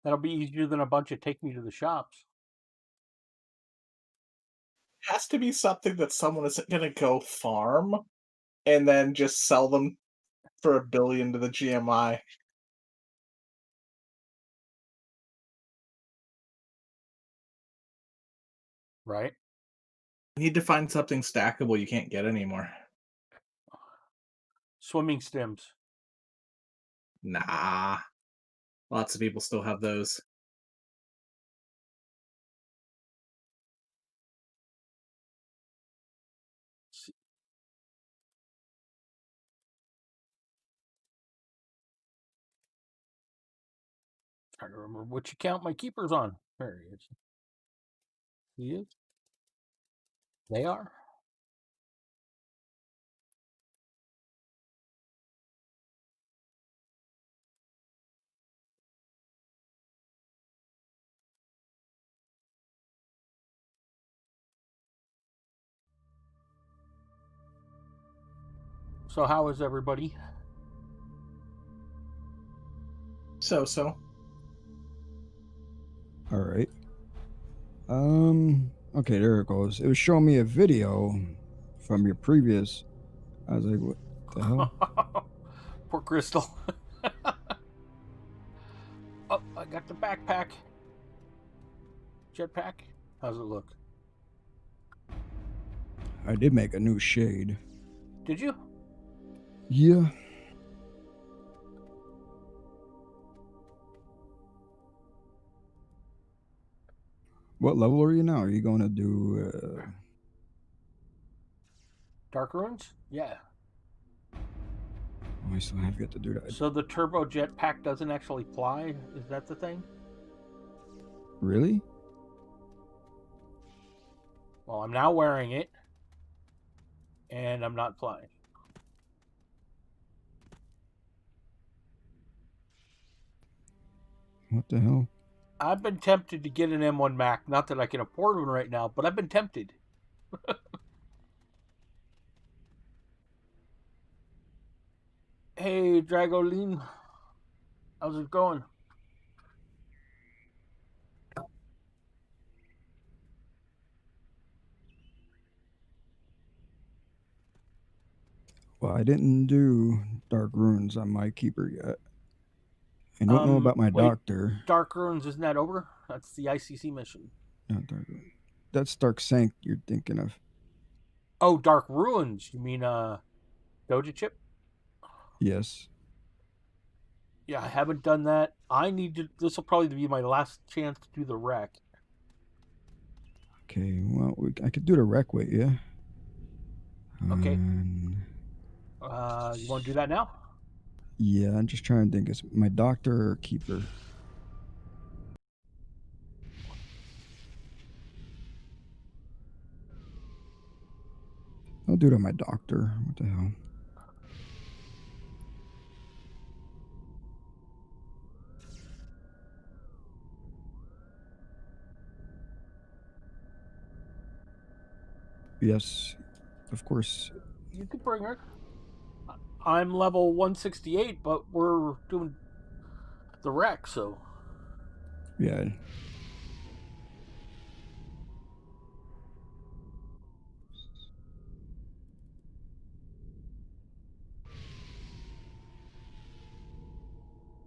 That'll be easier than a bunch of take me to the shops. Has to be something that someone isn't gonna go farm and then just sell them for 1 billion to the GMI. Right? You need to find something stackable you can't get anymore. Swimming stims. Nah, lots of people still have those. Trying to remember which account my keeper's on. There he is. He is. They are. So how is everybody? So. All right. Okay, there it goes. It was showing me a video from your previous. I was like, what the hell? Poor Crystal. Oh, I got the backpack. Jetpack. How's it look? I did make a new shade. Did you? Yeah. What level are you now? Are you going to do Dark Runes? Yeah. Oh, I still have yet to do that. So the turbo jetpack doesn't actually fly? Is that the thing? Really? Well, I'm now wearing it. And I'm not flying. What the hell? I've been tempted to get an M1 Mac. Not that I can afford one right now, but I've been tempted. Hey, Dragoline. How's it going? Well, I didn't do Dark Runes on my keeper yet. I don't know about my Wait, doctor. Dark Runes, isn't that over? That's the ICC mission. Not Dark Runes. That's Dark Sanct you're thinking of. Oh, Dark Ruins. You mean Doja Chip? Yes. Yeah, I haven't done that. I need to. This will probably be my last chance to do the wreck. Okay, well, I could do the wreck with you. Okay. You want to do that now? Yeah, I'm just trying to think. Is my doctor or keeper? I'll do it on my doctor. What the hell? Yes, of course. You could bring her. I'm level 168, but we're doing the wreck, so. Yeah.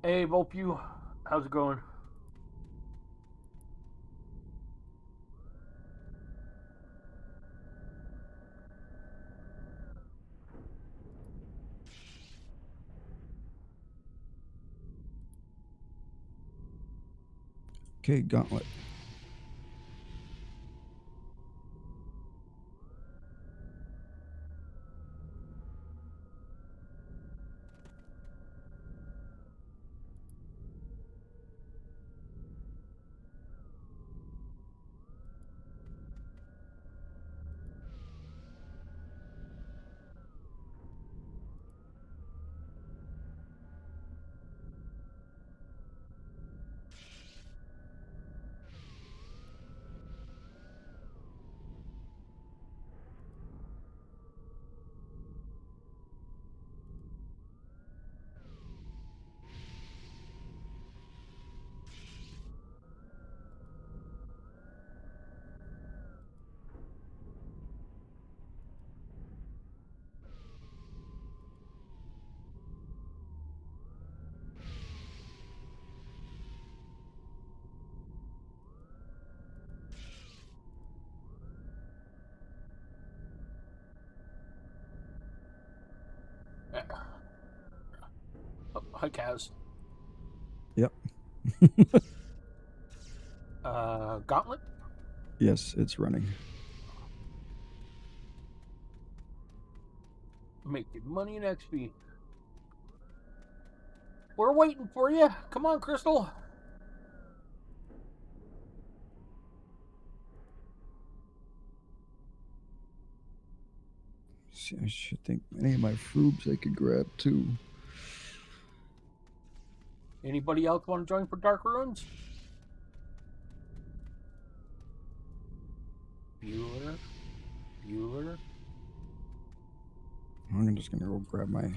Hey, Volpew. How's it going? Okay, gauntlet. Hi, Kaz. Yep. Gauntlet? Yes, it's running. Making money in XP. We're waiting for you. Come on, Crystal. See, I should think any of my frubes I could grab too. Anybody else want to join for Dark Ruins? Bueller. I'm just gonna go grab my.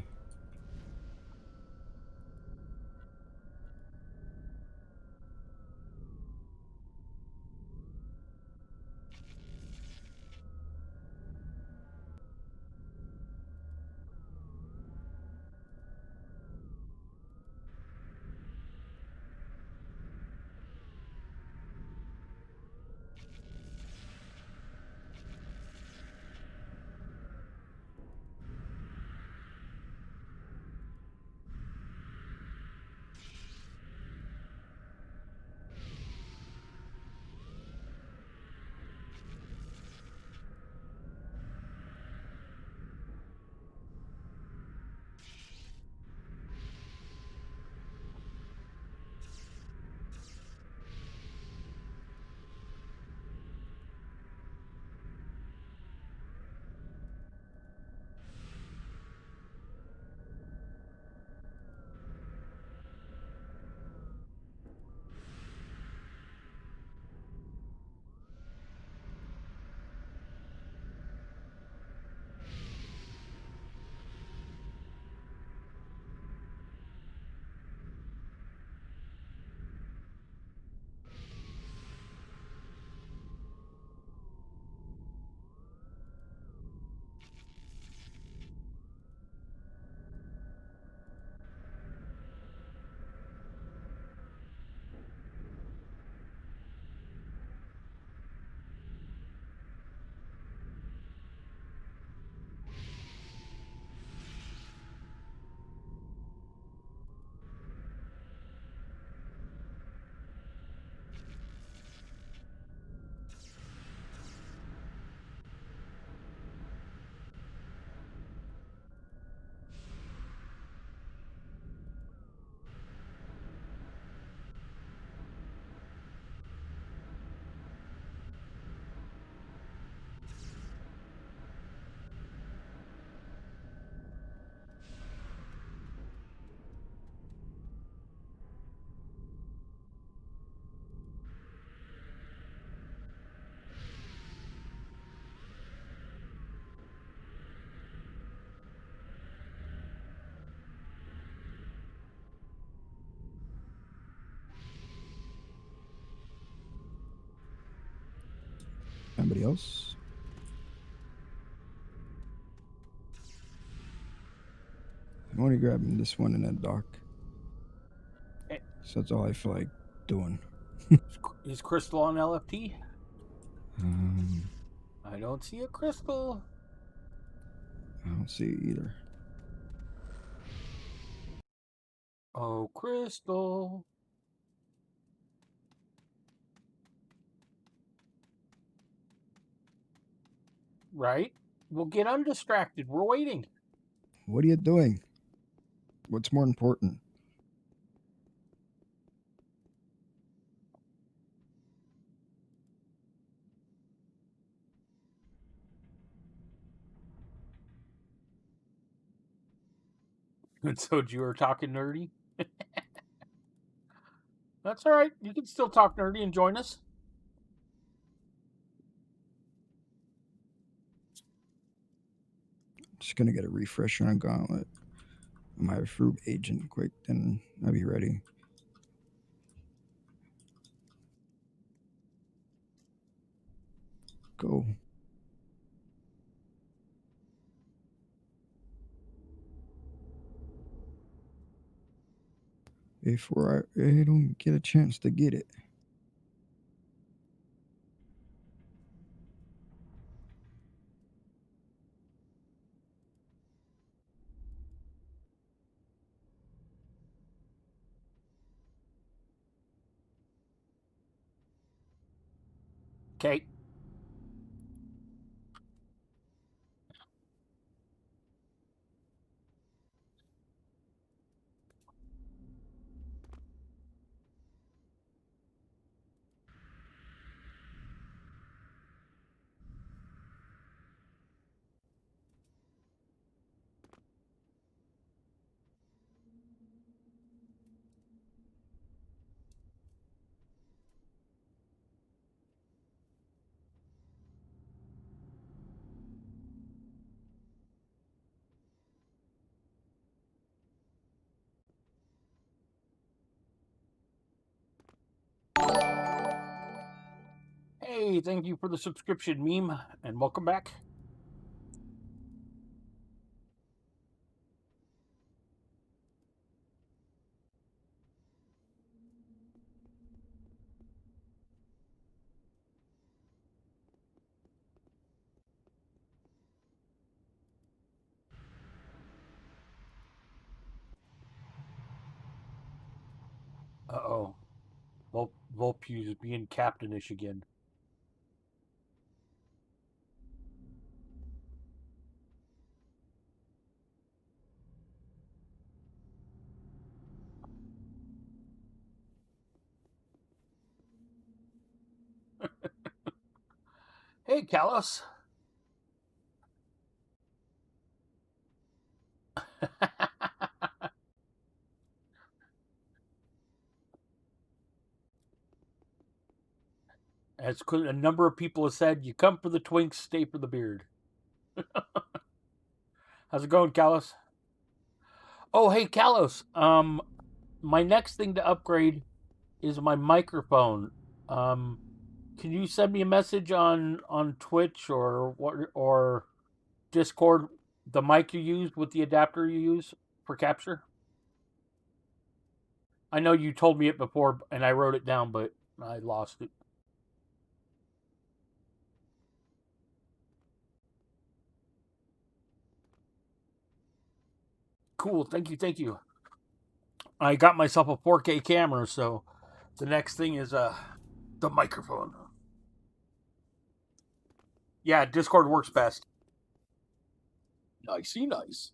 Anybody else? I'm only grabbing this one in that dock. Eh. So that's all I feel like doing. Is Crystal on LFT? Um, I don't see a Crystal. I don't see it either. Oh, Crystal. Right? We'll get undistracted. We're waiting. What are you doing? What's more important? And so you were talking nerdy? That's all right. You can still talk nerdy and join us. Just gonna get a refresher on Gauntlet. My frub agent quick, then I'll be ready. Go. Before I don't get a chance to get it. Okay. Hey, thank you for the subscription, Meme, and welcome back. Uh-oh. Volpu's being captainish again. Hey, Kalos. As a number of people have said, you come for the twinks, stay for the beard. How's it going, Kalos? Oh, hey, Kalos. My next thing to upgrade is my microphone. Can you send me a message on Twitch or Discord the mic you used with the adapter you use for capture? I know you told me it before and I wrote it down, but I lost it. Cool, thank you. I got myself a 4K camera, so the next thing is the microphone. Yeah, Discord works best. Nicey nice.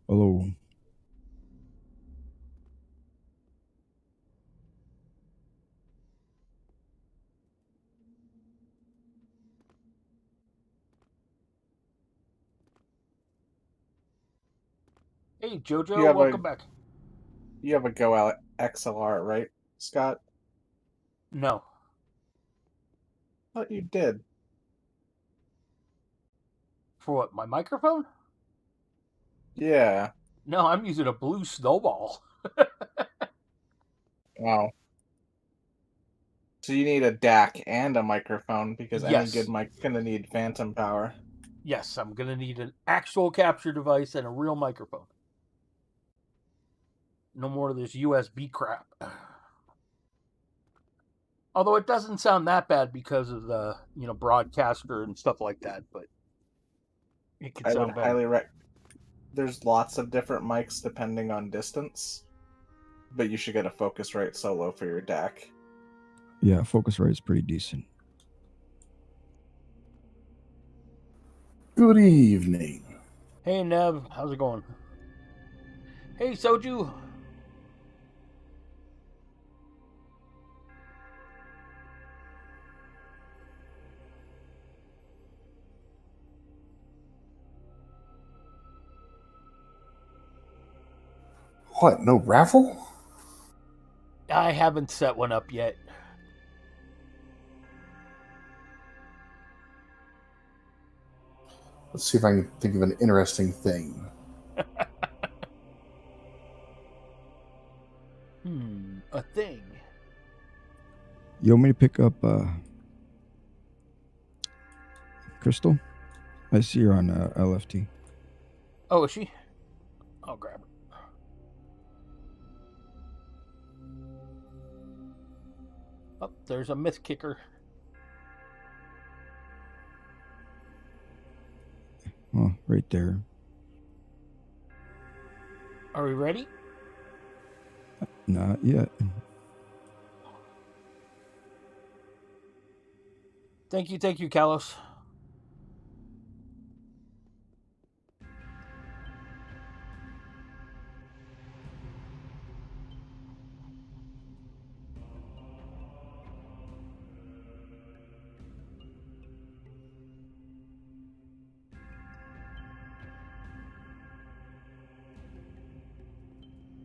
Hello. Hey, You Jojo, have a welcome back. Go XLR, right, Scott? No. I thought you did. For what, my microphone? Yeah. No, I'm using a blue snowball. Wow. So you need a DAC and a microphone because any good Yes. mic's gonna need phantom power. Yes, I'm going to need an actual capture device and a real microphone. No more of this USB crap. Although it doesn't sound that bad because of the, broadcaster and stuff like that, but it could I would sound better. highly There's lots of different mics depending on distance, but you should get a Focusrite Solo for your DAC. Yeah, Focusrite is pretty decent. Good evening. Hey, Nev, how's it going? Hey, Soju. What, no raffle? I haven't set one up yet. Let's see if I can think of an interesting thing. A thing. You want me to pick up Crystal? I see her on LFT. Oh, is she? I'll grab her. Oh, there's a myth kicker. Oh, right there. Are we ready? Not yet. Thank you, Kalos.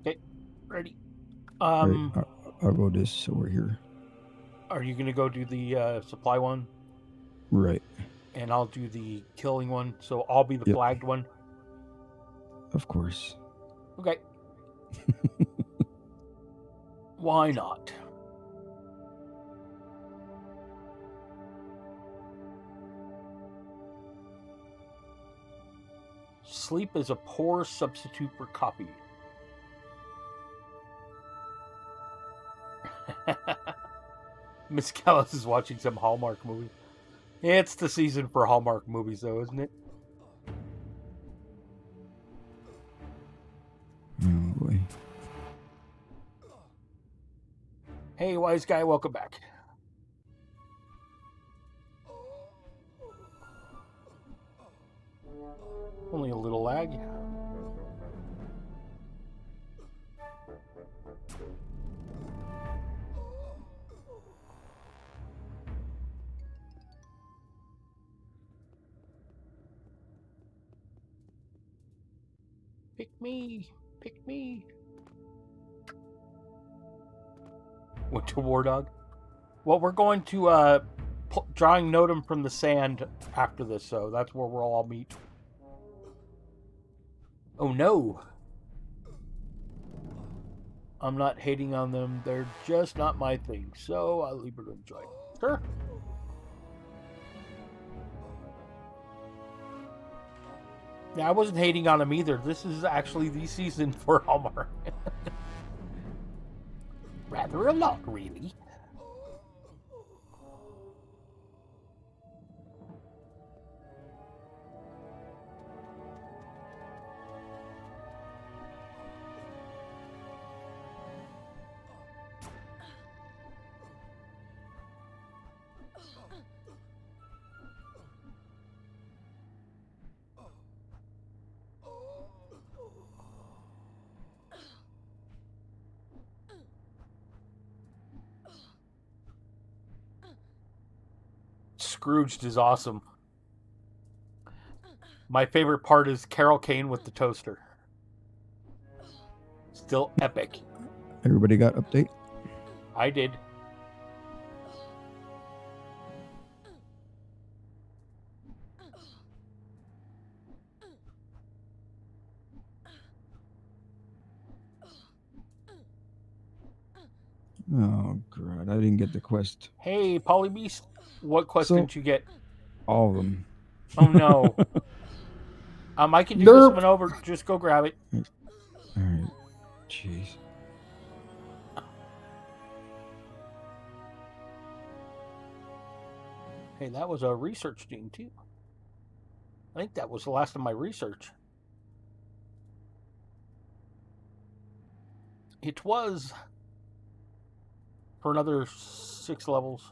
Okay, ready. Right, I'll go this over here. Are you gonna go do the supply one? Right. And I'll do the killing one, so I'll be the Yep. flagged one. Of course. Okay. Why not? Sleep is a poor substitute for copy. Miss Callis is watching some Hallmark movie. It's the season for Hallmark movies, though, isn't it? Oh boy. Hey, wise guy, welcome back. Only a little lag. Pick me. Pick me. Went to War Dog. Well, we're going to drawing Notum from the sand after this, so that's where we'll all meet. Oh no! I'm not hating on them. They're just not my thing, so I'll leave it to enjoy. Sure. Yeah, I wasn't hating on them either. This is actually the season for Hallmark. Rather a lot, really. Scrooged is awesome. My favorite part is Carol Kane with the toaster. Still epic. Everybody got update? I did. Oh god, I didn't get the quest. Hey, Polybeast, what quest didn't you get? All of them. Oh no. I can do this one over. Just go grab it. Alright. Jeez. Hey, that was a research team too. I think that was the last of my research. It was for another 6 levels.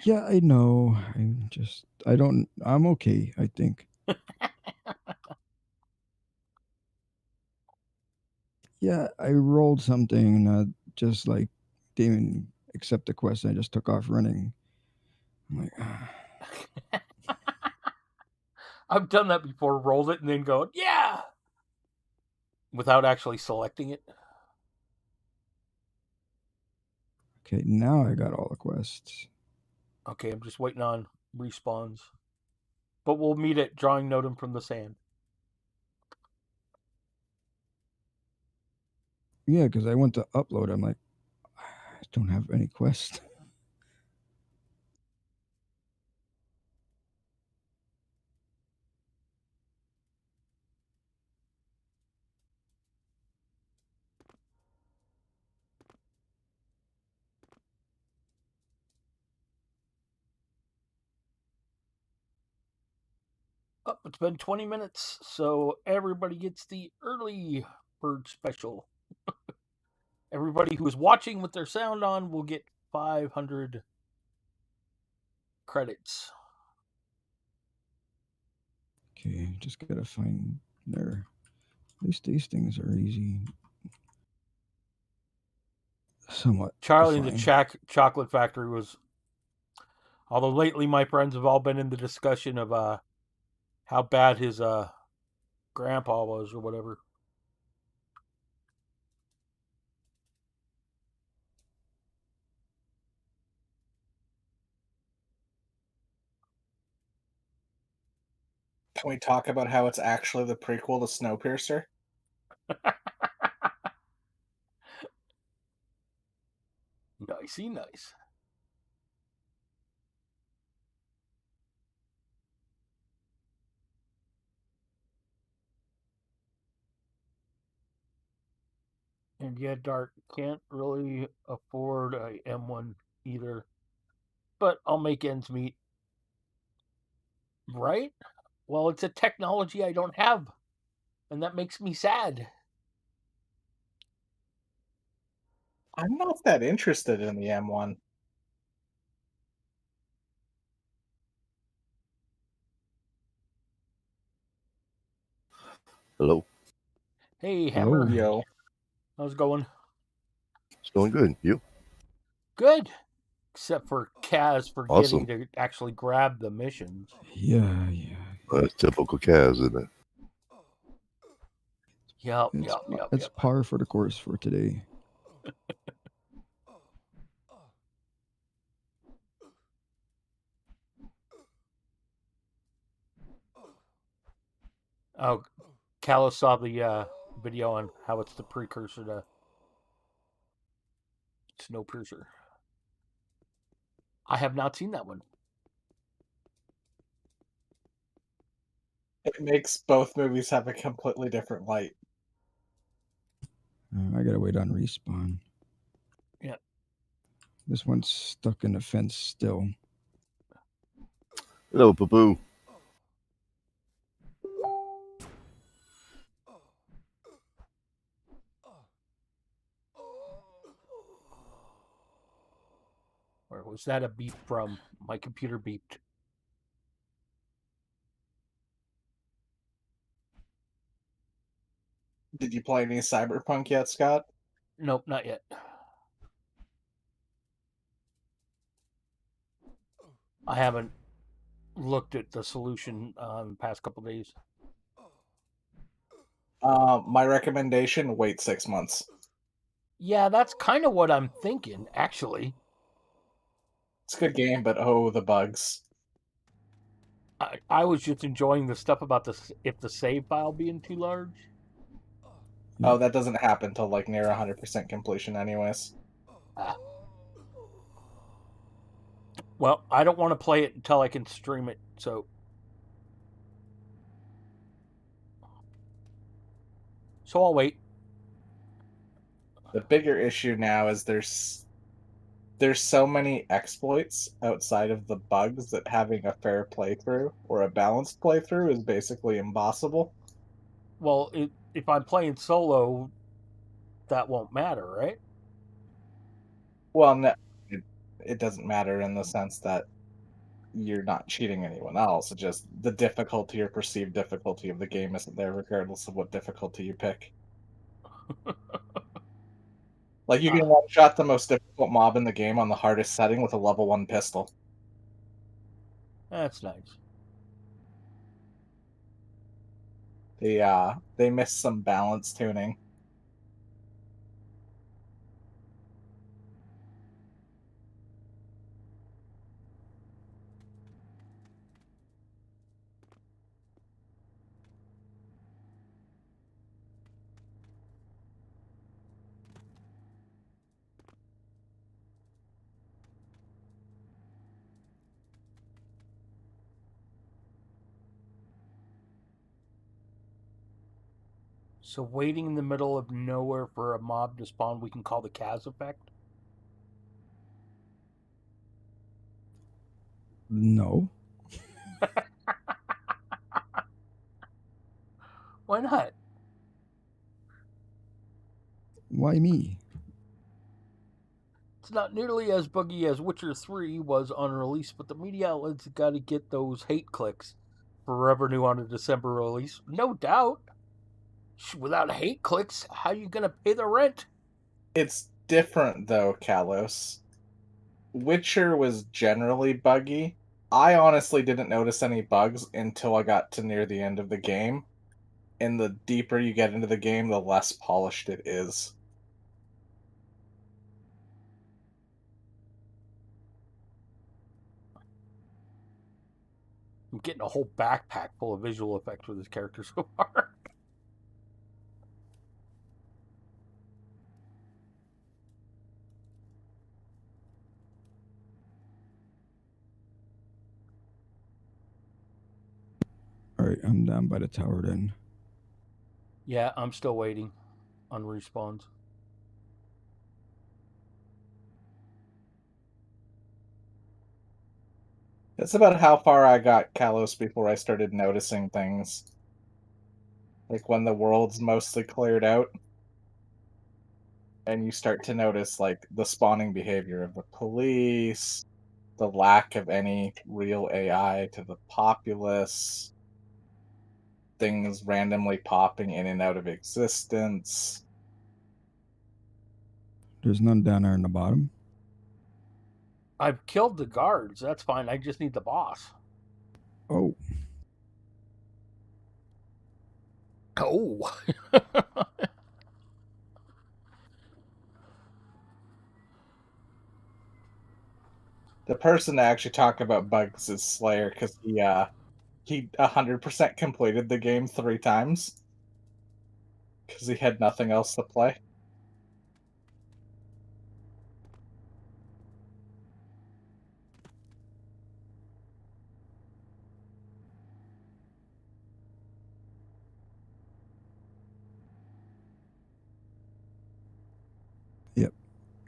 Yeah, I know. I'm okay, I think. Yeah, I rolled something and just like didn't even accept the quest. I just took off running. I'm like, I've done that before, rolled it and then go, yeah! Without actually selecting it. okay, now I got all the quests. Okay, I'm just waiting on respawns. But we'll meet at drawing Notum from the sand. Yeah, because I went to upload. I'm like, I don't have any quests. Oh, it's been 20 minutes, so everybody gets the early bird special. Everybody who is watching with their sound on will get 500 credits. Okay, just gotta find there. At least these things are easy. Somewhat. Charlie in the fine. Chocolate Factory was. Although lately my friends have all been in the discussion of how bad his grandpa was or whatever. Can we talk about how it's actually the prequel to Snowpiercer? Nicey nice. And yeah, Dark can't really afford a M1 either. But I'll make ends meet. Right? Well, it's a technology I don't have. And that makes me sad. I'm not that interested in the M1. Hello. Hey, Hello. Hammer. Yo. How's it going? It's going good. You? Good. Except for Kaz forgetting Awesome. to actually grab the missions. Yeah. That's typical Kaz, isn't it? Yep. It's par for the course for today. Oh, Callis saw the video on how it's the precursor to Snowpiercer. I have not seen that one. It makes both movies have a completely different light. I gotta wait on respawn. Yeah. This one's stuck in the fence still. Hello, Poo-Poo. Or was that a beep from my computer beeped? Did you play any Cyberpunk yet, Scott? Nope, not yet. I haven't looked at the solution the past couple days. My recommendation, wait 6 months. Yeah, that's kind of what I'm thinking, actually. It's a good game, but oh, the bugs. I was just enjoying the stuff about if the save file being too large. Oh, that doesn't happen till like near 100% completion anyways. Well, I don't want to play it until I can stream it, so I'll wait. The bigger issue now is there's so many exploits outside of the bugs that having a fair playthrough or a balanced playthrough is basically impossible. Well, if I'm playing solo, that won't matter, right? Well, no, it doesn't matter in the sense that you're not cheating anyone else. It's just the difficulty or perceived difficulty of the game isn't there, regardless of what difficulty you pick. Like, you can one-shot the most difficult mob in the game on the hardest setting with a level 1 pistol. That's nice. They missed some balance tuning. So waiting in the middle of nowhere for a mob to spawn, we can call the Kaz effect? No. Why not? Why me? not nearly as buggy as Witcher 3 was on release, but the media outlets got to get those hate clicks for revenue on a December release. No doubt. Without hate clicks, how are you going to pay the rent? It's different though, Kalos. Witcher was generally buggy. I honestly didn't notice any bugs until I got to near the end of the game. And the deeper you get into the game, the less polished it is. I'm getting a whole backpack full of visual effects for this character so far. All right, I'm down by the tower then. Yeah, I'm still waiting on respawns. That's about how far I got, Kalos, before I started noticing things. Like when the world's mostly cleared out, and you start to notice like the spawning behavior of the police, the lack of any real AI to the populace, things randomly popping in and out of existence. There's none down there in the bottom. I've killed the guards. That's fine. I just need the boss. Oh, Oh. The person to actually talk about bugs is Slayer, because he 100% completed the game 3 times because he had nothing else to play.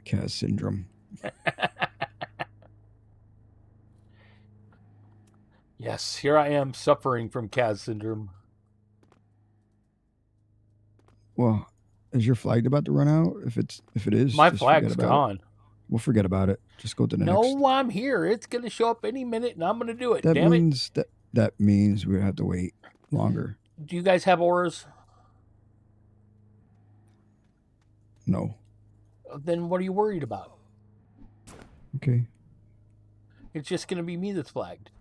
Kaz syndrome. Yes, here I am suffering from Kaz syndrome. Well, is your flag about to run out? If it is, My just forget flag's about it. gone. We'll forget about it. Just go to the next. No, I'm here. It's going to show up any minute, and I'm going to do it. That Damn means that means we have to wait longer. it. Do you guys have auras? No. Then what are you worried about? Okay. It's just going to be me that's flagged.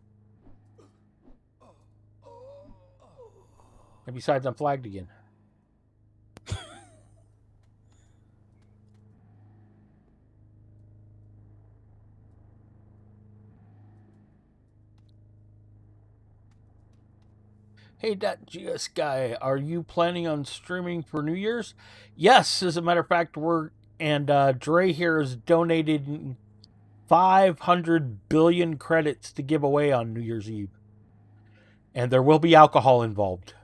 And besides, I'm flagged again. Hey, that GS guy, are you planning on streaming for New Year's? Yes, as a matter of fact, Dre here has donated 500 billion credits to give away on New Year's Eve. And there will be alcohol involved.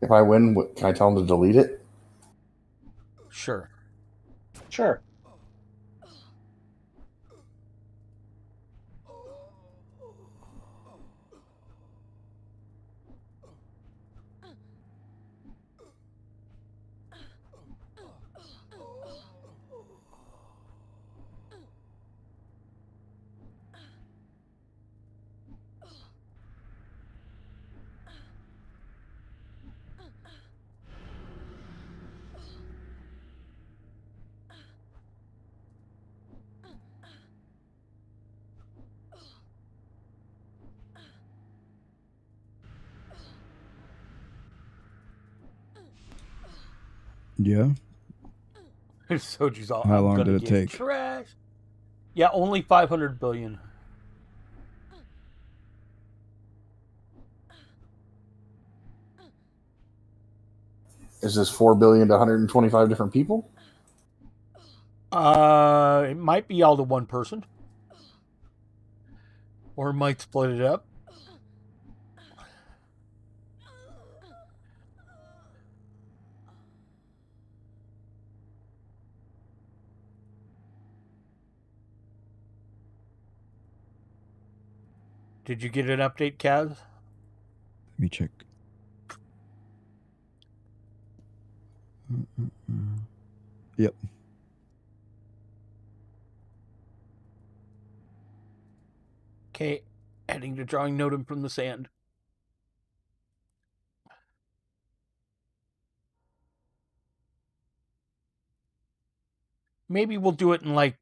If I win, can I tell him to delete it? Sure. Sure. Yeah. Soju's all, How I'm long gonna did it get take? trash. Yeah, only 500 billion. Is this 4 billion to 125 different people? It might be all to one person. Or it might split it up. Did you get an update, Kaz? Let me check. Yep. Okay, heading to drawing Notum from the sand. Maybe we'll do it in like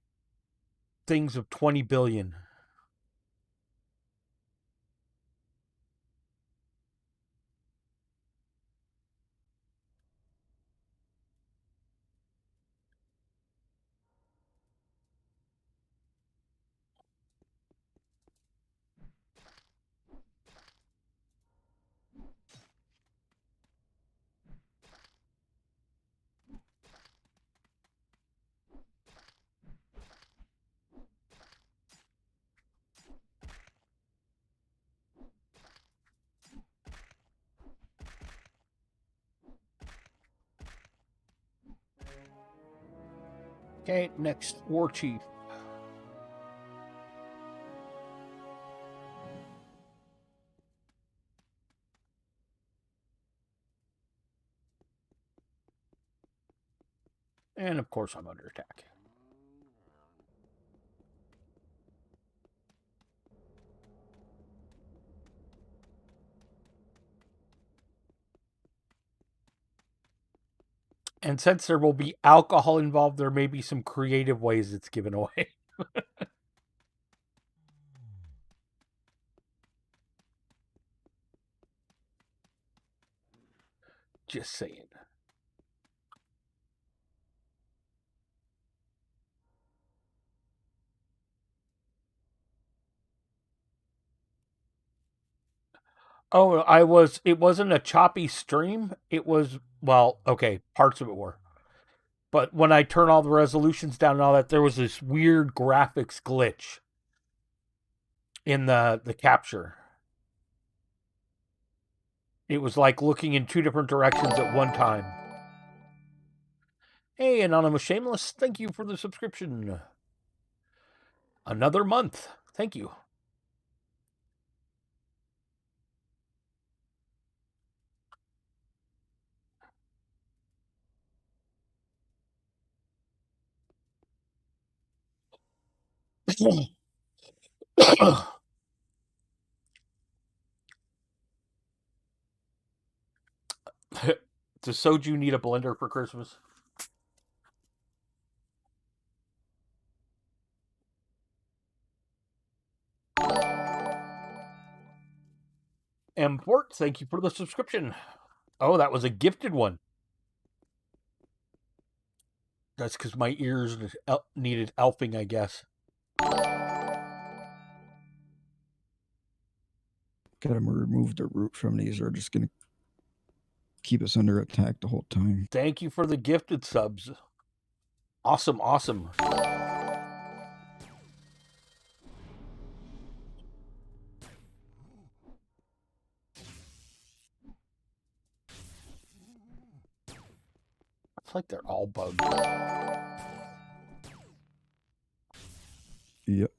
things of 20 billion. Okay, next, War Chief. And of course I'm under attack. And since there will be alcohol involved, there may be some creative ways it's given away. Just saying. Oh, it wasn't a choppy stream. It was, well, okay, parts of it were. But when I turn all the resolutions down and all that, there was this weird graphics glitch in the capture. It was like looking in two different directions at one time. Hey, Anonymous Shameless, thank you for the subscription. Another month. Thank you. Does Soju need a blender for Christmas? Import, thank you for the subscription. Oh, that was a gifted one. That's because my ears needed elfing, I guess. Gotta remove the root from these, or just gonna keep us under attack the whole time. Thank you for the gifted subs. Awesome, awesome. It's like they're all bugged. Yep.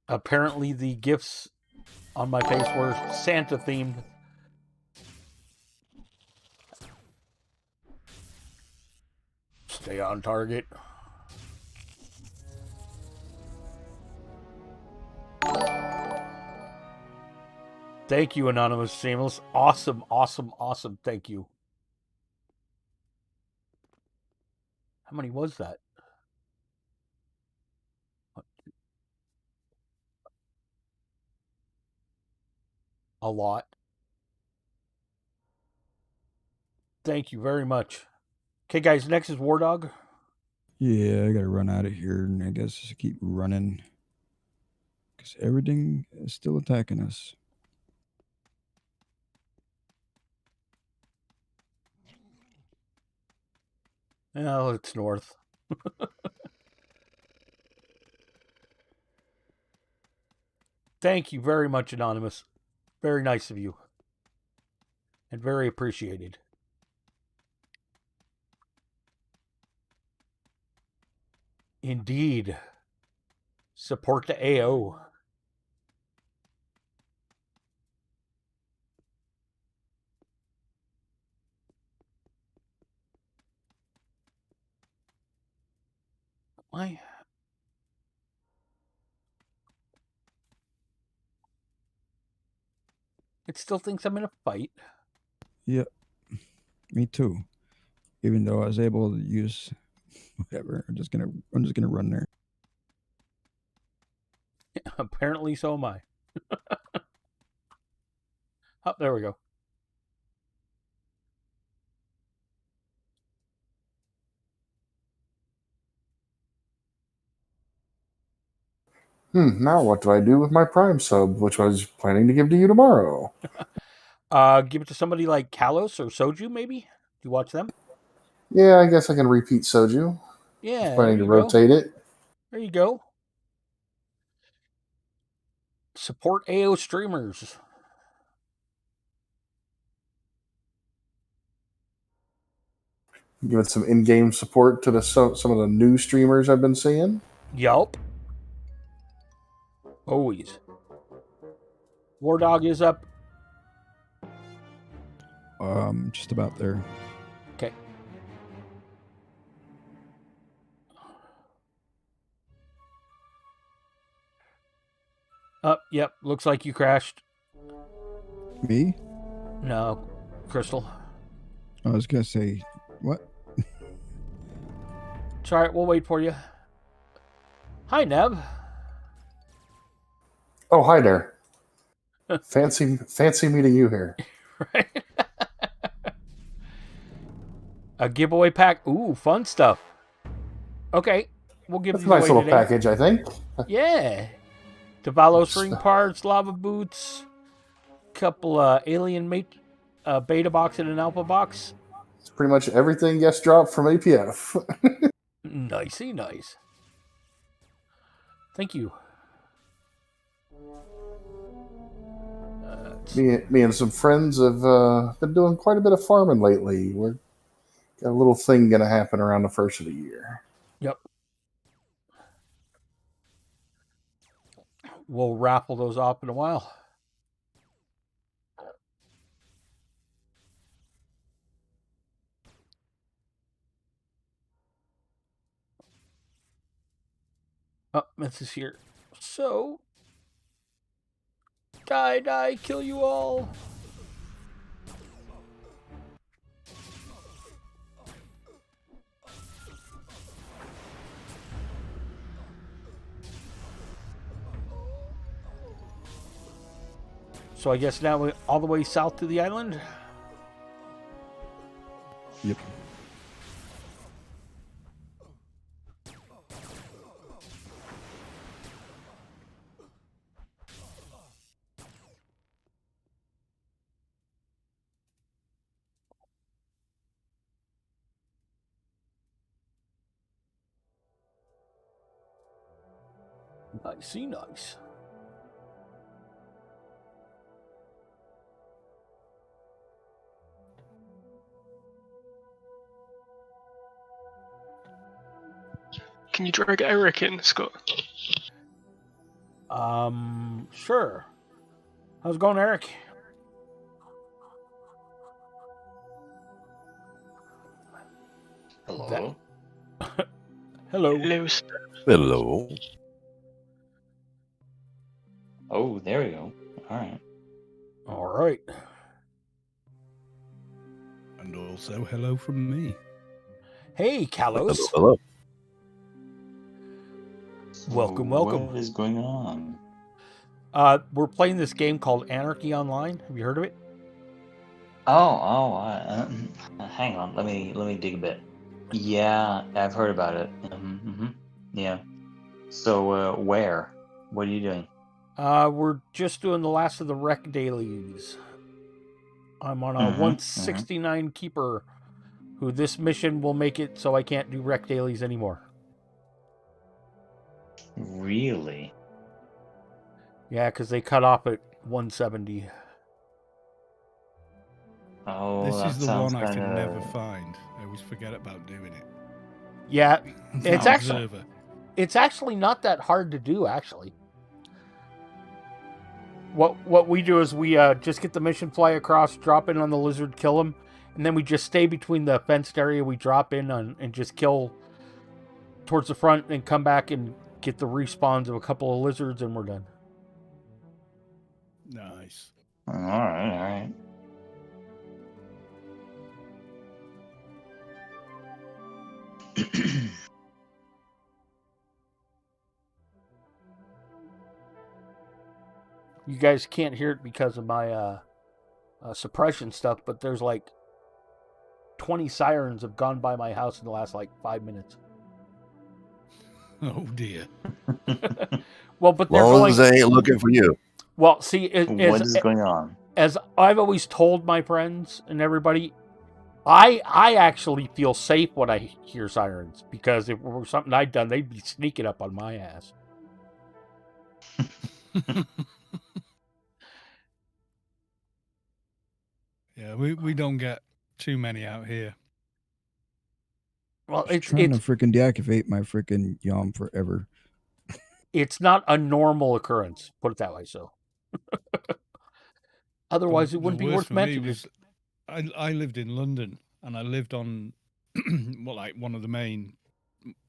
Apparently the gifts on my face were Santa themed. Stay on target. Thank you, Anonymous Shameless. Awesome, awesome, awesome. Thank you. How many was that? A lot. Thank you very much. Okay, guys, next is War Dog. Yeah, I gotta run out of here, and I guess just keep running. Because everything is still attacking us. Oh, it's north. Thank you very much, Anonymous. Very nice of you. And very appreciated. Indeed. Support the AO. Why? It still thinks I'm in a fight. Yep. Me too. Even though I was able to use whatever. I'm just gonna run there. Apparently so am I. Oh, there we go. Now what do I do with my Prime sub, which I was planning to give to you tomorrow? Give it to somebody like Kalos or Soju, maybe? Do you watch them? Yeah, I guess I can repeat Soju. Yeah, I was there planning to you go. rotate it. There you go. Support AO streamers. Giving some in-game support to some of the new streamers I've been seeing. Yup. Always. War Dog is up. Just about there. Okay. Yep. Looks like you crashed. Me? No, Crystal. I was gonna say, what? It's all right. We'll wait for you. Hi, Neb. Oh, hi there. Fancy meeting you here. Right. A giveaway pack. Ooh, fun stuff. Okay, we'll give That's a these nice away little today. package, I think. Yeah. Devalos ring parts, lava boots, couple alien mate, beta box and an alpha box. It's pretty much everything guest dropped from APF. Nicey nice. Thank you. Me and some friends have been doing quite a bit of farming lately. We're got a little thing going to happen around the first of the year. Yep. We'll raffle those off in a while. Oh, this is here. So, die, kill you all. So I guess now we're all the way south to the island? Yep. Nicey nice. Can you drag Eric in, Scott? Sure. How's it going, Eric? Hello. Hello. Hello, sir. Hello. Oh, there we go. All right. All right. And also, hello from me. Hey, Kalos. Hello. Welcome. What is going on? We're playing this game called Anarchy Online. Have you heard of it? Hang on. Let me dig a bit. Yeah, I've heard about it. Yeah. So, where? What are you doing? We're just doing the last of the rec dailies. I'm on a 169 keeper, who this mission will make it so I can't do rec dailies anymore. Really? Yeah, because they cut off at 170. Oh, This that is the sounds one I kind can never of. find. I always forget about doing it. Yeah, The it's actually observer. it's actually not that hard to do. Actually, what we do is we just get the mission, fly across, drop in on the lizard, kill him, and then we just stay between the fenced area we drop in on and just kill towards the front, and come back and get the respawns of a couple of lizards, and we're done. Nice. All right. You guys can't hear it because of my suppression stuff, but there's like 20 sirens have gone by my house in the last like 5 minutes. Oh dear. Well, but they're Long going. as they ain't looking for you. Well, see, What is going on? as I've always told my friends and everybody, I actually feel safe when I hear sirens, because if it were something I'd done, they'd be sneaking up on my ass. Yeah, we don't get too many out here. Well, Just trying to freaking deactivate my freaking Yom forever. it's not a normal occurrence, put it that way. So, otherwise, it wouldn't be worth for me mentioning. was I lived in London, and I lived on like one of the main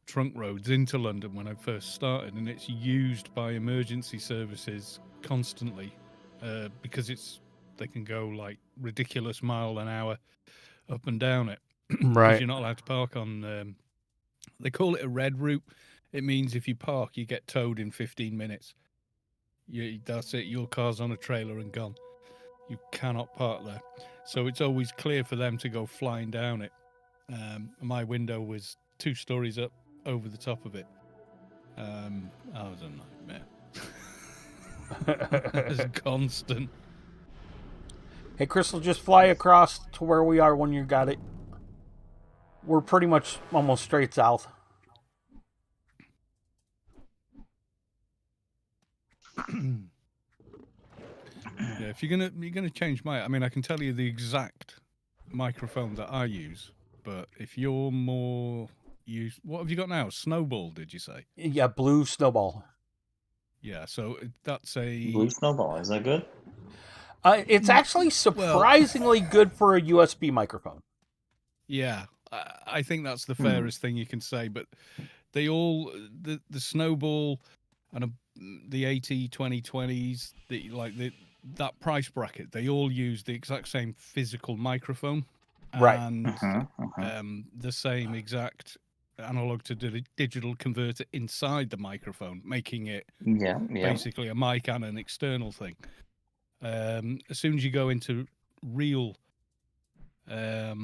trunk roads into London when I first started, and it's used by emergency services constantly because they can go like ridiculous mile an hour up and down it because Right. you're not allowed to park on. They call it a red route. It means if you park, you get towed in 15 minutes. That's it. Your car's on a trailer and gone. You cannot park there. So it's always clear for them to go flying down it. My window was 2 stories up over the top of it. That was a nightmare. It was constant. Hey, Crystal, just fly across to where we are when you got it. We're pretty much almost straight south. Yeah, if you're gonna change I mean, I can tell you the exact microphone that I use, but if you're more what have you got now? Snowball, did you say? Yeah, blue snowball. Yeah, so that's a Blue Snowball, is that good? It's actually surprisingly good for a USB microphone. Yeah, I think that's the fairest thing you can say. But they all the Snowball and the AT 2020s, that price bracket, they all use the exact same physical microphone, Right. and the same exact analog to digital converter inside the microphone, making it basically a mic and an external thing. As soon as you go into real, yeah,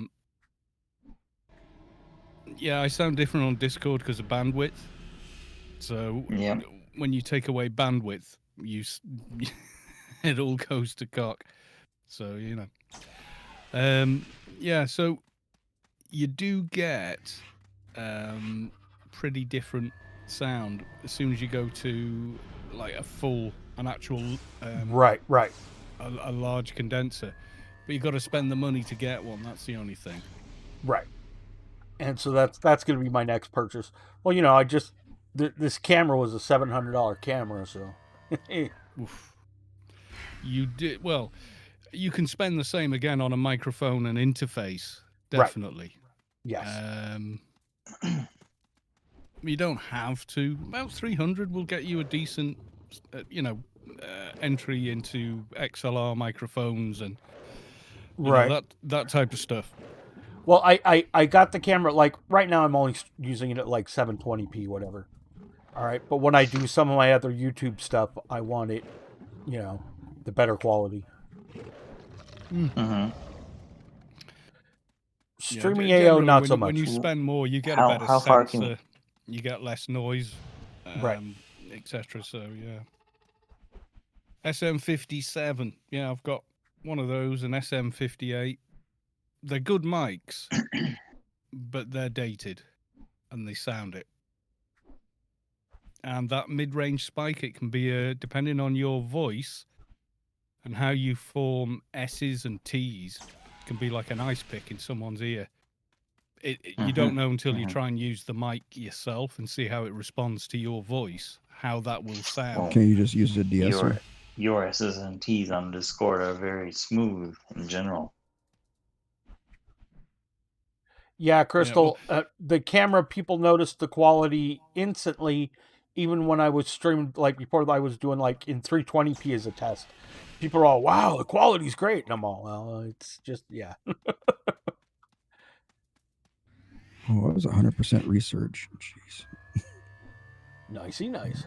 I sound different on Discord because of bandwidth. So when you take away bandwidth, it all goes to cock. So yeah. So you do get pretty different sound as soon as you go to like an actual right. A large condenser, but you've got to spend the money to get one. That's the only thing. Right. And so that's going to be my next purchase. Well, I just this camera was a $700 camera, so. Oof. You did well. You can spend the same again on a microphone and interface, definitely. Right. Yes. You don't have to. About 300 will get you a decent, entry into XLR microphones and that type of stuff. Well, I got the camera, like, right now I'm only using it at like 720p, whatever. All right, but when I do some of my other YouTube stuff, I want it, the better quality. Streaming AO, not so much. When you spend more, you get a better sensor. You get less noise, etc. So yeah. SM57. Yeah, I've got one of those, an SM58. They're good mics, but they're dated, and they sound it. And that mid-range spike, it can be depending on your voice and how you form S's and T's, it can be like an ice pick in someone's ear. You don't know until you try and use the mic yourself and see how it responds to your voice, how that will sound. Can you just use a de-esser? Your S's and T's on Discord are very smooth in general. Yeah, Crystal, the camera, people noticed the quality instantly, even when I was streaming, like before I was doing like in 320p as a test. People are all, wow, the quality's great. And I'm all, well, it's just, yeah. Oh, that was 100% research. Jeez. Nicey nice.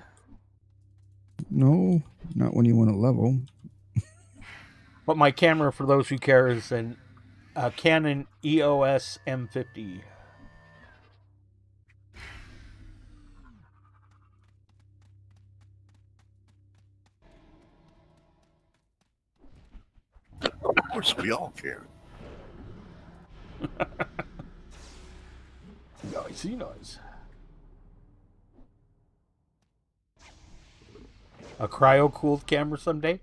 No, not when you want to level. But my camera, for those who care, is an Canon EOS M50. Of course, we all care. Nicey nice. A cryo-cooled camera someday?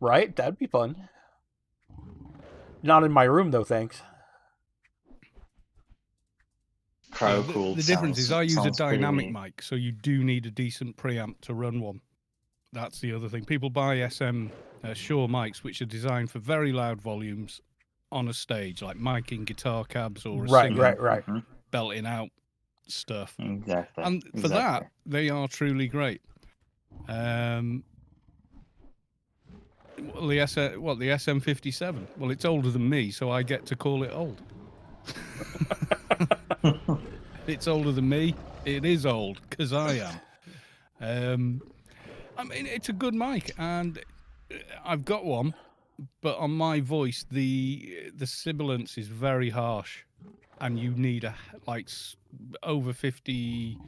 Right? That'd be fun. Not in my room, though, thanks. Cryo-cooled The difference is I use a sounds pretty dynamic neat. mic, so you do need a decent preamp to run one. That's the other thing. People buy SM Shure mics, which are designed for very loud volumes on a stage, like miking guitar cabs or a singer Right. belting out stuff. Exactly. And for that, they are truly great. The SM57. Well, it's older than me, so I get to call it old. It's older than me. It is old because I am. I mean, it's a good mic, and I've got one, but on my voice, the sibilance is very harsh, and you need over 50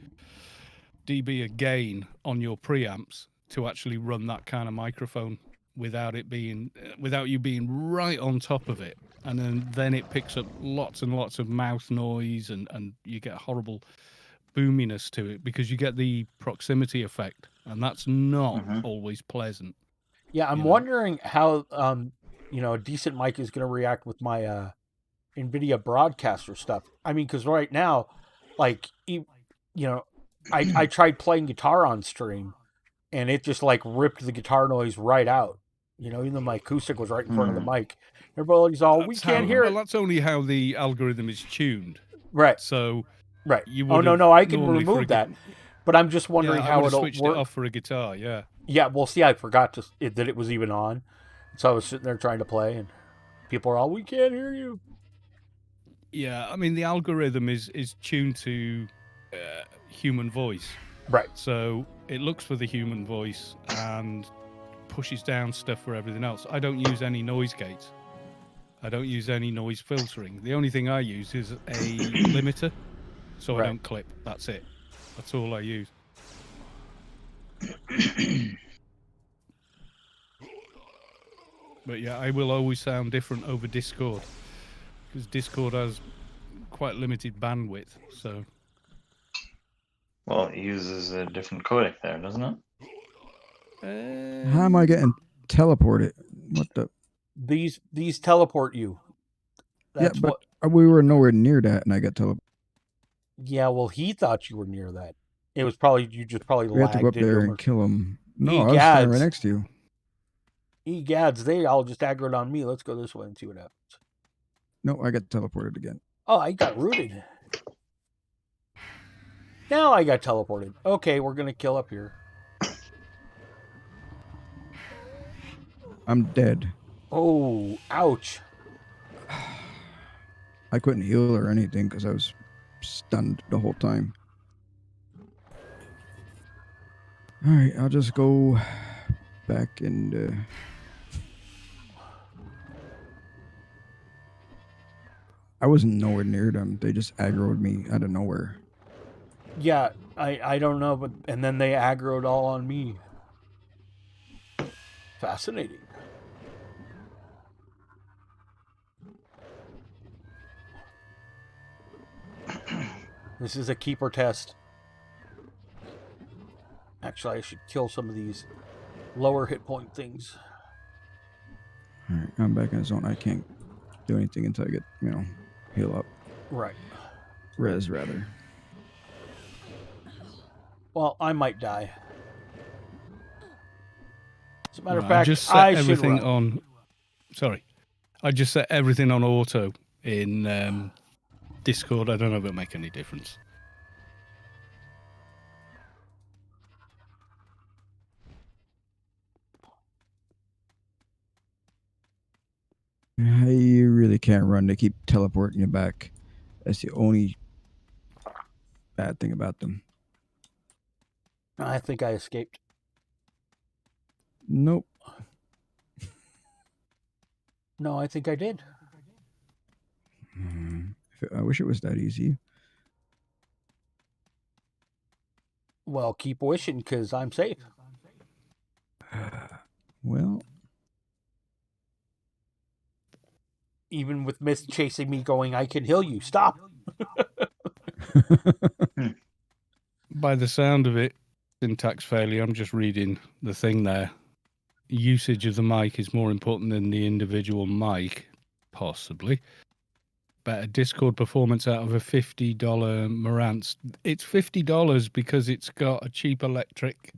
dB a gain on your preamps to actually run that kind of microphone without you being right on top of it, and then it picks up lots and lots of mouth noise, and you get horrible boominess to it because you get the proximity effect, and that's not always pleasant. Yeah, I'm wondering how a decent mic is going to react with my NVIDIA broadcaster stuff. I mean, because right now, like, I tried playing guitar on stream, and it just like ripped the guitar noise right out. Even though my acoustic was right in front of the mic. Everybody's all, we can't hear it. Well, that's only how the algorithm is tuned. Right. So, right. You Oh, would no, I can normally remove that. But I'm just wondering I how would have it'll switched work. it off for a guitar, yeah. Yeah, well, see, I forgot that it was even on. So I was sitting there trying to play, and people are all, we can't hear you. Yeah, I mean, the algorithm is tuned to human voice. Right. So it looks for the human voice and pushes down stuff for everything else. I don't use any noise gates. I don't use any noise filtering. The only thing I use is a limiter, so I don't clip. That's it. That's all I use. But yeah, I will always sound different over Discord because Discord has quite limited bandwidth. So, well, it uses a different codec there, doesn't it? How am I getting teleported? What the? These teleport you. That's but we were nowhere near that, and I got teleported. Yeah, well, he thought you were near that. It was probably you just probably we lagged. Have to go up there and kill him. No, I was standing right next to you. Egads, they all just aggroed on me. Let's go this way and see what happens. No, I got teleported again. Oh, I got rooted. Now I got teleported. Okay, we're gonna kill up here. I'm dead. Oh, ouch. I couldn't heal or anything because I was stunned the whole time. All right, I'll just go back and... I wasn't nowhere near them. They just aggroed me out of nowhere. Yeah, I don't know, but and then they aggroed all on me. Fascinating. This is a keeper test. Actually, I should kill some of these lower hit point things. All right, I'm back in the zone. I can't do anything until I get, heal up. Right. Res, rather. Well, I might die. As a matter of I fact, just set I should everything run. on. Sorry, I just set everything on auto in Discord. I don't know if it'll make any difference. You really can't run. They keep teleporting you back. That's the only bad thing about them. I think I escaped. Nope. No, I think I did. I wish it was that easy. Well, keep wishing, because I'm safe. Well, Even with Mist chasing me going, I can heal you. Stop. By the sound of it, syntax failure. I'm just reading the thing there. Usage of the mic is more important than the individual mic, possibly. Better Discord performance out of a $50 Marantz. It's $50 because it's got a cheap electric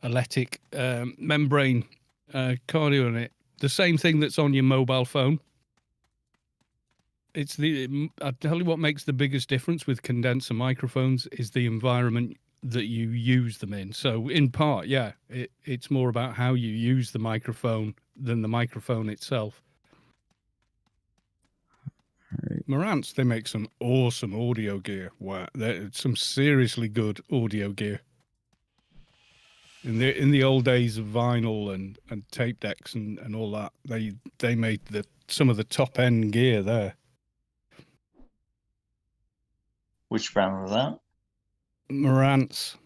membrane cardio in it. The same thing that's on your mobile phone. I tell you what makes the biggest difference with condenser microphones is the environment that you use them in. So in part, yeah, it's more about how you use the microphone than the microphone itself. right. Marantz, they make some awesome audio gear. Wow, some seriously good audio gear. In the old days of vinyl and tape decks and all that, they made some of the top end gear there. Which brand was that? Marantz.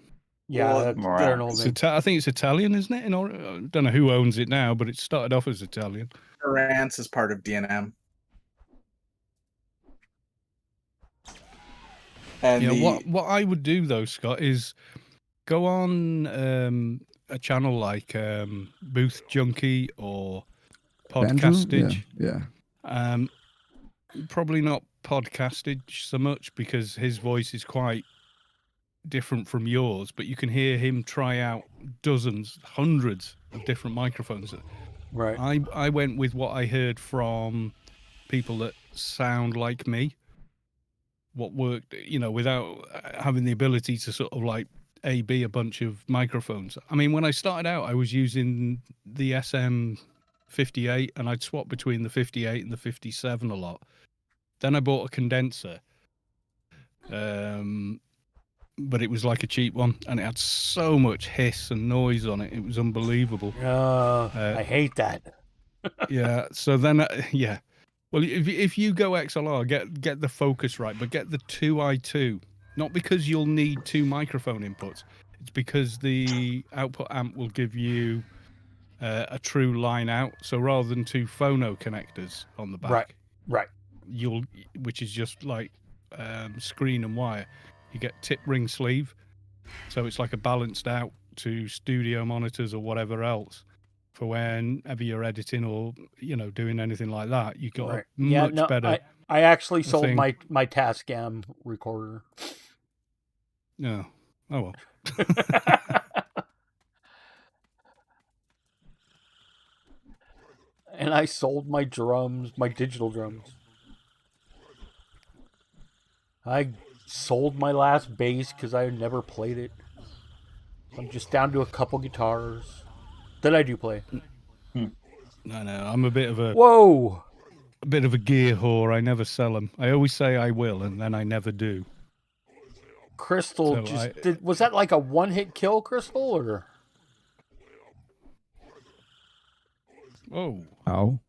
Yeah, Well, they're an old It's name. I think it's Italian, isn't it? I don't know who owns it now, but it started off as Italian. Marantz is part of DNM. And what I would do though, Scott, is go on a channel like Booth Junkie or Andrew? Podcastage. Yeah. Probably not Podcastage so much because his voice is quite different from yours, but you can hear him try out dozens, hundreds of different microphones. Right. I went with what I heard from people that sound like me. What worked, without having the ability to sort of like A/B a bunch of microphones. I mean, when I started out, I was using the SM58 and I'd swap between the 58 and the 57 a lot. Then I bought a condenser. But it was like a cheap one, and it had so much hiss and noise on it. It was unbelievable. I hate that. Yeah. So then, yeah. Well, if you go XLR, get the focus right, but get the 2i2. Not because you'll need two microphone inputs. It's because the output amp will give you a true line out. So rather than two phono connectors on the back, Right. which is just like screen and wire, you get tip ring sleeve. So it's like a balanced out to studio monitors or whatever else for whenever you're editing or doing anything like that. You got Right. a much better. I actually sold thing. my Tascam recorder. No. Oh well. And I sold my drums, my digital drums. I sold my last bass because I never played it. I'm just down to a couple guitars that I do play. No, I'm a bit of a gear whore. I never sell them. I always say I will, and then I never do. Crystal was that like a one-hit kill, Crystal, or? Oh. How?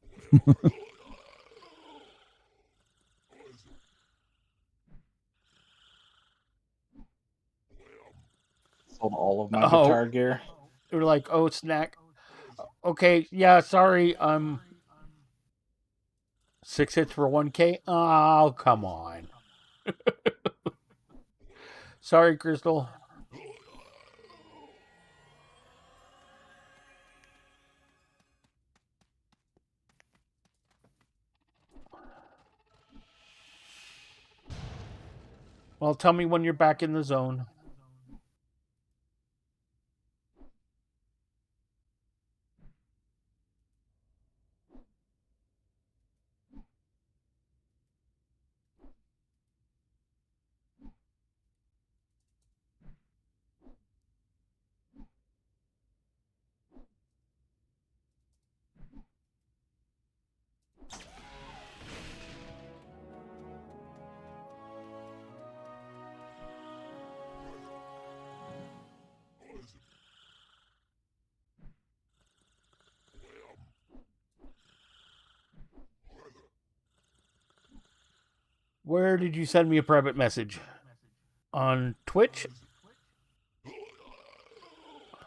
Sold all of my guitar gear. They were like, "Oh, snack." Okay, yeah, sorry. 6 hits for 1K. Oh, come on. Sorry, Crystal. Well, tell me when you're back in the zone. Where did you send me a private message? On Twitch?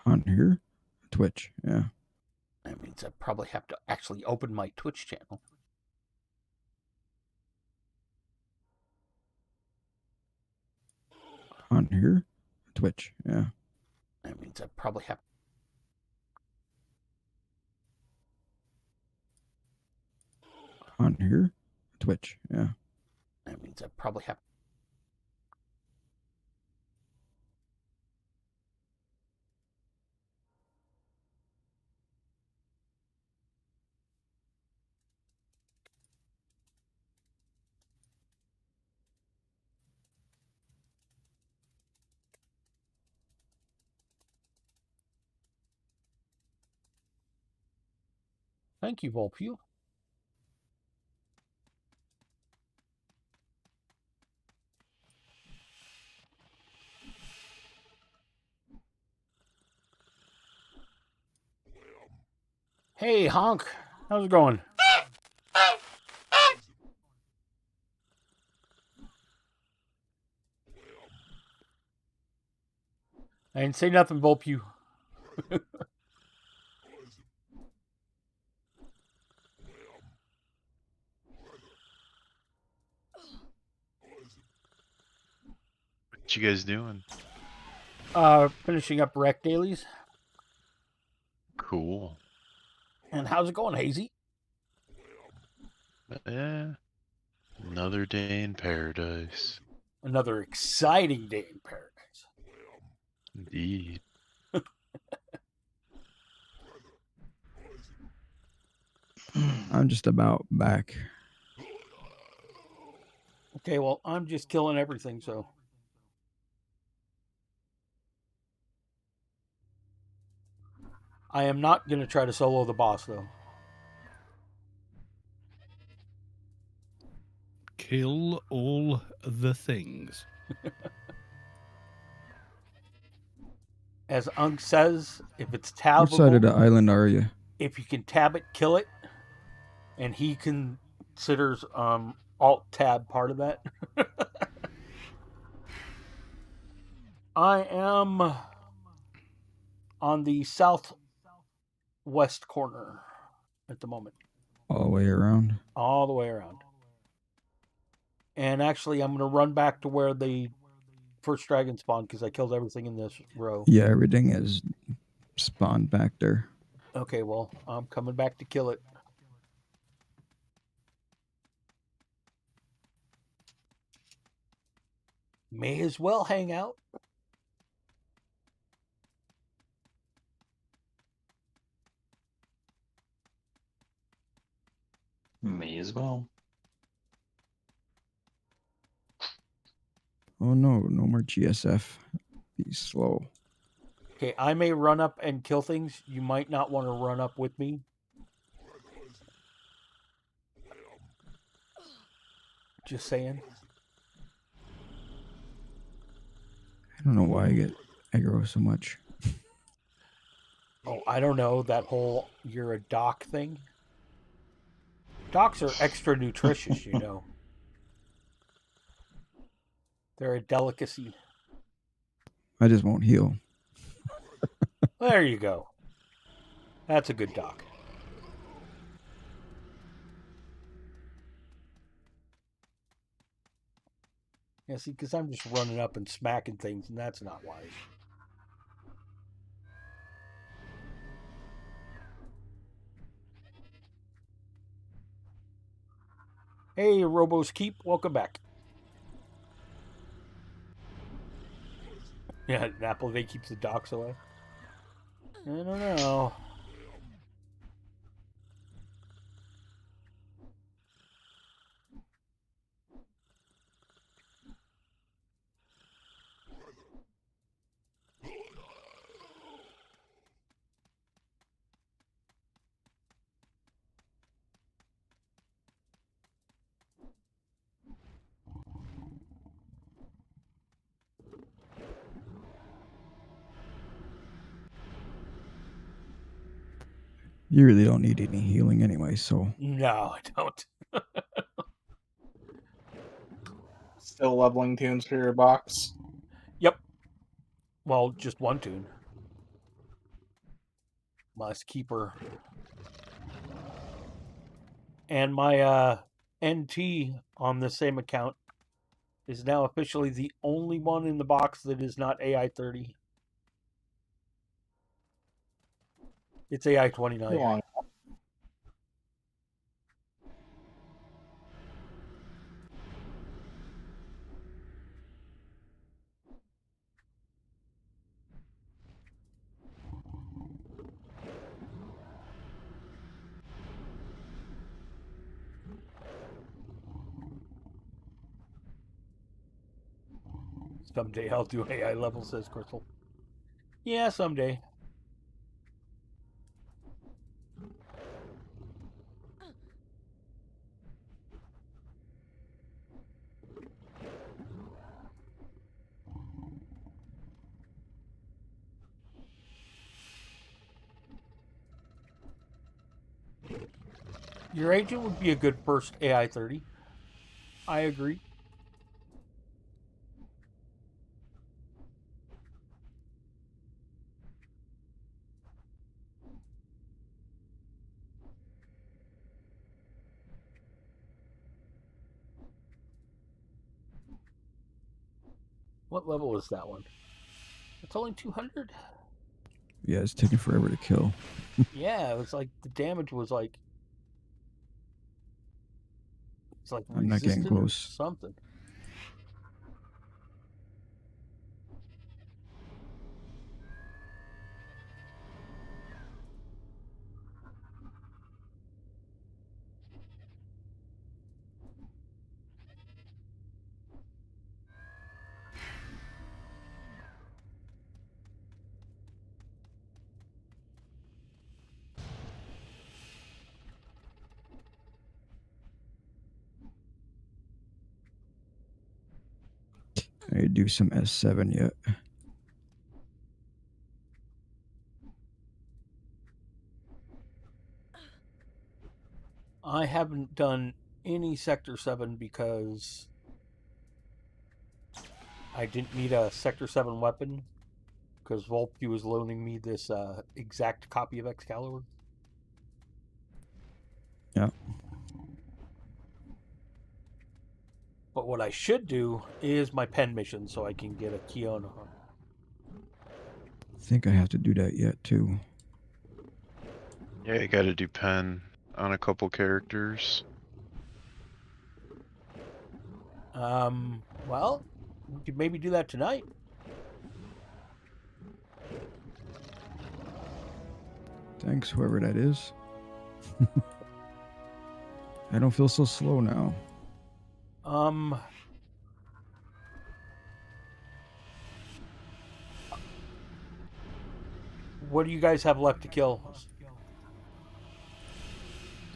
On here? Twitch, yeah. That means I probably have to actually open my Twitch channel. On here? Twitch, yeah. That means I probably have. On here? Twitch, yeah. That means I probably have. Thank you, Volpew. Hey, Honk. How's it going? I didn't say nothing, Volpew. What you guys doing? Finishing up rec dailies. Cool. And how's it going, Hazy? Another day in paradise. Another exciting day in paradise. Indeed. I'm just about back. Okay, well, I'm just killing everything, so. I am not going to try to solo the boss, though. Kill all the things. As Unk says, if it's Which side of tabable, the island are you? if you can tab it, kill it. And he considers alt tab part of that. I am on the southwest corner at the moment. All the way around? All the way around. And actually, I'm going to run back to where the first dragon spawned because I killed everything in this row. Yeah, everything is spawned back there. Okay, well, I'm coming back to kill it. May as well hang out. May as well. Oh no, no more GSF. Be slow. Okay, I may run up and kill things. You might not want to run up with me. Just saying. I don't know why I get aggro so much. Oh, I don't know. That whole you're a doc thing. Docs are extra nutritious, you know. They're a delicacy. I just won't heal. There you go. That's a good doc. Yeah, see, because I'm just running up and smacking things, and that's not wise. Hey, Robo's Keep, welcome back. Yeah, an apple a day keeps the docs away. I don't know. You really don't need any healing anyway, so No, I don't. Still leveling tunes for your box. Yep. Well, just one tune. Must keeper. And my NT on the same account is now officially the only one in the box that is not AI 30. It's AI 29. Long. Someday I'll do AI level, says Crystal. Yeah, someday. Your agent would be a good first AI 30. I agree. What level is that one? It's only 200? yeah, it's taking forever to kill. Yeah, it was like the damage was like. It's like I'm not getting resistant or close. something. I need to do some S7 yet. I haven't done any Sector 7 because I didn't need a Sector 7 weapon because Volpe was loaning me this exact copy of Excalibur. Yeah. But what I should do is my pen mission so I can get a Kiona. I think I have to do that yet too. Yeah, you gotta do pen on a couple characters. Well, we could maybe do that tonight. Thanks, whoever that is. I don't feel so slow now. What do you guys have left to kill?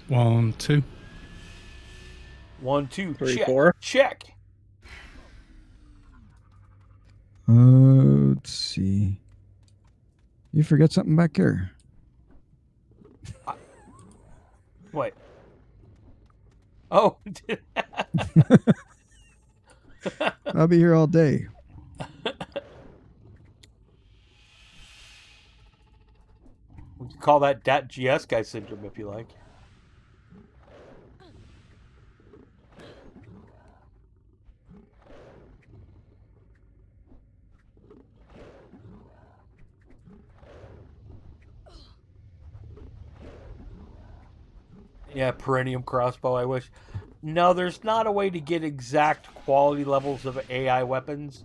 1, 2. 1, 2, 3, check. 4. Check. Let's see. You forget something back here. What? Oh, I'll be here all day. we can call that .gs guy syndrome if you like. Yeah, Perennium crossbow, I wish. No, there's not a way to get exact quality levels of AI weapons.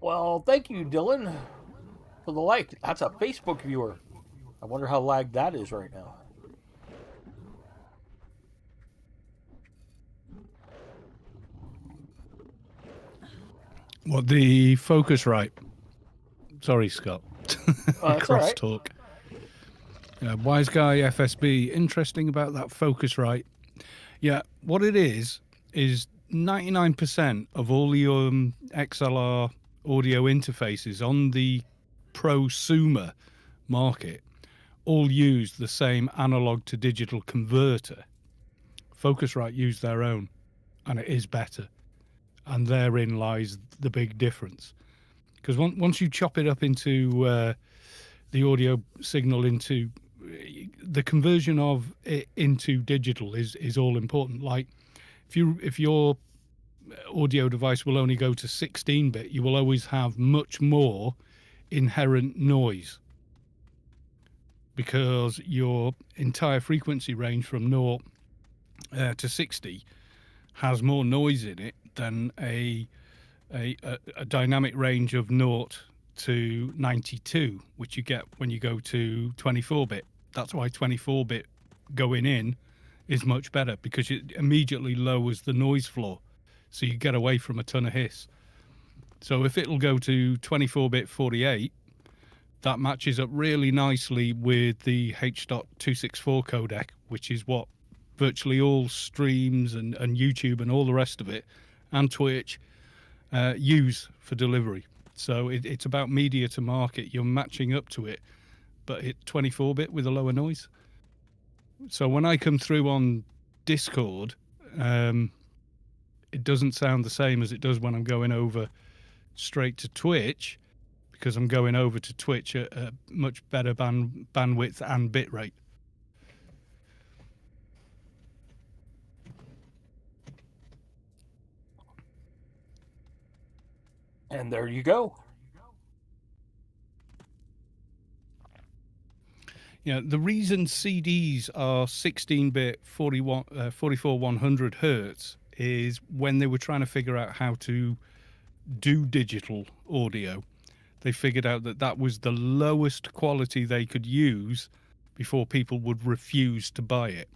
Well, thank you, Dylan, for the like. That's a Facebook viewer. I wonder how lagged that is right now. What, the Focusrite? Sorry, Scott. That's all right. Crosstalk. Wise Guy FSB. Interesting about that Focusrite. Yeah, what it is 99% of all the XLR audio interfaces on the prosumer market all use the same analog to digital converter. Focusrite use their own, and it is better. And therein lies the big difference. Because once you chop it up into the audio signal into the conversion of it into digital is all important. Like if your audio device will only go to 16-bit, you will always have much more inherent noise because your entire frequency range from 0 to 60 has more noise in it than a dynamic range of 0 to 92, which you get when you go to 24-bit. That's why 24-bit going in is much better, because it immediately lowers the noise floor, so you get away from a ton of hiss. So if it'll go to 24-bit 48, that matches up really nicely with the H.264 codec, which is what virtually all streams and YouTube and all the rest of it, and Twitch, use for delivery. So it's about media to market. You're matching up to it, but it's 24-bit with a lower noise. So when I come through on Discord, it doesn't sound the same as it does when I'm going over straight to Twitch, because I'm going over to Twitch at a much better bandwidth and bit rate. And there you go. Yeah, the reason CDs are 16-bit 44 100 hertz is when they were trying to figure out how to do digital audio, they figured out that that was the lowest quality they could use before people would refuse to buy it.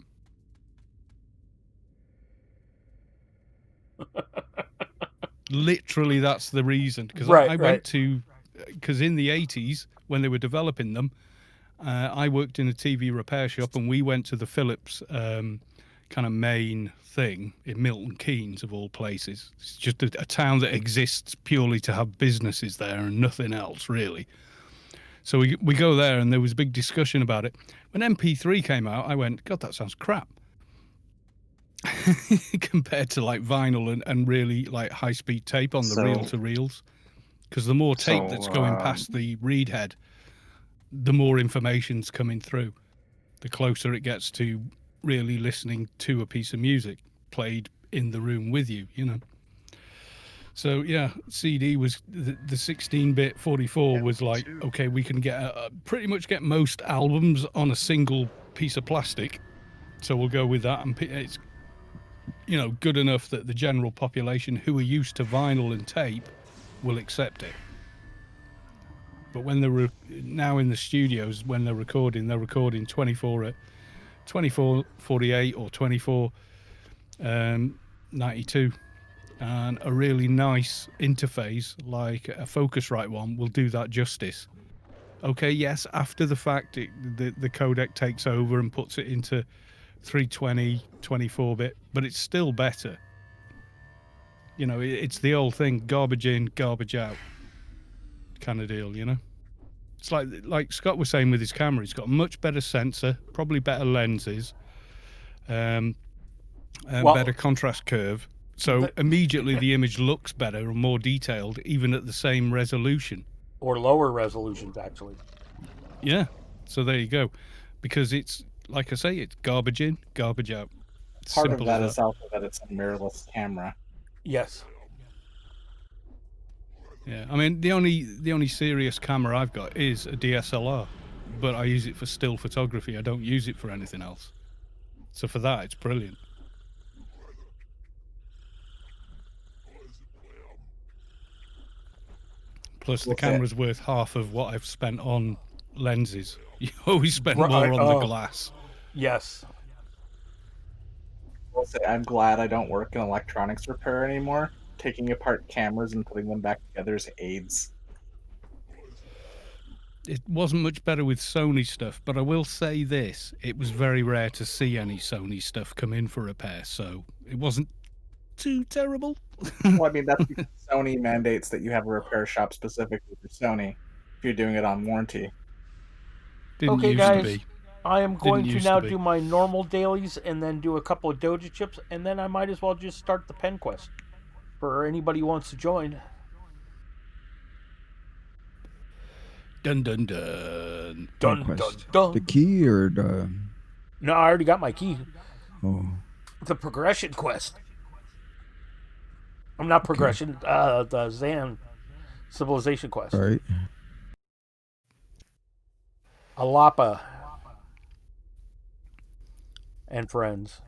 Literally, that's the reason. Because I went to, because in the 80s, when they were developing them, I worked in a TV repair shop, and we went to the Philips kind of main thing in Milton Keynes, of all places. It's just a town that exists purely to have businesses there and nothing else, really. So we go there, and there was a big discussion about it. When MP3 came out, I went, God, that sounds crap. Compared to like vinyl and really like high-speed tape on the reel-to-reels. Because the more tape that's going past the read head, the more information's coming through. The closer it gets to really listening to a piece of music played in the room with you, you know. So yeah, CD was the 16-bit 44 was like, okay, we can get pretty much get most albums on a single piece of plastic, so we'll go with that, and it's, you know, good enough that the general population who are used to vinyl and tape will accept it. But when they're now in the studios, when they're recording 24 at 2448 or 2492, and a really nice interface like a Focusrite one will do that justice. Okay, yes, after the fact, the codec takes over and puts it into 320, 24-bit, but it's still better. You know, it's the old thing, garbage in, garbage out kind of deal, you know? It's like Scott was saying with his camera, he's got a much better sensor, probably better lenses, and better contrast curve. So immediately the image looks better and more detailed, even at the same resolution. Or lower resolutions, actually. Yeah, so there you go. Because it's, like I say, it's garbage in, garbage out. Part of that is also that it's a mirrorless camera. Yes. Yeah, I mean, the only serious camera I've got is a DSLR, but I use it for still photography. I don't use it for anything else. So for that, it's brilliant. Plus, the We'll say- camera's worth half of what I've spent on lenses. You always spend Right, more on the oh. glass. Yes. I'll say I'm glad I don't work in electronics repair anymore. Taking apart cameras and putting them back together is AIDS. It wasn't much better with Sony stuff, but I will say this: it was very rare to see any Sony stuff come in for repair, so it wasn't too terrible. Well, I mean, that's because Sony mandates that you have a repair shop specifically for Sony if you're doing it on warranty. Didn't Okay, used guys. to be. I am going to used now to be. do my normal dailies and then do a couple of Doja chips, and then I might as well just start the pen quest for anybody who wants to join. Dun dun dun. Dun Quest. dun dun. The key or the No, I already got my key. oh The progression quest. I'm not progression. The Zan civilization quest. all right. Alapa and friends.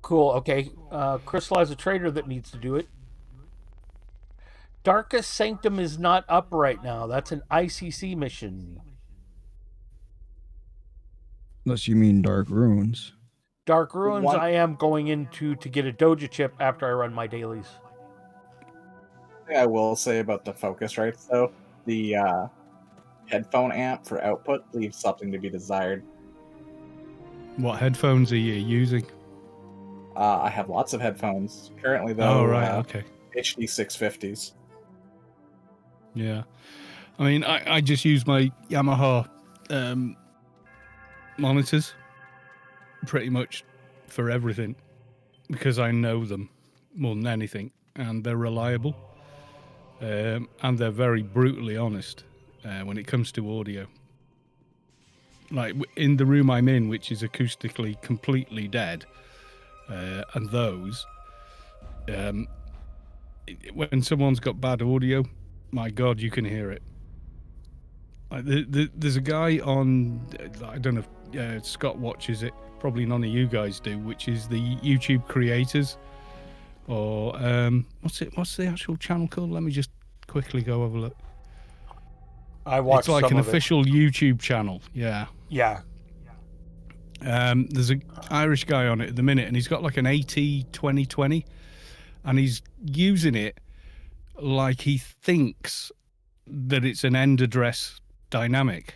Cool. Okay. Crystallize a trader that needs to do it. Darkest Sanctum is not up right now. That's an ICC mission. Unless you mean Dark Runes. Dark Ruins, I am going into to get a Doja chip after I run my dailies. Thing I will say about the Focusrites, though, the headphone amp for output leaves something to be desired. What headphones are you using? I have lots of headphones. Currently, though, Oh, right, okay. HD 650s. Yeah. I mean, I just use my Yamaha monitors pretty much for everything because I know them more than anything, and they're reliable, and they're very brutally honest when it comes to audio. Like in the room I'm in, which is acoustically completely dead, and those, when someone's got bad audio, my God, you can hear it. Like there's a guy on, I don't know if Scott watches it, probably none of you guys do, which is the YouTube creators, or what's the actual channel called? Let me just quickly go have a look. I watched It's like some an of it. official YouTube channel. Yeah. Yeah. There's an Irish guy on it at the minute, and he's got like an AT2020, and he's using it like he thinks that it's an end address dynamic,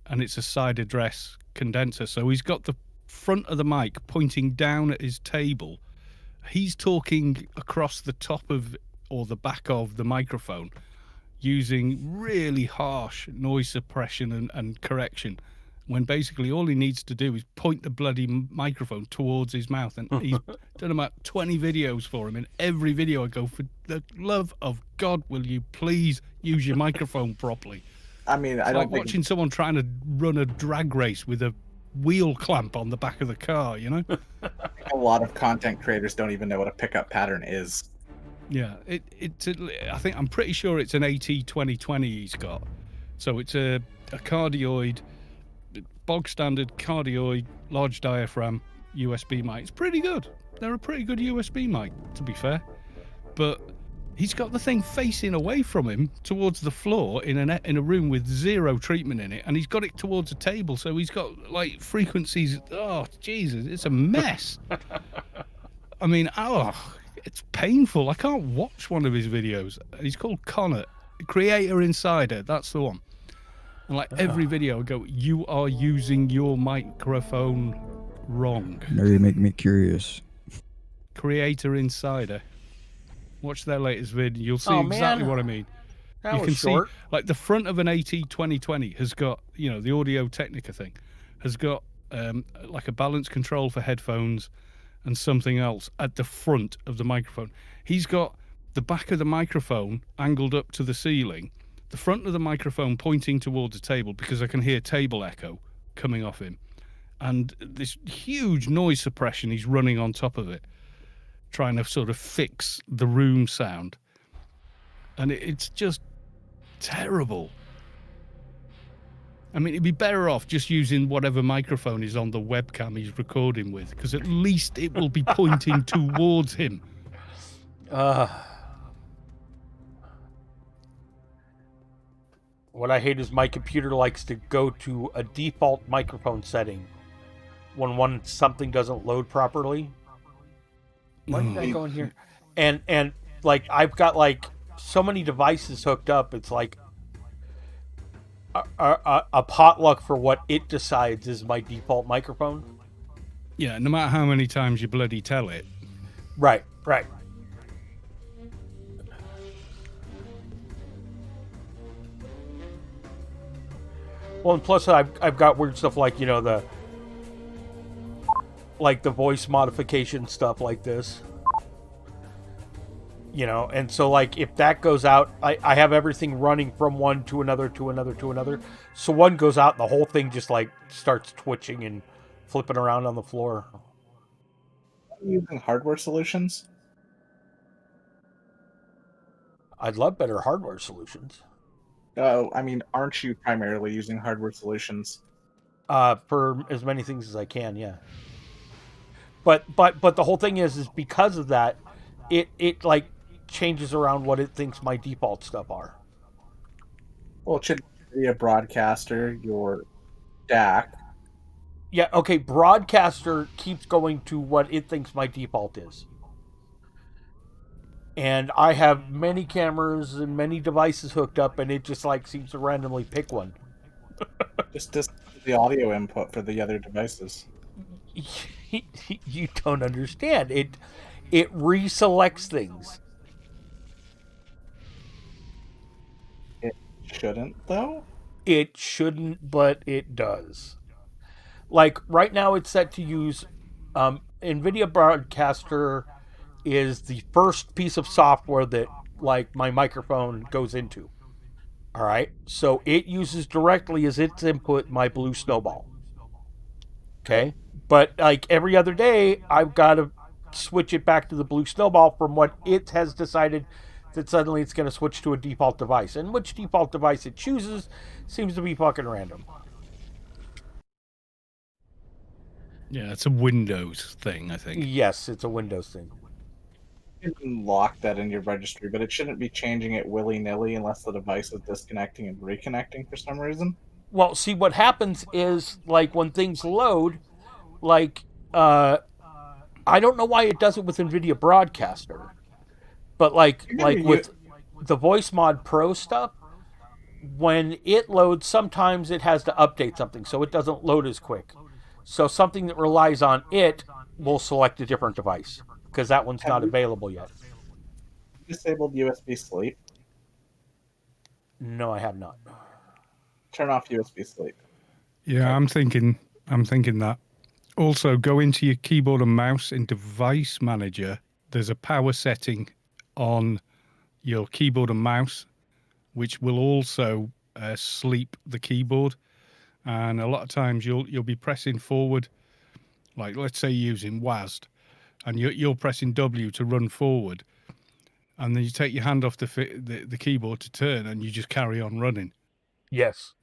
and it's a side address condenser. So he's got the front of the mic pointing down at his table. He's talking across the top of or the back of the microphone using really harsh noise suppression and correction, when basically all he needs to do is point the bloody microphone towards his mouth. And he's done about 20 videos for him. In every video I go, for the love of God, will you please use your microphone properly? I mean, It's I don't like think watching someone trying to run a drag race with a wheel clamp on the back of the car, you know? a lot of content creators don't even know what a pickup pattern is. Yeah, I'm pretty sure it's an AT2020 he's got. So it's a cardioid, bog standard cardioid, large diaphragm USB mic. It's pretty good. They're a pretty good USB mic, to be fair. But he's got the thing facing away from him towards the floor in a room with zero treatment in it, and he's got it towards a table, so he's got like frequencies. Oh Jesus, it's a mess. I mean, it's painful. I can't watch one of his videos. He's called Connor, Creator Insider. That's the one. And like every video, I go, "You are using your microphone wrong." Now you make me curious. Creator Insider. Watch their latest video. You'll see Oh, exactly man. what I mean. That You was can short. see, like the front of an AT2020 has got, the Audio Technica thing, has got like a balance control for headphones and something else at the front of the microphone. He's got the back of the microphone angled up to the ceiling, the front of the microphone pointing towards a table because I can hear table echo coming off him, and this huge noise suppression he's running on top of it, trying to sort of fix the room sound. And it's just terrible. I mean, it'd be better off just using whatever microphone is on the webcam he's recording with, because at least it will be pointing towards him. What I hate is my computer likes to go to a default microphone setting when something doesn't load properly. Why did I go in here? And like I've got like so many devices hooked up. It's like a potluck for what it decides is my default microphone. Yeah, no matter how many times you bloody tell it. Right. Well, and plus I've got weird stuff like the voice modification stuff like this. And so like if that goes out, I have everything running from one to another to another to another. So one goes out and the whole thing just like starts twitching and flipping around on the floor. Are you using hardware solutions? I'd love better hardware solutions. I mean, aren't you primarily using hardware solutions? For as many things as I can, yeah. But the whole thing is because of that, it like changes around what it thinks my default stuff are. Well, it should be a broadcaster, your DAC. Yeah, okay, broadcaster keeps going to what it thinks my default is. And I have many cameras and many devices hooked up, and it just like seems to randomly pick one. Just the audio input for the other devices. You don't understand. It reselects things. It shouldn't, though? It shouldn't, but it does. Like right now, it's set to use NVIDIA Broadcaster is the first piece of software that like my microphone goes into. All right, so it uses directly as its input my blue snowball. Okay, but like every other day, I've got to switch it back to the blue snowball from what it has decided that suddenly it's going to switch to a default device, and which default device it chooses seems to be fucking random. Yeah, it's a Windows thing, I think. Yes, it's a Windows thing. You can lock that in your registry, but it shouldn't be changing it willy-nilly unless the device is disconnecting and reconnecting for some reason. Well, see, what happens is like when things load, like I don't know why it does it with NVIDIA Broadcaster, but like with the Voice Mod Pro stuff, when it loads, sometimes it has to update something, so it doesn't load as quick. So something that relies on it will select a different device because that one's not available yet. Disabled USB sleep? No, I have not. Turn off USB sleep. Yeah, okay. I'm thinking that. Also, go into your keyboard and mouse in Device Manager. There's a power setting on your keyboard and mouse, which will also sleep the keyboard. And a lot of times you'll be pressing forward, like let's say using WASD, and you're pressing W to run forward, and then you take your hand off the keyboard to turn, and you just carry on running. Yes.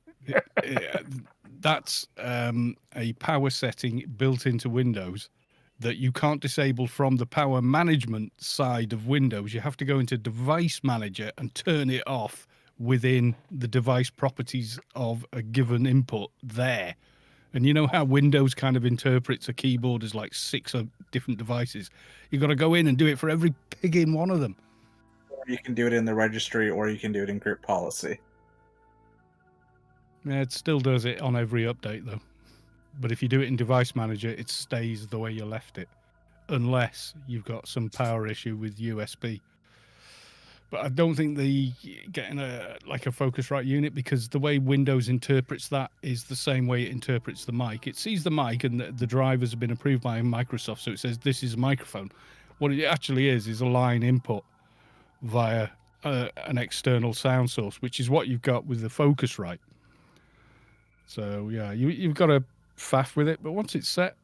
That's a power setting built into Windows that you can't disable from the power management side of Windows. You have to go into Device Manager and turn it off within the device properties of a given input there. And you know how Windows kind of interprets a keyboard as like 6 different devices? You've got to go in and do it for every pig in one of them. Or you can do it in the registry, or you can do it in group policy. Yeah, it still does it on every update, though. But if you do it in Device Manager, it stays the way you left it, unless you've got some power issue with USB. But I don't think they getting a Focusrite unit, because the way Windows interprets that is the same way it interprets the mic. It sees the mic, and the drivers have been approved by Microsoft, so it says this is a microphone. What it actually is a line input via an external sound source, which is what you've got with the Focusrite. So yeah, you've got to faff with it, but once it's set,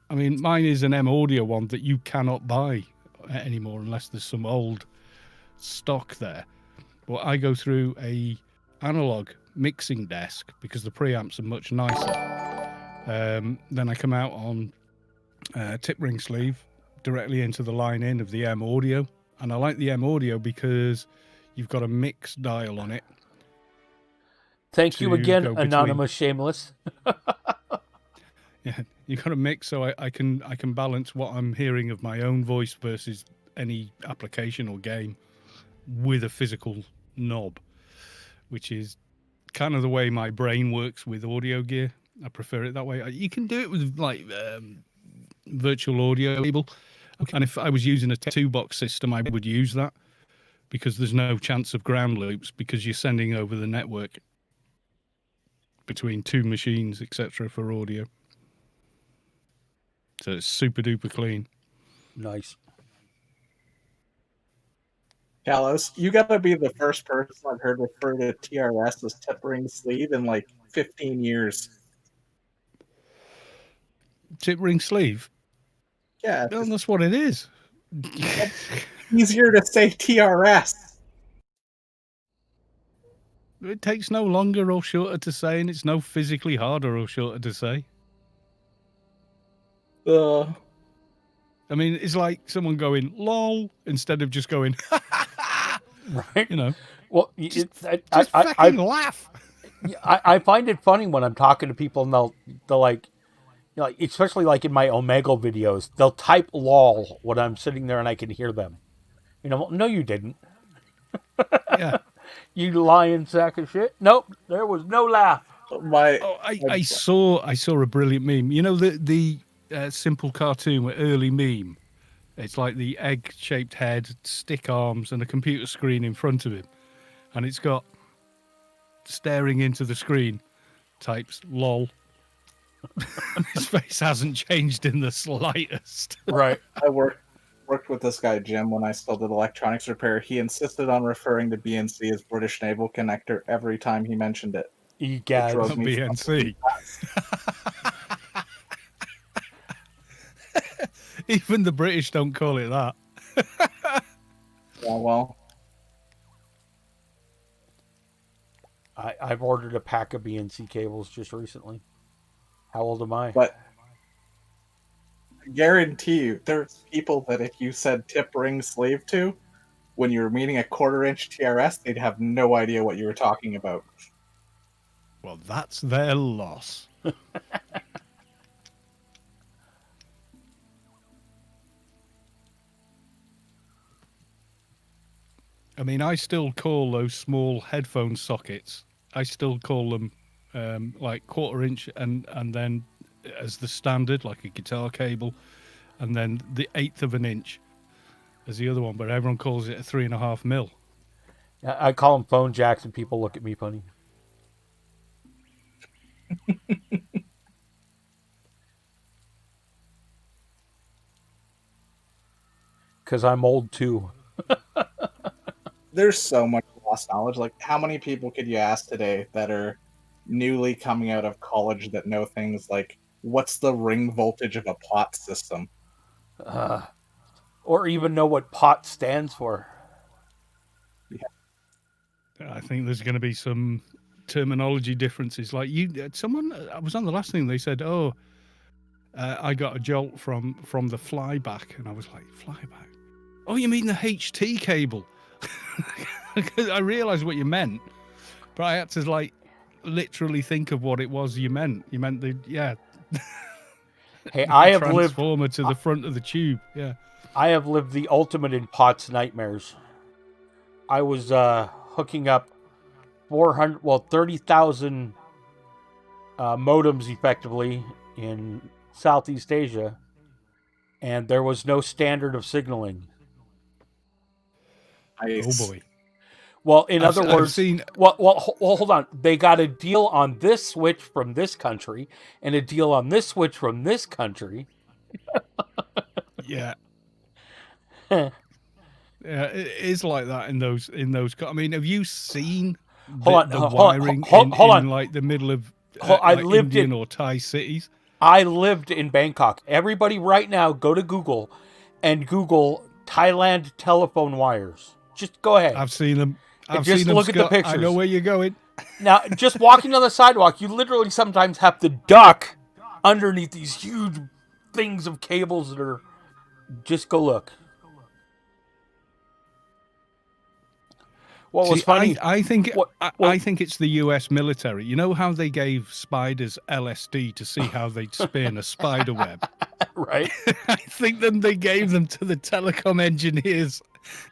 I mean, mine is an M Audio one that you cannot buy anymore unless there's some old stock there. But I go through a analog mixing desk because the preamps are much nicer. Then I come out on tip ring sleeve directly into the line in of the M Audio, and I like the M Audio because you've got a mix dial on it. Thank you to again, go between. Anonymous Shameless. Yeah, you got to mix so I can balance what I'm hearing of my own voice versus any application or game with a physical knob, which is kind of the way my brain works with audio gear. I prefer it that way. You can do it with like virtual audio cable, and if I was using a 2-box system, I would use that because there's no chance of ground loops because you're sending over the network between 2 machines, etc., for audio. So it's super duper clean. Nice. Kalos, you gotta be the first person I've heard refer to TRS as tip ring sleeve in like 15 years. Tip ring sleeve? Yeah, Well, that's what it is. easier to say TRS. It takes no longer or shorter to say, and it's no physically harder or shorter to say. I mean, it's like someone going "lol" instead of just going right. You know, well, just fucking laugh. I find it funny when I'm talking to people and they'll like, you know, especially like in my Omegle videos, they'll type "lol" when I'm sitting there and I can hear them. You know, no, you didn't. Yeah. You lying sack of shit. Nope, there was no laugh. I saw a brilliant meme. You know the simple cartoon early meme. It's like the egg-shaped head, stick arms, and a computer screen in front of him, and it's got staring into the screen. Types "lol." His face hasn't changed in the slightest. Right. I worked with this guy Jim when I still did electronics repair. He insisted on referring to BNC as British Naval Connector every time he mentioned it. Egad. It drove me BNC. Even the British don't call it that. Yeah, well, I've ordered a pack of BNC cables just recently. How old am I? But I guarantee you, there's people that if you said tip ring sleeve to, when you were meeting a 1/4-inch TRS, they'd have no idea what you were talking about. Well, that's their loss. I mean, I still call those small headphone sockets, I still call them like 1/4-inch and then as the standard, like a guitar cable, and then the 1/8 of an inch as the other one, but everyone calls it a 3.5 mil. I call them phone jacks and people look at me funny. Because I'm old too. There's so much lost knowledge. Like, how many people could you ask today that are newly coming out of college that know things like, what's the ring voltage of a pot system? Or even know what POT stands for. Yeah. I think there's going to be some terminology differences. Like someone, I was on the last thing, they said, "Oh, I got a jolt from the flyback," and I was like, "Flyback? Oh, you mean the HT cable?" I realised what you meant, but I had to like literally think of what it was you meant. You meant the Hey, I have lived transformer to the front of the tube. Yeah, I have lived the ultimate in POTS nightmares. I was hooking up 30,000 modems effectively in Southeast Asia, and there was no standard of signaling. Nice. Oh boy. Well, in other words, seen... well, hold on. They got a deal on this switch from this country and a deal on this switch from this country. Yeah. Yeah, it is like that in those. I mean, have you seen the wiring in like the middle of like Indian or Thai cities? I lived in Bangkok. Everybody right now go to Google and Google Thailand telephone wires. Just go ahead. I've seen them. Just look at the pictures. I know where you're going. Now, just walking on the sidewalk, you literally sometimes have to duck underneath these huge things of cables that are... Just go look. What was See, funny? I think What- I well- think it's the U.S. military. You know how they gave spiders LSD to see how they'd spin a spider web? Right? I think then they gave them to the telecom engineers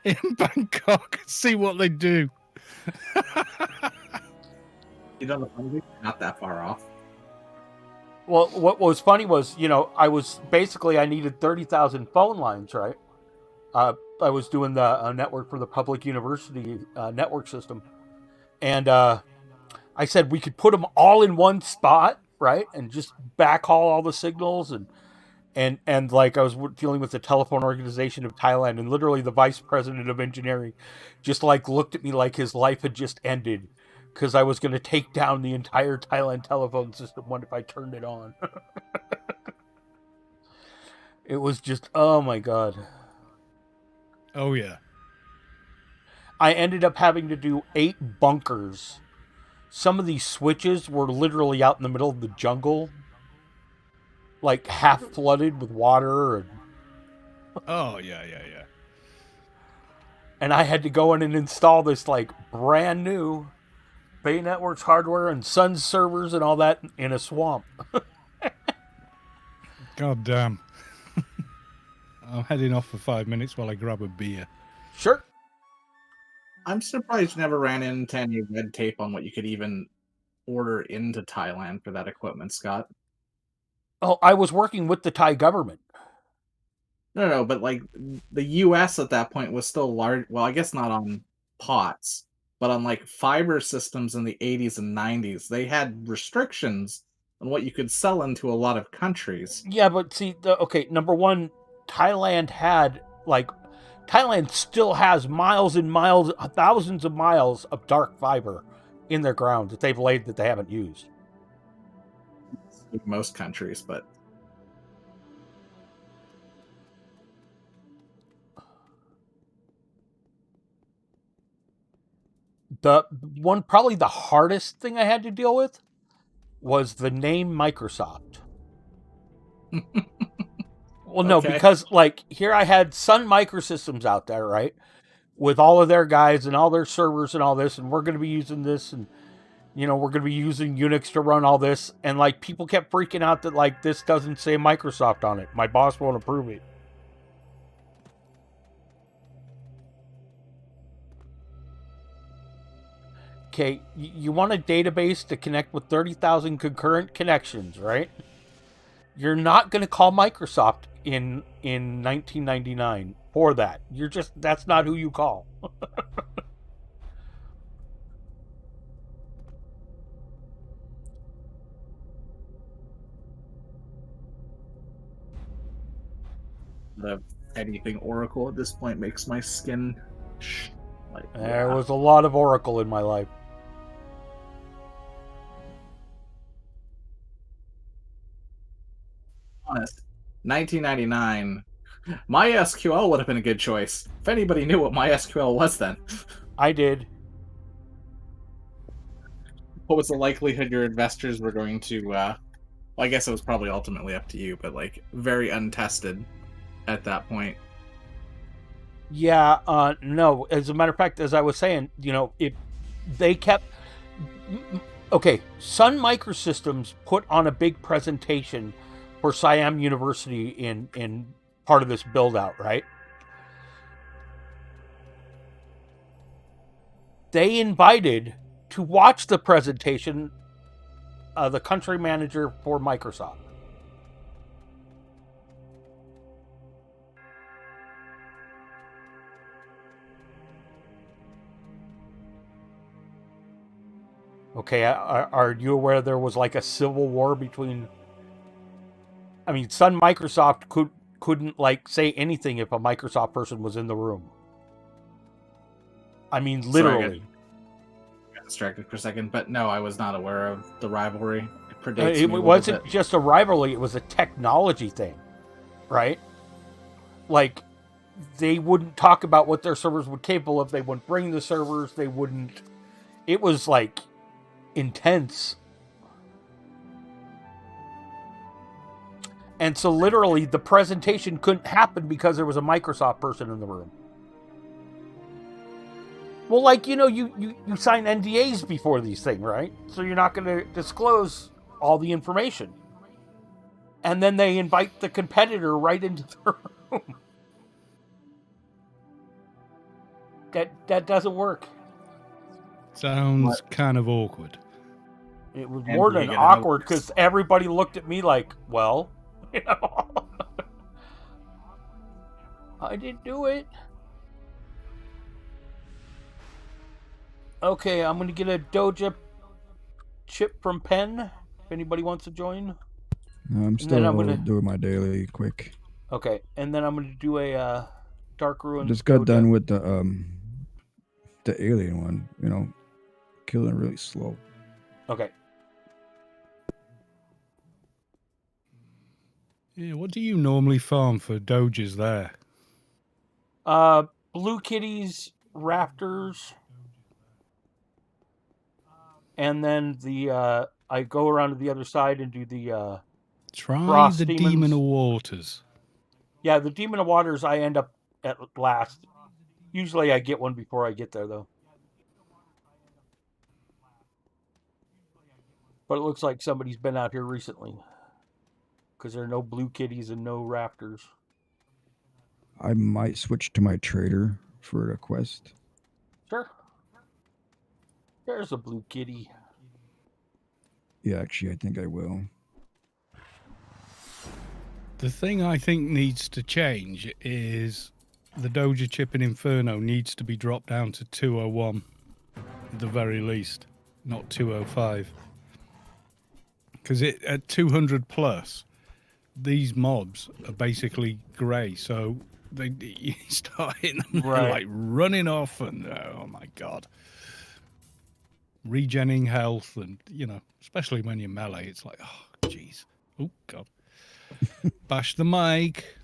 in Bangkok. See what they do. You know, the funny thing, not that far off. Well, what was funny was, I was basically, I needed 30,000 phone lines, right? I was doing the network for the public university network system. And I said we could put them all in one spot, right? And just backhaul all the signals. And like I was dealing with the telephone organization of Thailand, and literally the vice president of engineering just like looked at me like his life had just ended, because I was going to take down the entire Thailand telephone system if I turned it on. It was just, oh my God. Oh yeah. I ended up having to do 8 bunkers. Some of these switches were literally out in the middle of the jungle, like half flooded with water, Oh yeah. and I had to go in and install this like brand new Bay Networks hardware and Sun servers and all that in a swamp. God damn. I'm heading off for 5 minutes while I grab a beer. Sure. I'm surprised you never ran into any red tape on what you could even order into Thailand for that equipment, Scott. Oh, I was working with the Thai government. No, but like the U.S. at that point was still large. Well, I guess not on POTS, but on like fiber systems in the 80s and 90s, they had restrictions on what you could sell into a lot of countries. Yeah, but see, number one, Thailand still has miles and miles, thousands of miles of dark fiber in their ground that they've laid that they haven't used. Most countries, but Probably the hardest thing I had to deal with was the name Microsoft. Well, no, Okay. because like here I had Sun Microsystems out there, right? With all of their guys and all their servers and all this, and we're going to be using this, and we're going to be using Unix to run all this, and like people kept freaking out that like this doesn't say Microsoft on it. My boss won't approve it. Okay, you want a database to connect with 30,000 concurrent connections, right? You're not going to call Microsoft in 1999 for that. That's not who you call. Anything Oracle at this point makes my skin like There was a lot of Oracle in my life. Honest. 1999, MySQL would have been a good choice if anybody knew what MySQL was then. I did. What was the likelihood your investors were going to? Well, I guess it was probably ultimately up to you, but like very untested at that point. Yeah, no. As a matter of fact, as I was saying, if they kept. Okay, Sun Microsystems put on a big presentation for Siam University in part of this build out, right? They invited to watch the presentation the country manager for Microsoft. Okay, are you aware there was like a civil war between? I mean, Sun Microsoft couldn't like say anything if a Microsoft person was in the room. I mean, literally. I got distracted for a second, but no, I was not aware of the rivalry. It predates It me a wasn't bit. just a rivalry; it was a technology thing, right? Like, they wouldn't talk about what their servers were capable of. They wouldn't bring the servers. They wouldn't. It was like intense. And so literally the presentation couldn't happen because there was a Microsoft person in the room. Well, like, you sign NDAs before these things, right? So you're not going to disclose all the information. And then they invite the competitor right into the room. That doesn't work. Sounds kind of awkward. It was And more you than get another- awkward because everybody looked at me like, well, I didn't do it. Okay, I'm going to get a Doja chip from Penn, if anybody wants to join. I'm still doing my daily quick. Okay, and then I'm going to do a Dark Ruin. Just got Doja. done with the alien one. Killing really slow. Okay. Yeah, what do you normally farm for doges there? Blue kitties, raptors, and then I go around to the other side and do the Try Frost the demons. Demon of Waters. Yeah, the Demon of Waters I end up at last. Usually I get one before I get there, though. But it looks like somebody's been out here recently. Because there are no blue kitties and no raptors. I might switch to my trader for the quest. Sure. There's a blue kitty. Yeah, actually, I think I will. The thing I think needs to change is the Doja chip in Inferno needs to be dropped down to 201 at the very least, not 205. Because at 200 plus, these mobs are basically grey, so you start hitting them Right. like running off, and oh my god, regenning health, and especially when you're melee, it's like, oh jeez, oh god, bash the mic.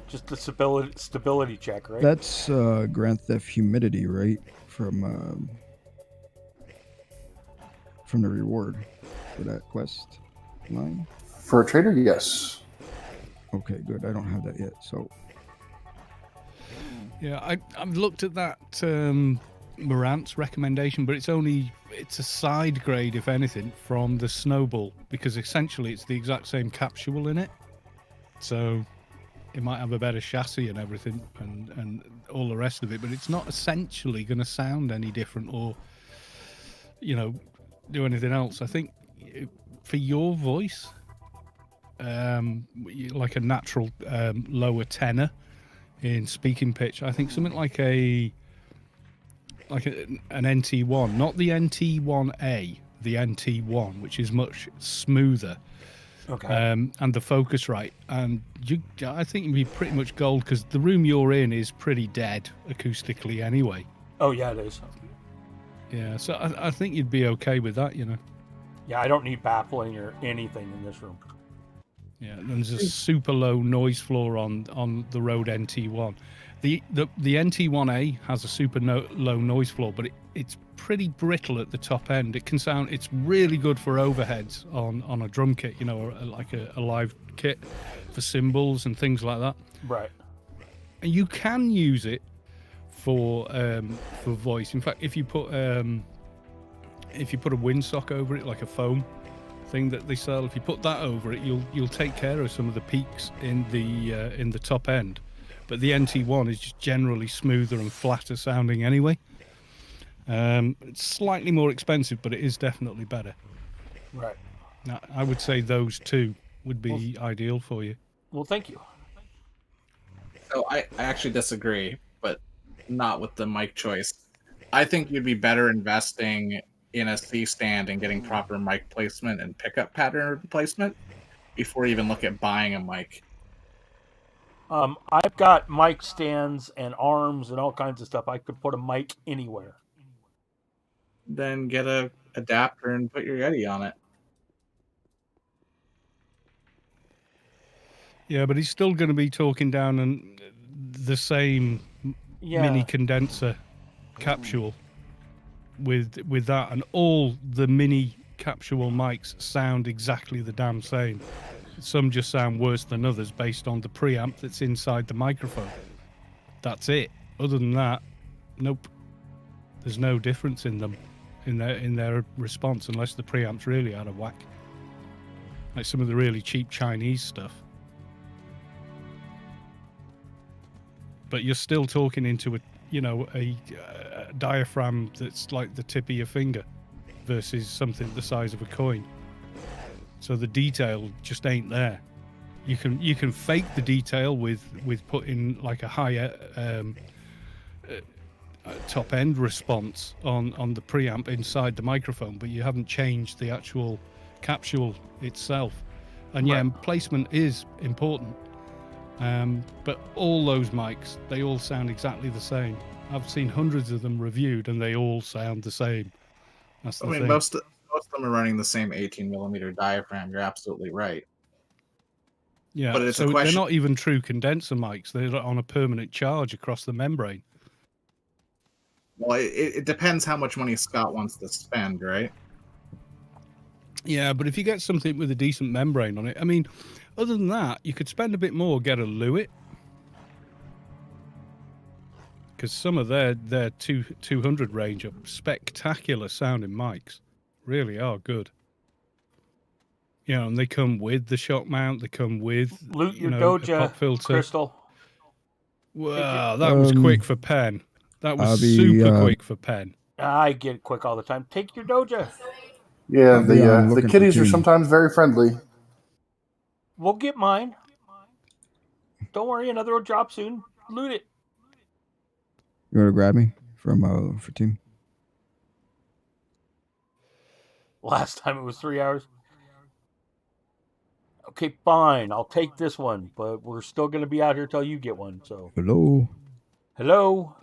Just a stability check, right? That's Grand Theft Humidity, right? From the reward for that quest line. For a trader, yes. Okay, good. I don't have that yet, so Yeah, I've looked at that Morant's recommendation, but it's a side grade, if anything, from the Snowball, because essentially it's the exact same capsule in it. So it might have a better chassis and everything and all the rest of it, but it's not essentially going to sound any different or, do anything else. I think for your voice, like a natural lower tenor in speaking pitch, I think something like an NT1, not the NT1A, the NT1, which is much smoother. Okay. And the Focusrite, and I think you'd be pretty much gold because the room you're in is pretty dead acoustically anyway. Oh yeah, it is. Yeah, so I think you'd be okay with that, Yeah, I don't need baffling or anything in this room. Yeah, and there's a super low noise floor on the Rode NT1. The NT1A has a super low noise floor, but it's pretty brittle at the top end. It's really good for overheads on a drum kit, or like a live kit for cymbals and things like that. Right. And you can use it for voice. In fact, if you put a windsock over it, like a foam thing that they sell, if you put that over it, you'll take care of some of the peaks in the top end. But the NT1 is just generally smoother and flatter sounding anyway. It's slightly more expensive, but it is definitely better. Right. Now, I would say those two would be ideal for you. Well, thank you. So I actually disagree, but not with the mic choice. I think you'd be better investing in a C stand and getting proper mic placement and pickup pattern placement before you even look at buying a mic. I've got mic stands and arms and all kinds of stuff. I could put a mic anywhere. Then get a adapter and put your Yeti on it. Yeah, but he's still going to be talking down and the same mini condenser capsule with that, and all the mini capsule mics sound exactly the damn same. Some just sound worse than others based on the preamp that's inside the microphone. That's it. Other than that, nope. There's no difference in them, in their response, unless the preamp's really out of whack. Like some of the really cheap Chinese stuff. But you're still talking into a diaphragm that's like the tip of your finger versus something the size of a coin. So the detail just ain't there. You can fake the detail with putting like a higher top end response on the preamp inside the microphone, but you haven't changed the actual capsule itself. And yeah, placement is important. But all those mics, they all sound exactly the same. I've seen hundreds of them reviewed, and they all sound the same. That's the thing. Most of them are running the same 18mm diaphragm. You're absolutely right. Yeah, but it's so a question. They're not even true condenser mics. They're on a permanent charge across the membrane. Well, it depends how much money Scott wants to spend, right? Yeah, but if you get something with a decent membrane on it, I mean, other than that, you could spend a bit more, get a Lewitt. Because some of their 200 range are spectacular sounding mics. Really are good. You know, and they come with the shock mount. They come with Loot your a Doja, pop filter. Crystal. Wow, that was quick for pen. That was super quick for pen. I get it quick all the time. Take your Doja. Yeah, the kitties are sometimes very friendly. We'll get mine. Don't worry, another will drop soon. Loot it. You want to grab me from for team? Last time it was 3 hours. Okay, fine. I'll take this one, but we're still going to be out here till you get one. So Hello. Hello.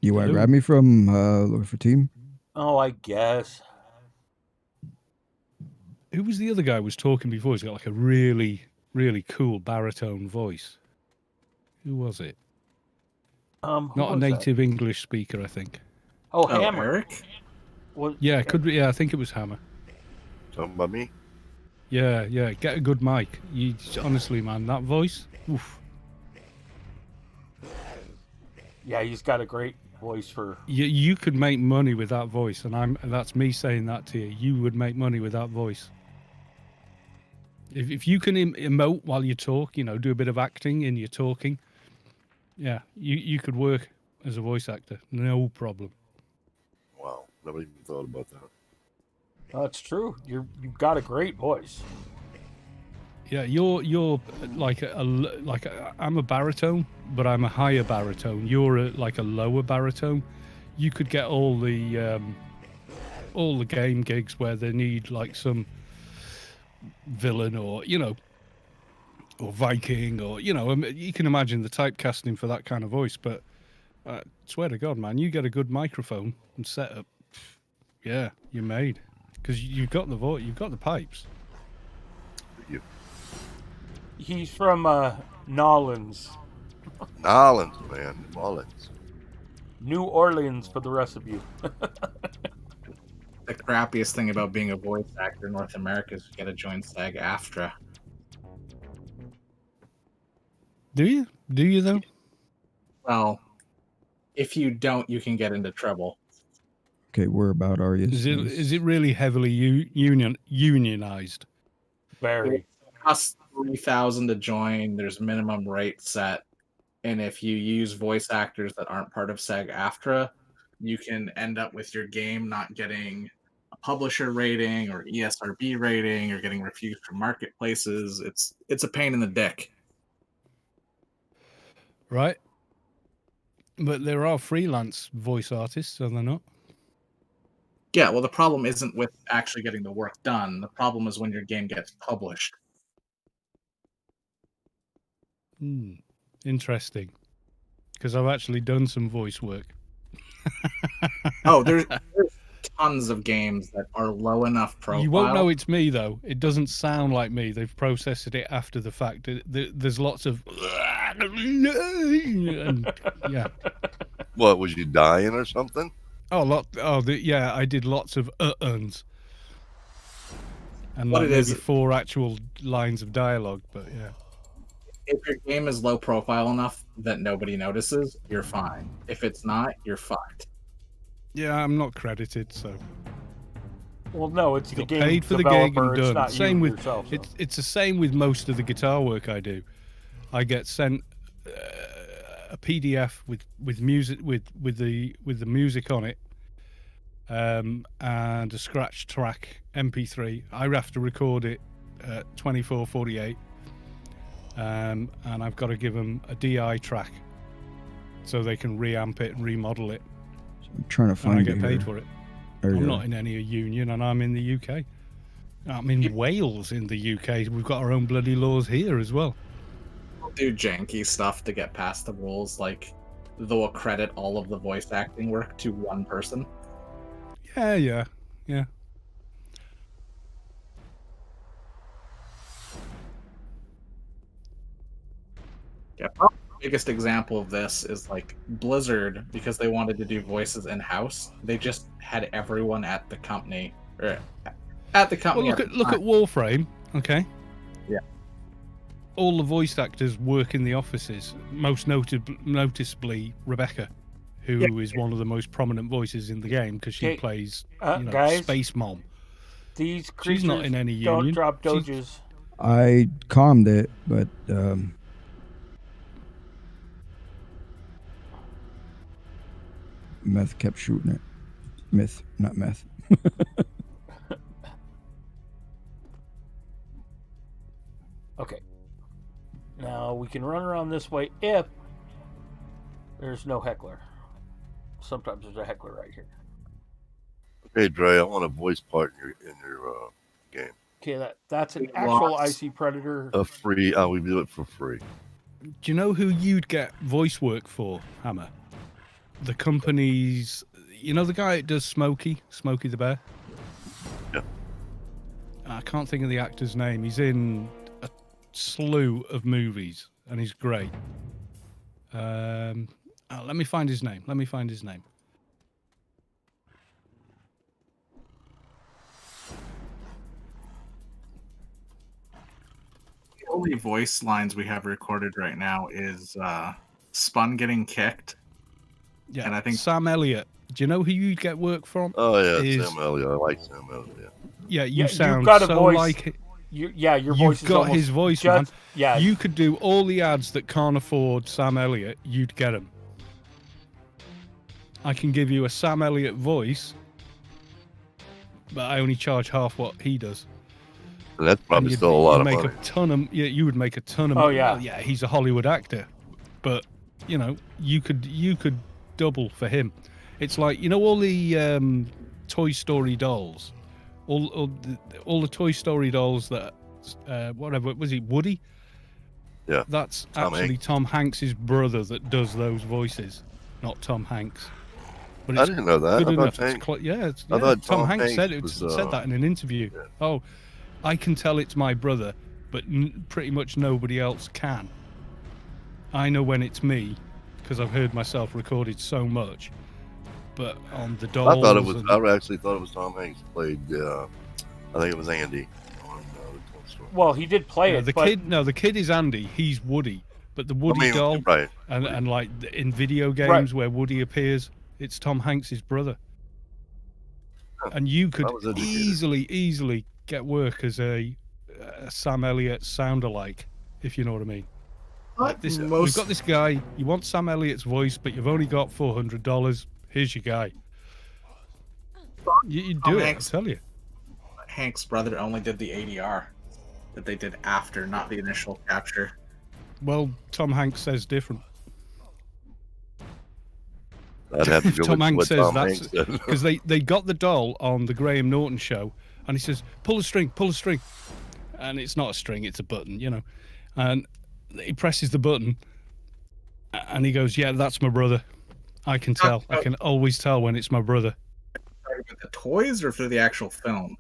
You want to grab me from looking for team? Oh, I guess. Who was the other guy who was talking before? He's got like a really, really cool baritone voice. Who was it? Not a native English speaker, I think. Oh, Hammer. Eric? Well, yeah, it could be. Yeah, I think it was Hammer. Something about me? Yeah. Get a good mic. Honestly, man, that voice. Oof. Yeah, he's got a great voice for. You could make money with that voice, and that's me saying that to you. You would make money with that voice. If you can emote while you talk, do a bit of acting in your talking. Yeah, you could work as a voice actor, no problem. Wow, never even thought about that. That's true. You've got a great voice. Yeah, you're like I'm a baritone, but I'm a higher baritone. You're like a lower baritone. You could get all the game gigs where they need like some villain or or Viking or you can imagine the typecasting for that kind of voice. But swear to God, man, you get a good microphone and setup, yeah, you're made because you've got the voice, you've got the pipes. He's from Nolans. Nolans, man. Nolans. New Orleans for the rest of you. The crappiest thing about being a voice actor in North America is you got to join SAG-AFTRA. Do you? Do you though? Well, if you don't, you can get into trouble. Okay, whereabout are you? Is it really heavily unionized? Very. It costs $3,000 to join. There's minimum rate set, and if you use voice actors that aren't part of SAG-AFTRA, you can end up with your game not getting a publisher rating or ESRB rating or getting refused from marketplaces. It's a pain in the dick. Right. But there are freelance voice artists, are there not? Yeah, well, the problem isn't with actually getting the work done. The problem is when your game gets published. Interesting. Because I've actually done some voice work. Oh, there's tons of games that are low enough profile. You won't know it's me, though. It doesn't sound like me. They've processed it after the fact. There's lots of... and, yeah. What, was you dying or something? Yeah, I did lots of uhs. And What like it maybe is, 4 actual lines of dialogue, but yeah. if your game is low profile enough that nobody notices, you're fine. If it's not, you're fucked. Yeah, I'm not credited, so Well, no, it's you the got game paid for the gig developer. and It's done. not Same you with yourself. So. it's the same with most of the guitar work I do. I get sent a PDF with music with the music on it, and a scratch track MP3. I have to record it at 24:48, and I've got to give them a DI track so they can reamp it and remodel it. So I'm trying to And find I you get paid here. for it. There you I'm go. not in any union, and I'm in the UK. I'm in Wales in the UK. We've got our own bloody laws here as well. Do janky stuff to get past the rules, like they'll credit all of the voice acting work to one person. Yeah. Yeah, probably the biggest example of this is like Blizzard, because they wanted to do voices in house. They just had everyone at the company, or at the company. Well, look at Warframe. Okay. Yeah. All the voice actors work in the offices. Most noticeably Rebecca, who is one of the most prominent voices in the game because she plays guys, Space Mom. These creatures She's not in any don't union. drop doges. I calmed it, but meth kept shooting it. Myth, not meth. Okay. Now we can run around this way if there's no heckler. Sometimes there's a heckler right here. Okay, Dre, I want a voice part in your game. Okay, that's an actual IC Predator. A free. We do it for free. Do you know who you'd get voice work for, Hammer? The company's. You know the guy that does Smokey the Bear? Yeah. I can't think of the actor's name. He's in a slew of movies, and he's great. Let me find his name. The only voice lines we have recorded right now is Spun getting kicked. Yeah, and I think Sam Elliott. Do you know who you'd get work from? Oh yeah, Sam Elliott. I like Sam Elliott. Yeah, you sound you've got a so voice. like it. Your You've voice is got his voice, just, man. Yeah, you could do all the ads that can't afford Sam Elliott. You'd get them. I can give you a Sam Elliott voice, but I only charge half what he does. And that's probably still a lot of money. You would make a ton of Oh, money. yeah. Well, yeah, he's a Hollywood actor, but you could double for him. It's like all the Toy Story dolls, all the Toy Story dolls that whatever was he Woody? Yeah, that's actually Tom Hanks's brother that does those voices, not Tom Hanks. But I didn't know that. Good enough. I Tom thought Tom Hanks said was, said that in an interview. Yeah. Oh, I can tell it's my brother, but pretty much nobody else can. I know when it's me because I've heard myself recorded so much. But on the dolls, I actually thought it was Tom Hanks played. I think it was Andy on the Toy Story. Well, he did play it. The kid is Andy. He's Woody. But the Woody doll, right? And like in video games where Woody appears, it's Tom Hanks's brother. And you could easily get work as a Sam Elliott sound-alike, if you know what I mean. Like this, we've got this guy. You want Sam Elliott's voice, but you've only got $400. Here's your guy. You do it, I tell you. Hank's brother only did the ADR that they did after, not the initial capture. Well, Tom Hanks says different. I'd have to go Tom with Hanks what says Tom that's Hanks said. because they got the doll on the Graham Norton show, and he says, pull a string, and it's not a string, it's a button, and he presses the button, and he goes, yeah, that's my brother. I can tell. I can always tell when it's my brother. With the toys or for the actual film?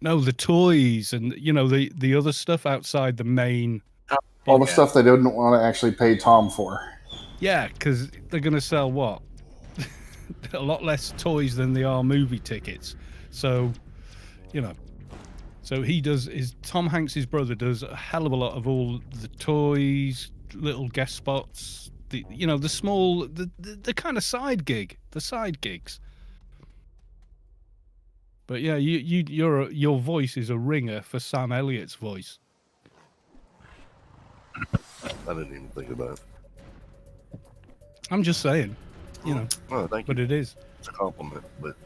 No, the toys and the other stuff outside the main. All the stuff they didn't want to actually pay Tom for. Yeah, because they're going to sell what? A lot less toys than they are movie tickets. So, So he does. Tom Hanks's brother does a hell of a lot of all the toys, little guest spots. The small, the kind of side gigs. But yeah, your voice is a ringer for Sam Elliott's voice. I didn't even think of that. I'm just saying, Oh, thank you. but it is. It's a compliment, but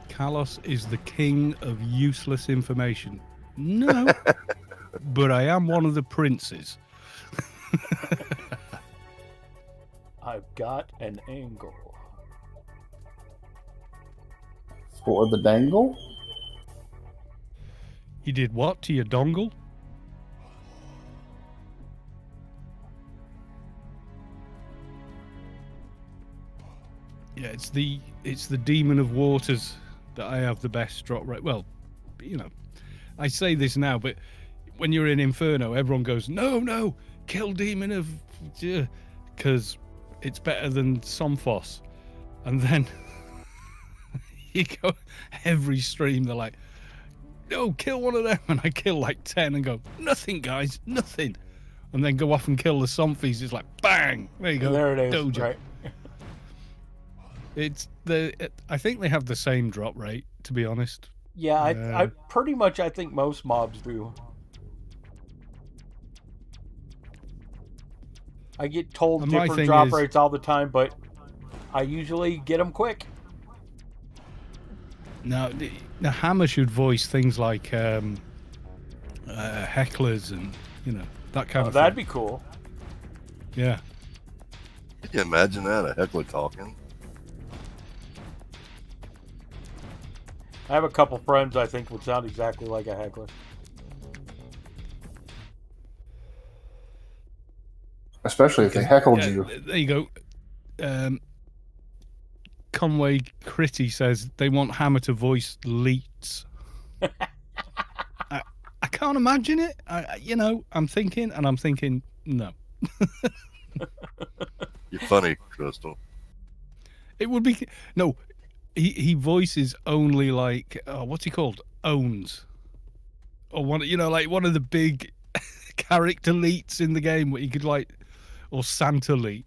Carlos is the king of useless information. No, but I am one of the princes. I've got an angle. For the dangle? You did what to your dongle? Yeah, it's the demon of waters that I have the best drop rate. Well, I say this now, but when you're in Inferno, everyone goes, no, kill demon of, because it's better than Somphos. And then you go every stream, they're like, no, kill one of them, and I kill like 10 and go, nothing, guys, nothing, and then go off and kill the Somphis. It's like, bang, there you go, And there it is. Doja. Right. I think they have the same drop rate, to be honest. Yeah, I pretty much I think most mobs do. I get told And my different thing drop is- rates all the time, but I usually get them quick. Now, the Hammer should voice things like hecklers and that kind of That'd thing. be cool. Yeah. can you imagine that? A heckler talking? I have a couple friends I think would sound exactly like a heckler. Especially if they heckled Yeah, you. there you go. Conway Critty says they want Hammer to voice Leets. I can't imagine it. I'm thinking no. You're funny, Crystal. It would be no. He voices only like what's he called? Owns, or one like one of the big character leets in the game where you could or Santa leet.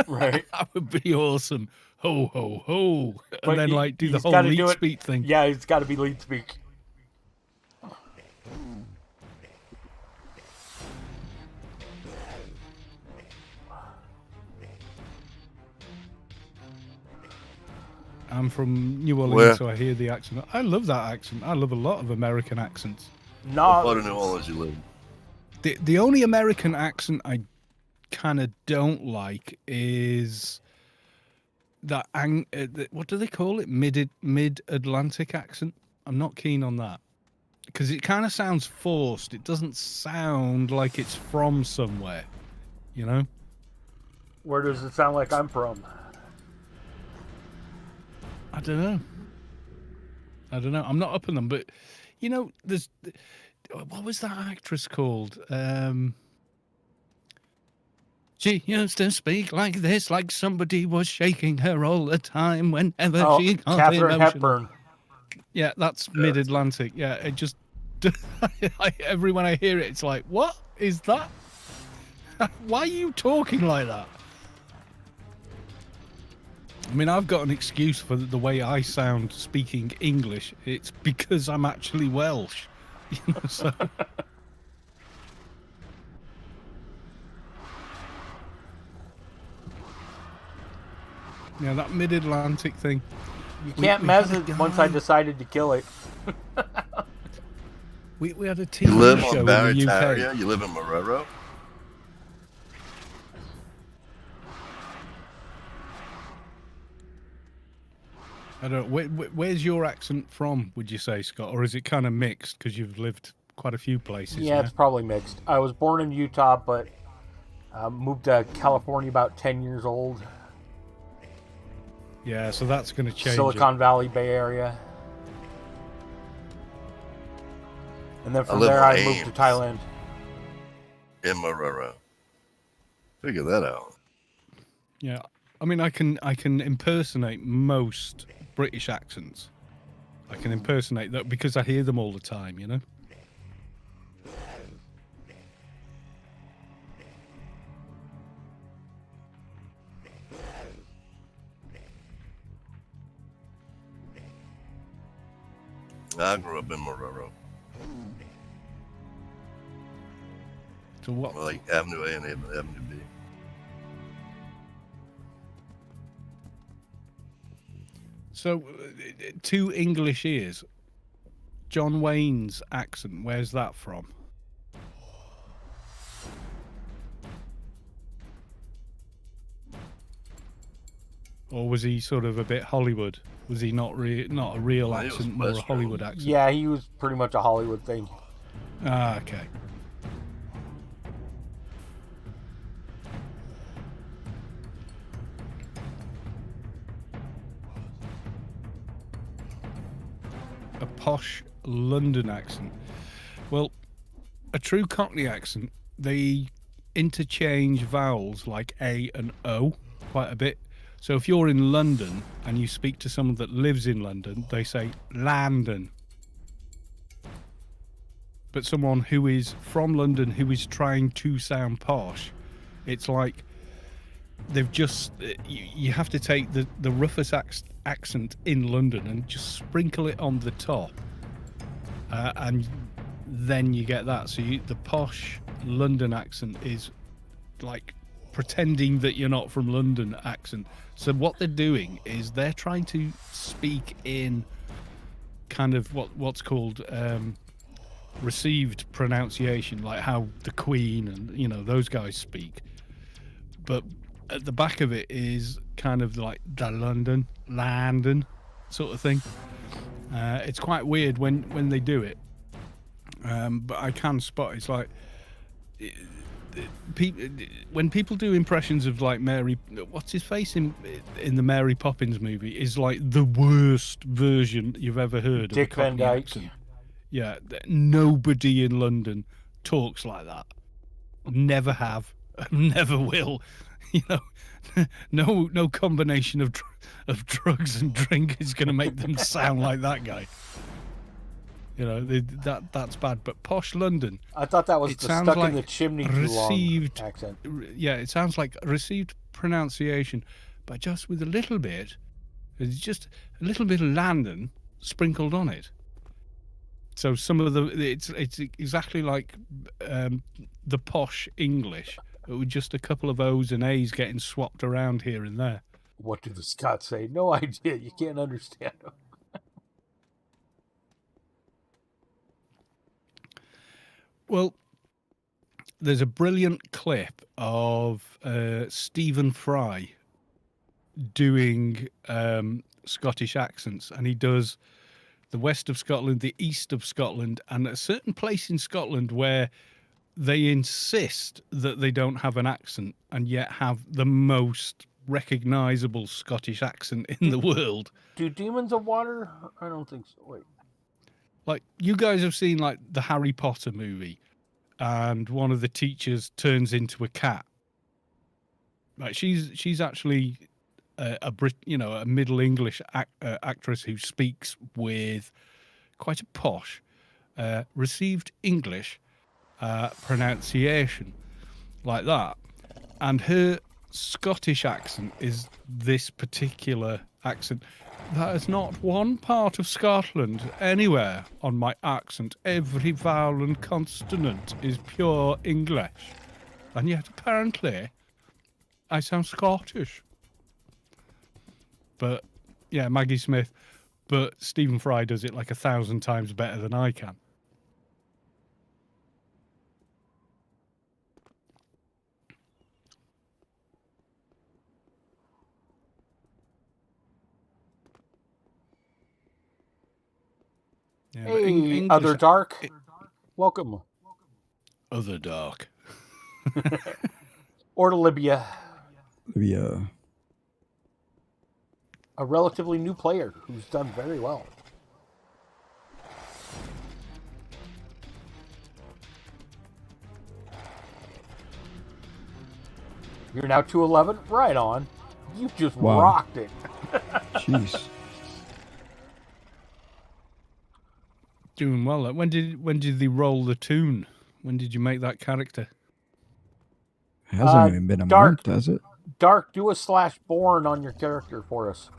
Right. That would be awesome. Ho ho ho, and But then do the he's whole gotta leet do it- speak thing. Yeah, it's got to be lead speak. I'm from New Orleans, Where? so I hear the accent. I love that accent. I love a lot of American accents. What No, part of New Orleans you live? The only American accent I kind of don't like is that what do they call it? Mid Atlantic accent. I'm not keen on that because it kind of sounds forced. It doesn't sound like it's from somewhere, where does it sound like I'm from? I don't know. I'm not up on them, but there's what was that actress called? She used to speak like this, like somebody was shaking her all the time whenever she got Catherine emotional. Hepburn. Yeah, that's Mid-Atlantic. Yeah, it just every when I hear it, it's like, what is that? Why are you talking like that? I mean, I've got an excuse for the way I sound speaking English. It's because I'm actually Welsh. So. Yeah, that Mid-Atlantic thing. You can't mess it once I decided to kill it. We had a You TV live show on in the UK. Barataria? You live in Marrero? I don't know. Where's your accent from, would you say, Scott? Or is it kind of mixed because you've lived quite a few places? Yeah, it's probably mixed. I was born in Utah, but moved to California about 10 years old. Yeah, so that's going to change. Silicon Valley, Bay Area. And then from live there on I moved to Ames. Thailand. In Marrero. Figure that out. Yeah, I mean, I can impersonate most British accents. I can impersonate that because I hear them all the time, you know? I grew up in Mororo. So what? Like Avenue A and Avenue B. So, to English ears, John Wayne's accent, where's that from? Or was he sort of a bit Hollywood? Was he not a real Well, he was accent, more a Western. Hollywood accent? Yeah, he was pretty much a Hollywood thing. Ah, okay. A posh London accent. Well, a true Cockney accent, they interchange vowels like A and O quite a bit. So if you're in London and you speak to someone that lives in London, they say Landon. But someone who is from London who is trying to sound posh, it's like they've just you have to take the roughest accent in London and just sprinkle it on the top, and then you get that. So the posh London accent is like pretending that you're not from London accent. So what they're doing is they're trying to speak in kind of what's called received pronunciation, like how the Queen and those guys speak, but at the back of it is kind of like the London sort of thing. It's quite weird when they do it, but I can spot it's like when people do impressions of like Mary, what's his face in the Mary Poppins movie is like the worst version you've ever heard. Dick of a Van Cockney Dyke. accent. Yeah, nobody in London talks like that. Never have, never will. No combination of drugs and drink is going to make them sound like that guy. That's bad. But posh London, I thought that was it the sounds stuck like in the chimney too long received accent. Yeah, it sounds like received pronunciation, but just with a little bit. It's just a little bit of London sprinkled on it. So some of it's exactly like the posh English, but with just a couple of O's and A's getting swapped around here and there. What do the Scots say? No idea. You can't understand them. Well, there's a brilliant clip of Stephen Fry doing Scottish accents, and he does the west of Scotland, the east of Scotland, and a certain place in Scotland where they insist that they don't have an accent and yet have the most recognizable Scottish accent in the world. Do demons of water? I don't think so. Wait. Like, you guys have seen like the Harry Potter movie, and one of the teachers turns into a cat. Like, she's actually a Middle English actress who speaks with quite a posh received English pronunciation like that, and her Scottish accent is this particular accent. That is not one part of Scotland anywhere on my accent. Every vowel and consonant is pure English, and yet apparently I sound Scottish. But yeah, Maggie Smith, but Stephen Fry does it like 1,000 times better than I can. Yeah, Hey, English, Other Dark. Welcome. Other Dark. Or to Libya. Yeah. A relatively new player who's done very well. You're now 211? Right on. You just Wow. rocked it. Jeez. Doing well. When did they roll the tune? When did you make that character? Hasn't even been a Dark. month, has it? Dark, do a /born on your character for us.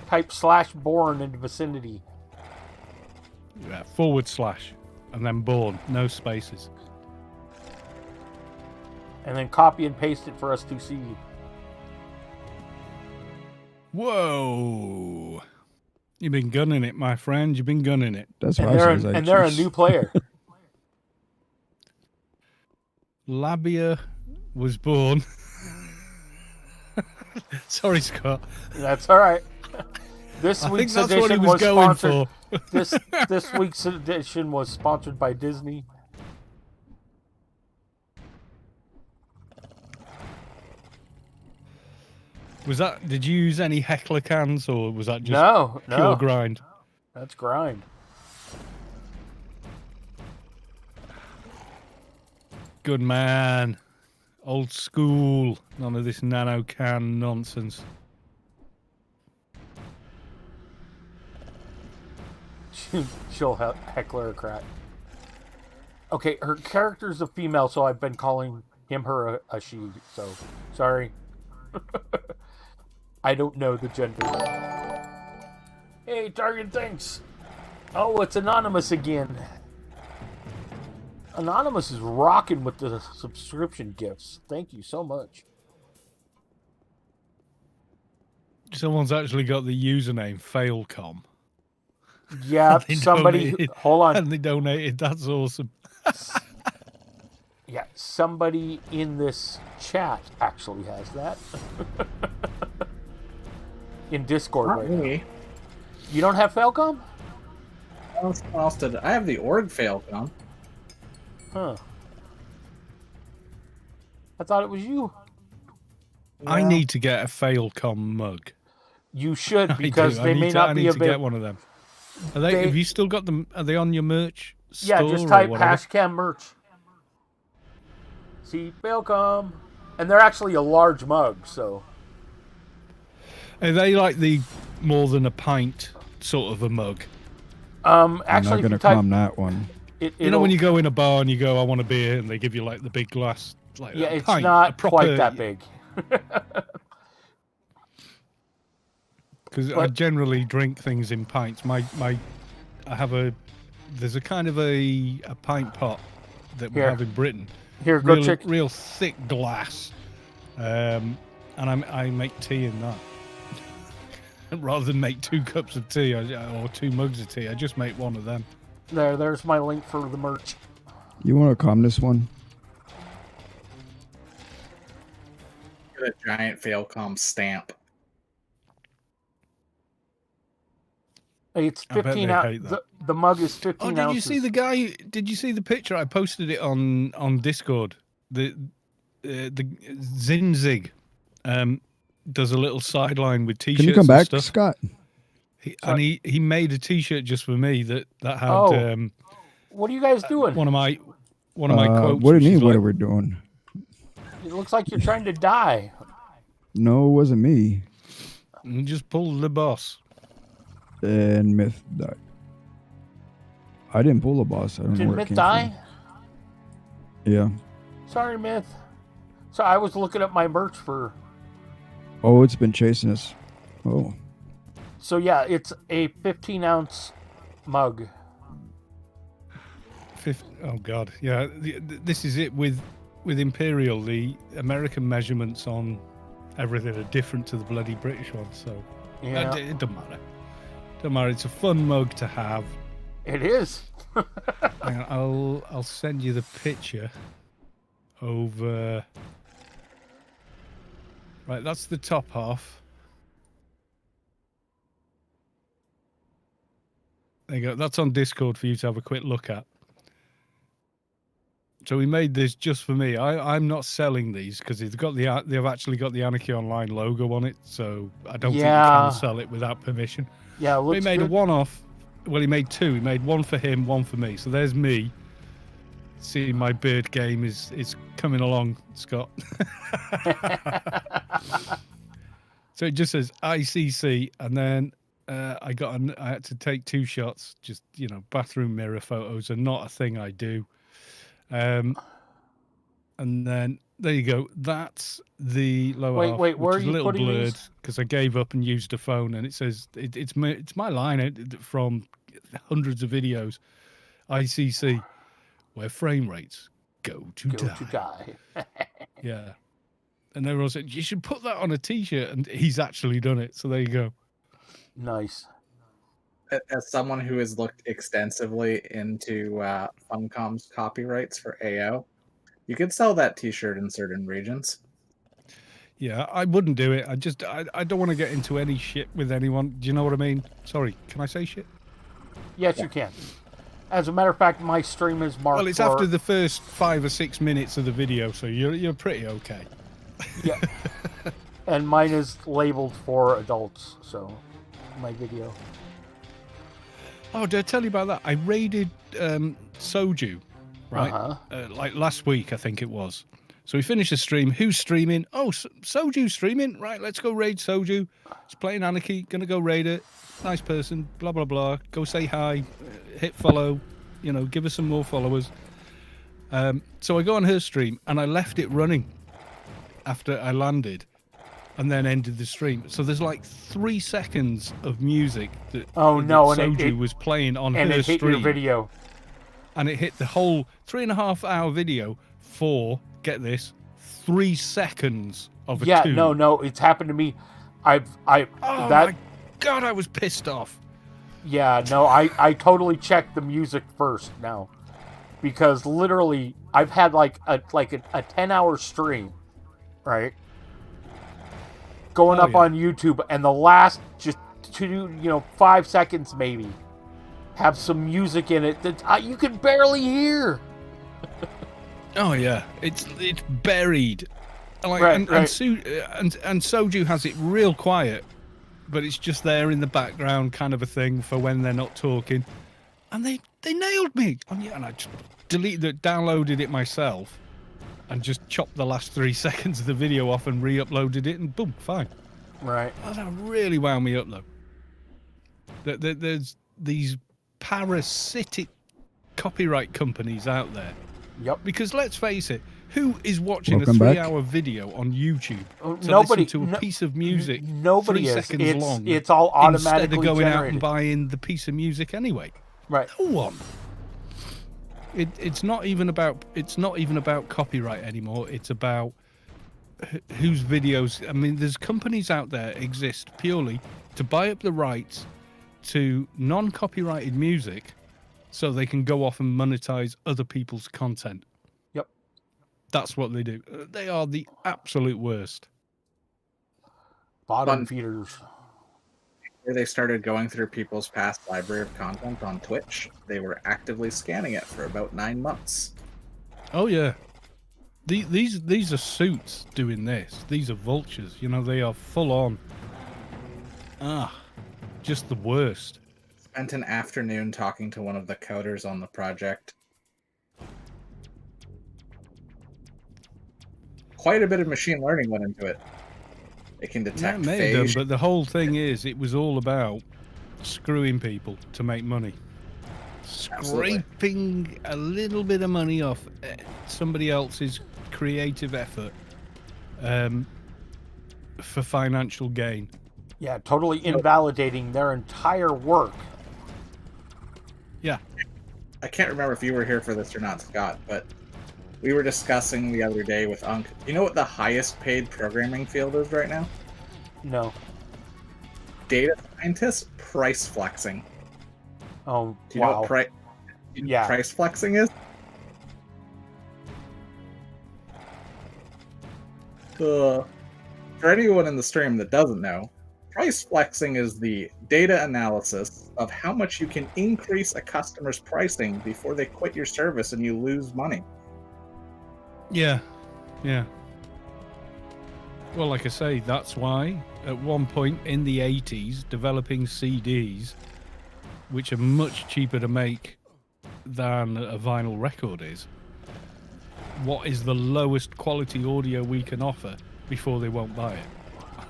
Type /born into vicinity. Yeah, / and then born, no spaces. And then copy and paste it for us to see. Whoa! You've been gunning it, my friend. You've been gunning it. That's And what I they're, said. and they're a new player. Labia was born. Sorry, Scott. That's all right. This I think week's that's what he edition was was going sponsored. for. This week's edition was sponsored by Disney. Was that? Did you use any heckler cans, or was that just No. pure grind? That's grind. Good man. Old school. None of this nano can nonsense. She'll heckler a crack. Okay, her character's a female, so I've been calling her a she. So sorry. I don't know the gender. Hey, Target, thanks. Oh, it's Anonymous again. Anonymous is rocking with the subscription gifts. Thank you so much. Someone's actually got the username Failcom. Yeah, They somebody. donated. Hold on. And they donated. That's awesome. Yeah, somebody in this chat actually has that. In Discord Not right me. now. You don't have Falcom? What else did I have? The org Falcom. Huh. I thought it was you. I need to get a Failcom mug. You should, I because do. they may not I be need to get available. one of them. Are they? Have you still got them? Are they on your merch store? Yeah, just or type whatever? #cam merch. See, Falcom. And they're actually a large mug, so. Are they like the more than a pint sort of a mug? I'm Actually, not going to calm that one. You know when you go in a bar and you go, I want a beer, and they give you like the big glass. Like Yeah, a it's pint, not a proper, quite that big. Because I generally drink things in pints. I have there's a kind of a pint pot that we have in Britain. Here, go real, check. Real thick glass, and I make tea in that. Rather than make 2 cups of tea or 2 mugs of tea, I just make one of them. There's my link for the merch. You want to calm this one? Get a giant Falcom stamp. It's 15 ounces. The mug is 15 ounces. Oh, did you see the guy? Did you see the picture? I posted it on Discord. The Zinzig does a little sideline with t-shirts. Can you come back, and stuff. Scott? He made a t-shirt just for me that had. Oh. What are you guys doing? One of my quotes. What do you mean? What like, are we doing? It looks like you're trying to die. No, it wasn't me. You just pulled the boss. And Myth died. I didn't pull the boss. I don't know Did where it Myth came die? from. Yeah. Sorry, Myth. So I was looking at my merch for. Oh, it's been chasing us. Oh. So yeah, it's a 15-ounce mug. Oh God, yeah. This is it with Imperial. The American measurements on everything are different to the bloody British ones. So Yeah. it doesn't matter. Don't matter. It's a fun mug to have. It is. Hang on, I'll send you the picture over. Right, that's the top half. There you go. That's on Discord for you to have a quick look at. So we made this just for me. I'm not selling these because they've actually got the Anarchy Online logo on it, so I don't think you can sell it without permission. Yeah, he made a one-off. Well, he made 2. He made one for him, one for me. So there's me. See, my beard game is coming along, Scott. So it just says ICC, and then I had to take 2 shots, just bathroom mirror photos are not a thing I do. And then there you go. That's the lower half, Wait, which where are is a you little putting blurred these? because I gave up and used a phone, and it says it's my line from hundreds of videos. ICC, where frame rates go to die. Yeah. And everyone said, you should put that on a T-shirt, and he's actually done it. So there you go. Nice. As someone who has looked extensively into Funcom's copyrights for AO, you could sell that T-shirt in certain regions. Yeah, I wouldn't do it. I don't want to get into any shit with anyone. Do you know what I mean? Sorry, can I say shit? Yes, you can. As a matter of fact, my stream is marked. Well, it's after the first 5 or 6 minutes of the video, so you're pretty okay. Yeah. And mine is labeled for adults, so my video. Oh, did I tell you about that? I raided Soju, right? Like last week, I think it was. So we finished the stream. Who's streaming? Oh, Soju's streaming. Right, let's go raid Soju. He's playing Anarchy. Gonna go raid it. Nice person. Blah, blah, blah. Go say hi. Hit follow. Give us some more followers. So I go on her stream, and I left it running after I landed and then ended the stream. So there's like 3 seconds of music that, that Soju was playing on her stream. And it hit your video. And it hit the whole 3.5-hour video for, get this, 3 seconds of a tune. Yeah, no, it's happened to me. My God, I was pissed off. Yeah, no, I totally checked the music first now. Because literally, I've had like a 10-hour stream, right? Going up on YouTube, and the last just 5 seconds maybe have some music in it that you can barely hear. Oh yeah, it's buried. Like, right, and Soju has it real quiet, but it's just there in the background, kind of a thing for when they're not talking. And they nailed me. And I just downloaded it myself, and just chopped the last 3 seconds of the video off and re-uploaded it, and boom, fine. Right. Oh, that really wound me up though. There's these parasitic copyright companies out there. Yep. Because let's face it, who is watching a 3-hour video on YouTube to listen to a piece of music nobody 3 seconds long? It's all automatically instead of going generated. out and buying the piece of music anyway. Right. No one. It's not even about copyright anymore. It's about whose videos. I mean, there's companies out there exist purely to buy up the rights to non-copyrighted music, so they can go off and monetize other people's content. Yep. That's what they do. They are the absolute worst. Bottom feeders. Before they started going through people's past library of content on Twitch, they were actively scanning it for about 9 months. Oh yeah. These are suits doing this. These are vultures. They are full on. Just the worst. Spent an afternoon talking to one of the coders on the project. Quite a bit of machine learning went into it. It can detect phase. But the whole thing is, it was all about screwing people to make money. Scraping a little bit of money off somebody else's creative effort for financial gain. Yeah, totally invalidating their entire work. Yeah. I can't remember if you were here for this or not, Scott, but we were discussing the other day with Unc. You know what the highest paid programming field is right now? No. Data scientists price flexing. Oh, Do you know what price flexing is? For anyone in the stream that doesn't know, price flexing is the data analysis of how much you can increase a customer's pricing before they quit your service and you lose money. Yeah. Well, like I say, that's why at one point in the 80s, developing CDs, which are much cheaper to make than a vinyl record is, what is the lowest quality audio we can offer before they won't buy it?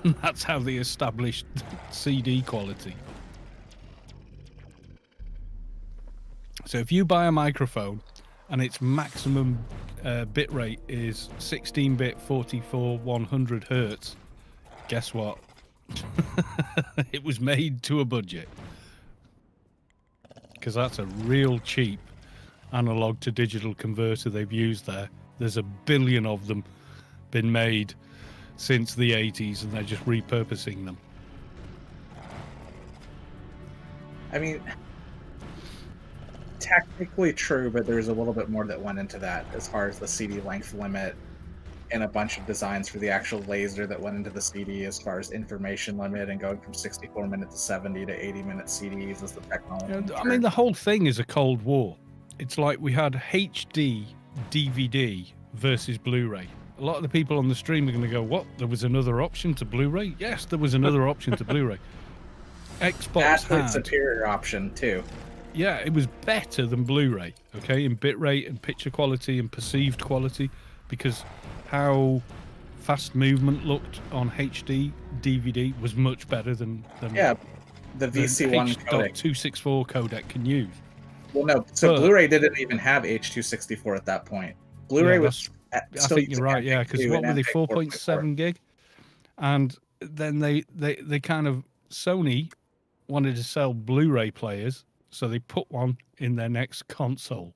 That's how they established CD quality. So if you buy a microphone and its maximum bit rate is 16-bit 44 100 hertz, guess what? It was made to a budget. Because that's a real cheap analog to digital converter they've used there. There's a billion of them been made since the 80s, and they're just repurposing them. I mean, technically true, but there's a little bit more that went into that as far as the CD length limit and a bunch of designs for the actual laser that went into the CD as far as information limit and going from 64-minute to 70 to 80-minute CDs as the technology. I mean, the whole thing is a Cold War. It's like we had HD DVD versus Blu-ray. A lot of the people on the stream are going to go, what? There was another option to Blu-ray? Yes, there was another option to Blu-ray. Xbox That's had... a superior option, too. Yeah, it was better than Blu-ray, okay, in bitrate and picture quality and perceived quality, because how fast movement looked on HD DVD was much better than yeah, the VC1 codec. H.264 codec can use. Well, no, so Blu-ray didn't even have H.264 at that point. Blu-ray was... I think you're right, yeah, because what were they, 4.7 gig? And then they kind of... Sony wanted to sell Blu-ray players, so they put one in their next console.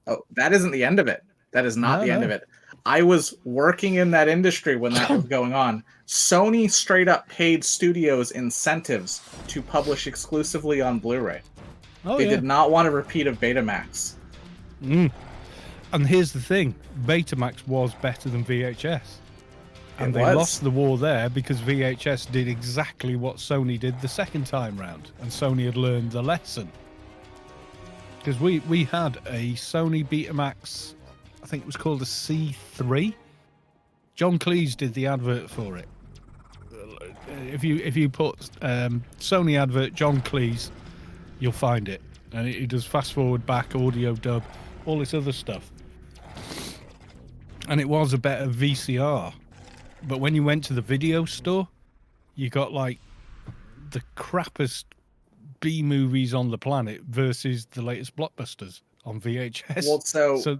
Oh, that isn't the end of it. That is not the end of it. I was working in that industry when that was going on. Sony straight up paid studios incentives to publish exclusively on Blu-ray. They did not want a repeat of Betamax. And here's the thing, Betamax was better than VHS. And they lost the war there because VHS did exactly what Sony did the second time round. And Sony had learned the lesson. Because we had a Sony Betamax, I think it was called a C3. John Cleese did the advert for it. If you put Sony advert John Cleese, you'll find it. And it does fast forward, back, audio dub, all this other stuff. And it was a better VCR. But when you went to the video store, you got like the crappiest B movies on the planet versus the latest blockbusters on VHS. Well, so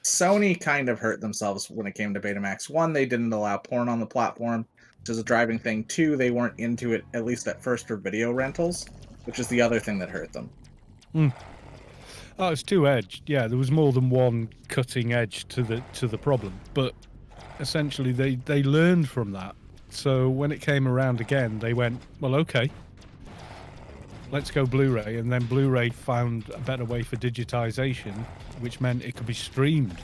Sony kind of hurt themselves when it came to Betamax. One, they didn't allow porn on the platform, which is a driving thing. Two, they weren't into it, at least at first, for video rentals, which is the other thing that hurt them. Oh, it's two-edged. Yeah, there was more than one cutting edge to the problem, but essentially they learned from that. So when it came around again, they went, well, okay, let's go Blu-ray, and then Blu-ray found a better way for digitization, which meant it could be streamed.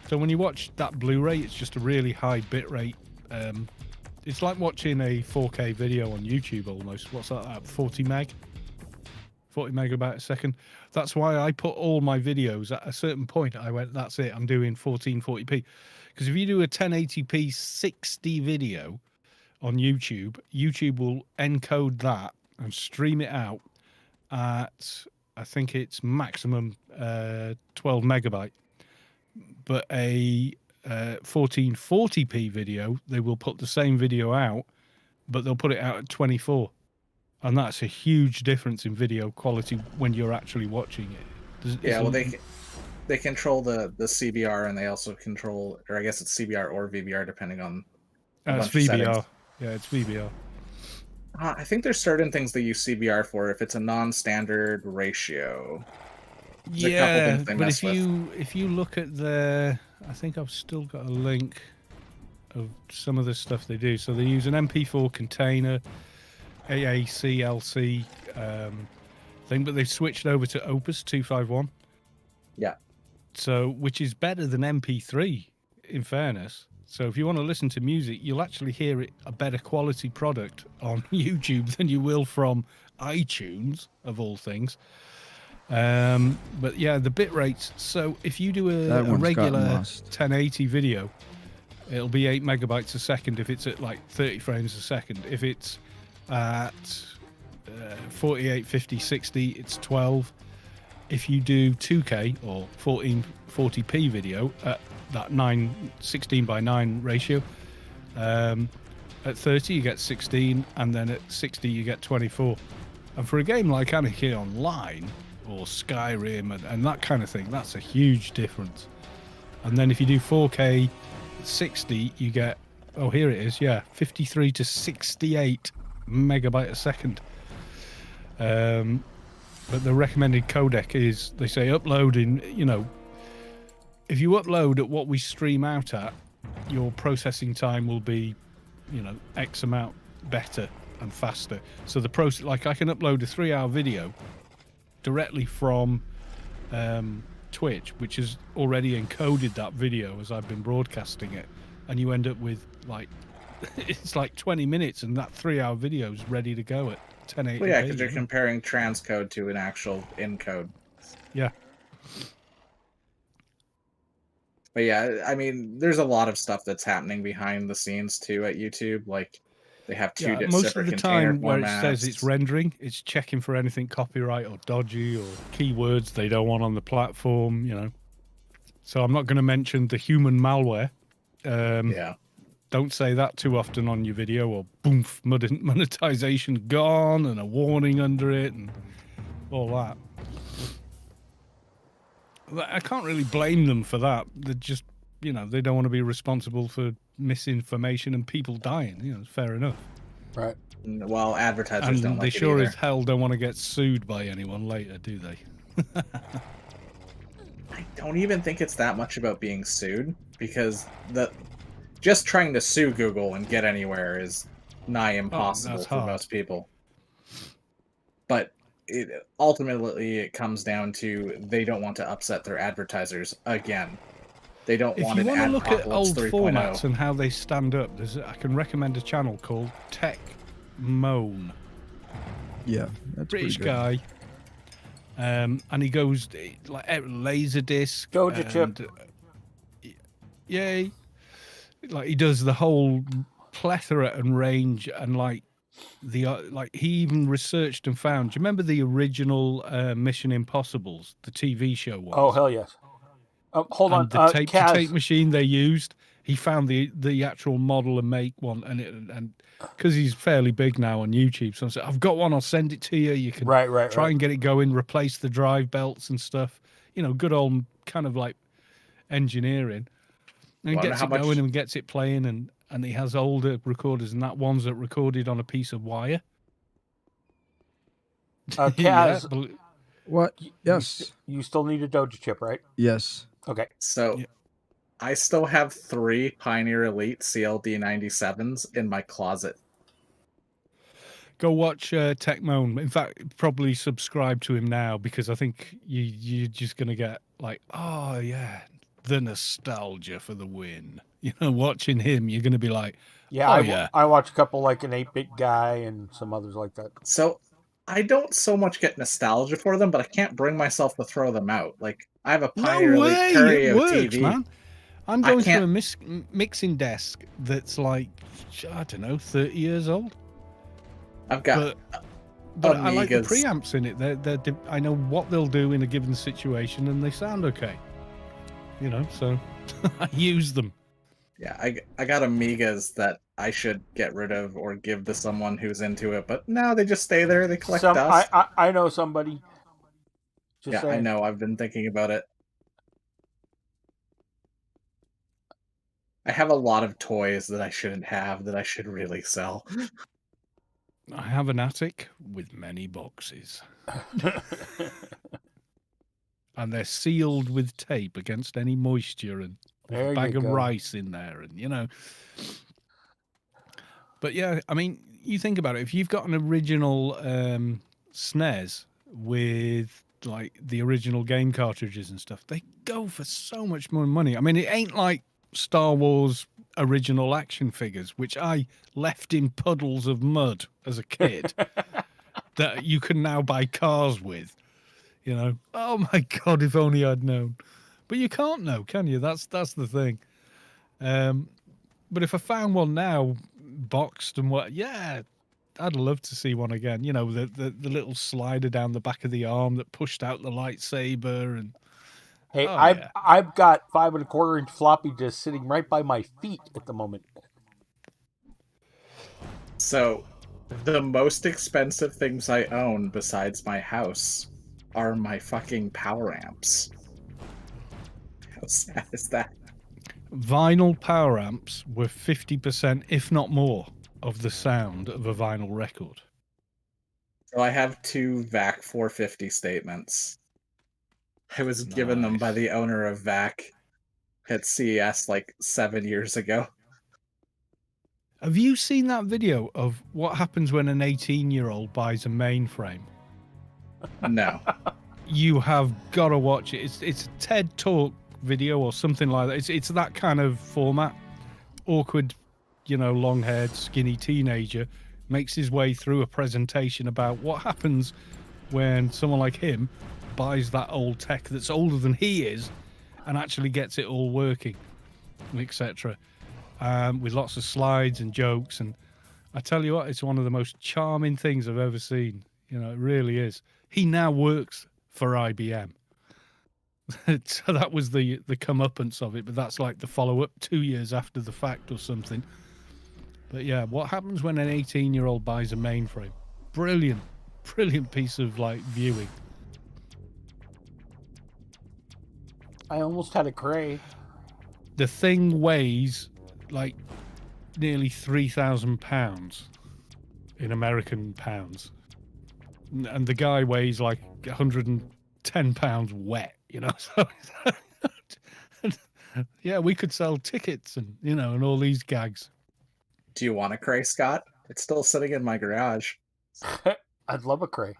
So when you watch that Blu-ray, it's just a really high bit rate. It's like watching a 4K video on YouTube almost. What's that? 40 megabytes a second. That's why I put all my videos at a certain point. I went, that's it, I'm doing 1440p. Because if you do a 1080p 60 video on YouTube, YouTube will encode that and stream it out at, I think it's maximum 12 megabyte. But a 1440p video, they will put the same video out, but they'll put it out at 24. And that's a huge difference in video quality when you're actually watching it. Well, they control the CBR, and they also control, or I guess it's CBR or VBR, depending on it's VBR. Yeah, it's VBR. I think there's certain things they use CBR for if it's a non-standard ratio. There's but if you look at the, I think I've still got a link of some of the stuff they do. So they use an MP4 container, AACLC thing, but they've switched over to Opus 251. Yeah. So, which is better than MP3, in fairness. So if you want to listen to music, you'll actually hear it a better quality product on YouTube than you will from iTunes, of all things. But yeah, the bit rates. So if you do a regular 1080 video, it'll be 8 megabytes a second if it's at like 30 frames a second. If it's at 48, 50, 60, it's 12. If you do 2K or 1440p video at that 16:9 ratio, At 30, you get 16, and then at 60, you get 24. And for a game like Anarchy Online or Skyrim and that kind of thing, that's a huge difference. And then if you do 4K 60, you get, oh, here it is, yeah, 53 to 68 megabyte a second. But the recommended codec is, they say, uploading, you know, if you upload at what we stream out at, your processing time will be, you know, X amount better and faster. So the process, like I can upload a 3-hour video directly from Twitch, which has already encoded that video as I've been broadcasting it, and you end up with like it's like 20 minutes, and that 3-hour video is ready to go at 1080p. Well, yeah, because you're comparing transcode to an actual encode. Yeah. But yeah, I mean, there's a lot of stuff that's happening behind the scenes too at YouTube. Like they have two most separate of the container time where it formats. says it's rendering, it's checking for anything copyright or dodgy or keywords they don't want on the platform, you know. So I'm not going to mention the human malware. Yeah. Don't say that too often on your video, or boom, monetization gone, and a warning under it, and all that. I can't really blame them for that. They're just, you know, they don't want to be responsible for misinformation and people dying. You know, fair enough. Right. Well, advertisers And don't they like sure it as either. hell don't want to get sued by anyone later, do they? I don't even think it's that much about being sued, because just trying to sue Google and get anywhere is nigh impossible that's for hard. most people. But ultimately, it comes down to they don't want to upset their advertisers again. They don't If want you an want to look at Adpocalypse old 3.0. formats and how they stand up, I can recommend a channel called Tech Moan. Yeah, that's British pretty good. guy. And he goes like Laserdisc. Doja Chip. Yay. Like he does the whole plethora and range, and like he even researched and found. Do you remember the original Mission Impossibles, the TV show ones? Oh, hell yes. Hold on. And the tape-to-tape Kaz. machine they used, he found the actual model and make one, and because he's fairly big now on YouTube, so I said, I've got one, I'll send it to you. You can try and get it going, replace the drive belts and stuff. You know, good old kind of like engineering. And he gets it going and gets it playing, and he has older recorders, and that one's that recorded on a piece of wire. Kaz. Yeah, What? Yes. You still need a Doja Chip, right? Yes. Okay. So, I still have 3 Pioneer Elite CLD97s in my closet. Go watch Tech Moan. In fact, probably subscribe to him now, because I think you're just going to get like, oh, yeah, the nostalgia for the win. You know, watching him, you're going to be like, yeah, I watch a couple like an 8-Bit Guy and some others like that. So, I don't so much get nostalgia for them, but I can't bring myself to throw them out. Like, I have a Pioneer Elite Curio it works, TV. Man. I'm going through a mixing desk that's like, I don't know, 30 years old. I've got but I like the preamps in it. I know what they'll do in a given situation, and they sound okay. You know, so I use them. Yeah, I got Amigas that I should get rid of or give to someone who's into it, but no, they just stay there. They collect dust. I know somebody. Just saying. I know. I've been thinking about it. I have a lot of toys that I shouldn't have that I should really sell. I have an attic with many boxes. And they're sealed with tape against any moisture, and a bag of rice in there, and you know. But yeah, I mean, you think about it. If you've got an original SNES with like the original game cartridges and stuff, they go for so much more money. I mean, it ain't like Star Wars original action figures, which I left in puddles of mud as a kid, that you can now buy cars with. You know, oh my God, if only I'd known. But you can't know, can you? That's the thing. But if I found one now, boxed and what, yeah, I'd love to see one again. You know, the little slider down the back of the arm that pushed out the lightsaber. And hey, I've got 5 1/4 inch floppy disk sitting right by my feet at the moment. So, the most expensive things I own besides my house are my fucking power amps. How sad is that? Vinyl power amps were 50%, if not more, of the sound of a vinyl record. So I have 2 VAC 450 statements. I was given them by Nice. the owner of VAC at CES like 7 years ago. Have you seen that video of what happens when an 18-year-old buys a mainframe? No. You have got to watch it. It's a TED Talk video or something like that. It's that kind of format. Awkward, long-haired, skinny teenager makes his way through a presentation about what happens when someone like him buys that old tech that's older than he is and actually gets it all working, etc. With lots of slides and jokes. And I tell you what, it's one of the most charming things I've ever seen. It really is. He now works for IBM. So that was the comeuppance of it, but that's like the follow-up 2 years after the fact or something. But yeah, what happens when an 18-year-old buys a mainframe? Brilliant piece of viewing. I almost had a Cray. The thing weighs like nearly 3,000 pounds in American pounds, and the guy weighs like 110 pounds wet. So yeah, we could sell tickets and and all these gags. Do you want a Cray, Scott? It's still sitting in my garage. I'd love a Cray.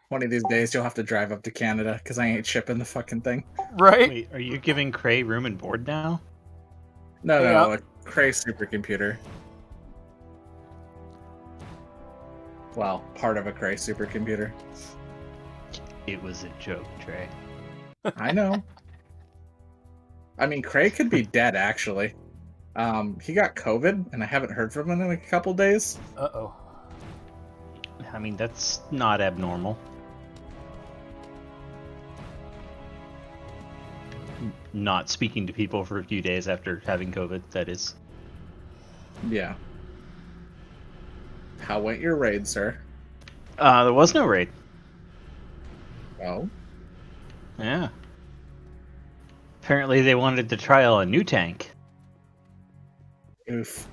One of these days you'll have to drive up to Canada because I ain't shipping the fucking thing. Right? Wait, are you giving Cray room and board now? No, Yeah. a Cray supercomputer. Well, part of a Cray supercomputer. It was a joke, Trey. I know. I mean, Cray could be dead, actually. He got COVID, and I haven't heard from him in a couple days. Uh-oh. I mean, that's not abnormal. Not speaking to people for a few days after having COVID, that is. Yeah. How went your raid, sir? There was no raid. Oh? Yeah. Apparently they wanted to trial a new tank. Oof.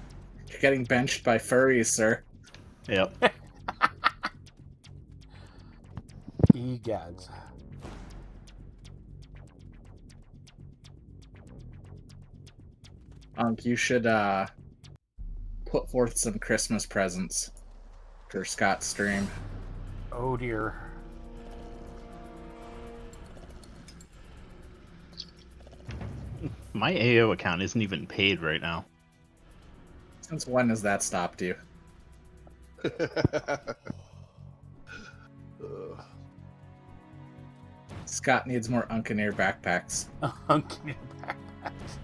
You're getting benched by furries, sir. Yep. Egads. You should, put forth some Christmas presents for Scott's stream. Oh dear. My AO account isn't even paid right now. Since when has that stopped you? Scott needs more Uncanir backpacks. Uncanny backpacks.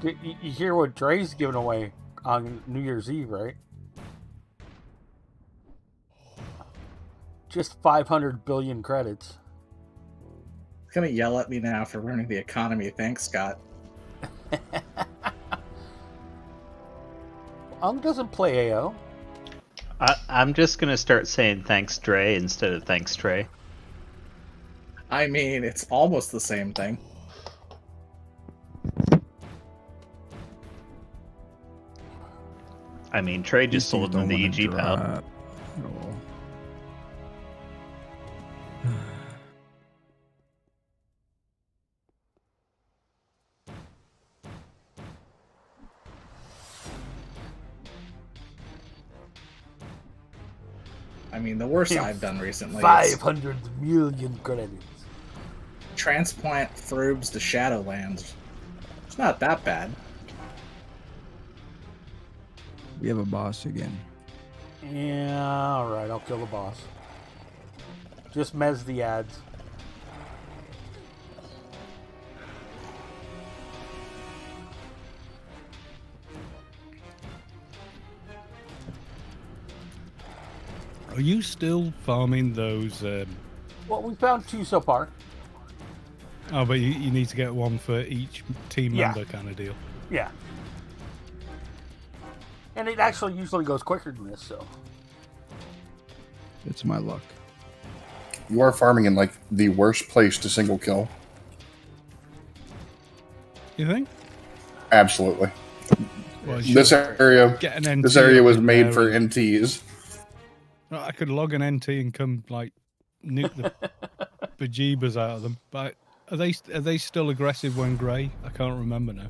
You hear what Dre's giving away on New Year's Eve, right? Just 500 billion credits. He's gonna yell at me now for ruining the economy. Thanks, Scott. Doesn't play AO. I'm just gonna start saying thanks, Dre, instead of thanks, Trey. I mean, it's almost the same thing. I mean, Trey just These sold things him the don't EG wanna pal. drop at all. I mean, the worst I've done recently is 500 million credits. transplant Frubes to Shadowlands. It's not that bad. We have a boss again. Yeah, alright, I'll kill the boss. Just mez the ads. Are you still farming those? Well, we found 2 so far. Oh, but you need to get one for each team Yeah. member kind of deal. Yeah. And it actually usually goes quicker than this, so. It's my luck. You are farming in like the worst place to single kill. You think? Absolutely. Well, This area, get an NT this area up was in made there for and- NTs. I could log an NT and come like nuke the bejeebers out of them. But are they still aggressive when grey? I can't remember now.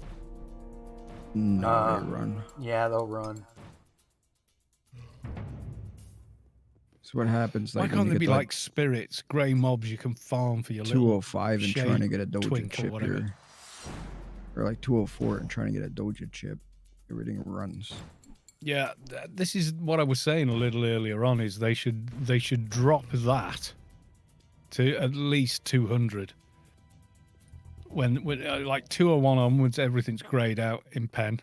No, they run. Yeah, they'll run. So what happens? Why Like when can't you they get be to, like spirits, grey mobs you can farm for your little 205 and trying to shade get a Doja twink or chip whatever? here, or like 204 and trying to get a Doja chip, everything runs. Yeah, this is what I was saying a little earlier on. Is they should drop that to at least 200. When like 201 onwards, everything's greyed out in pen,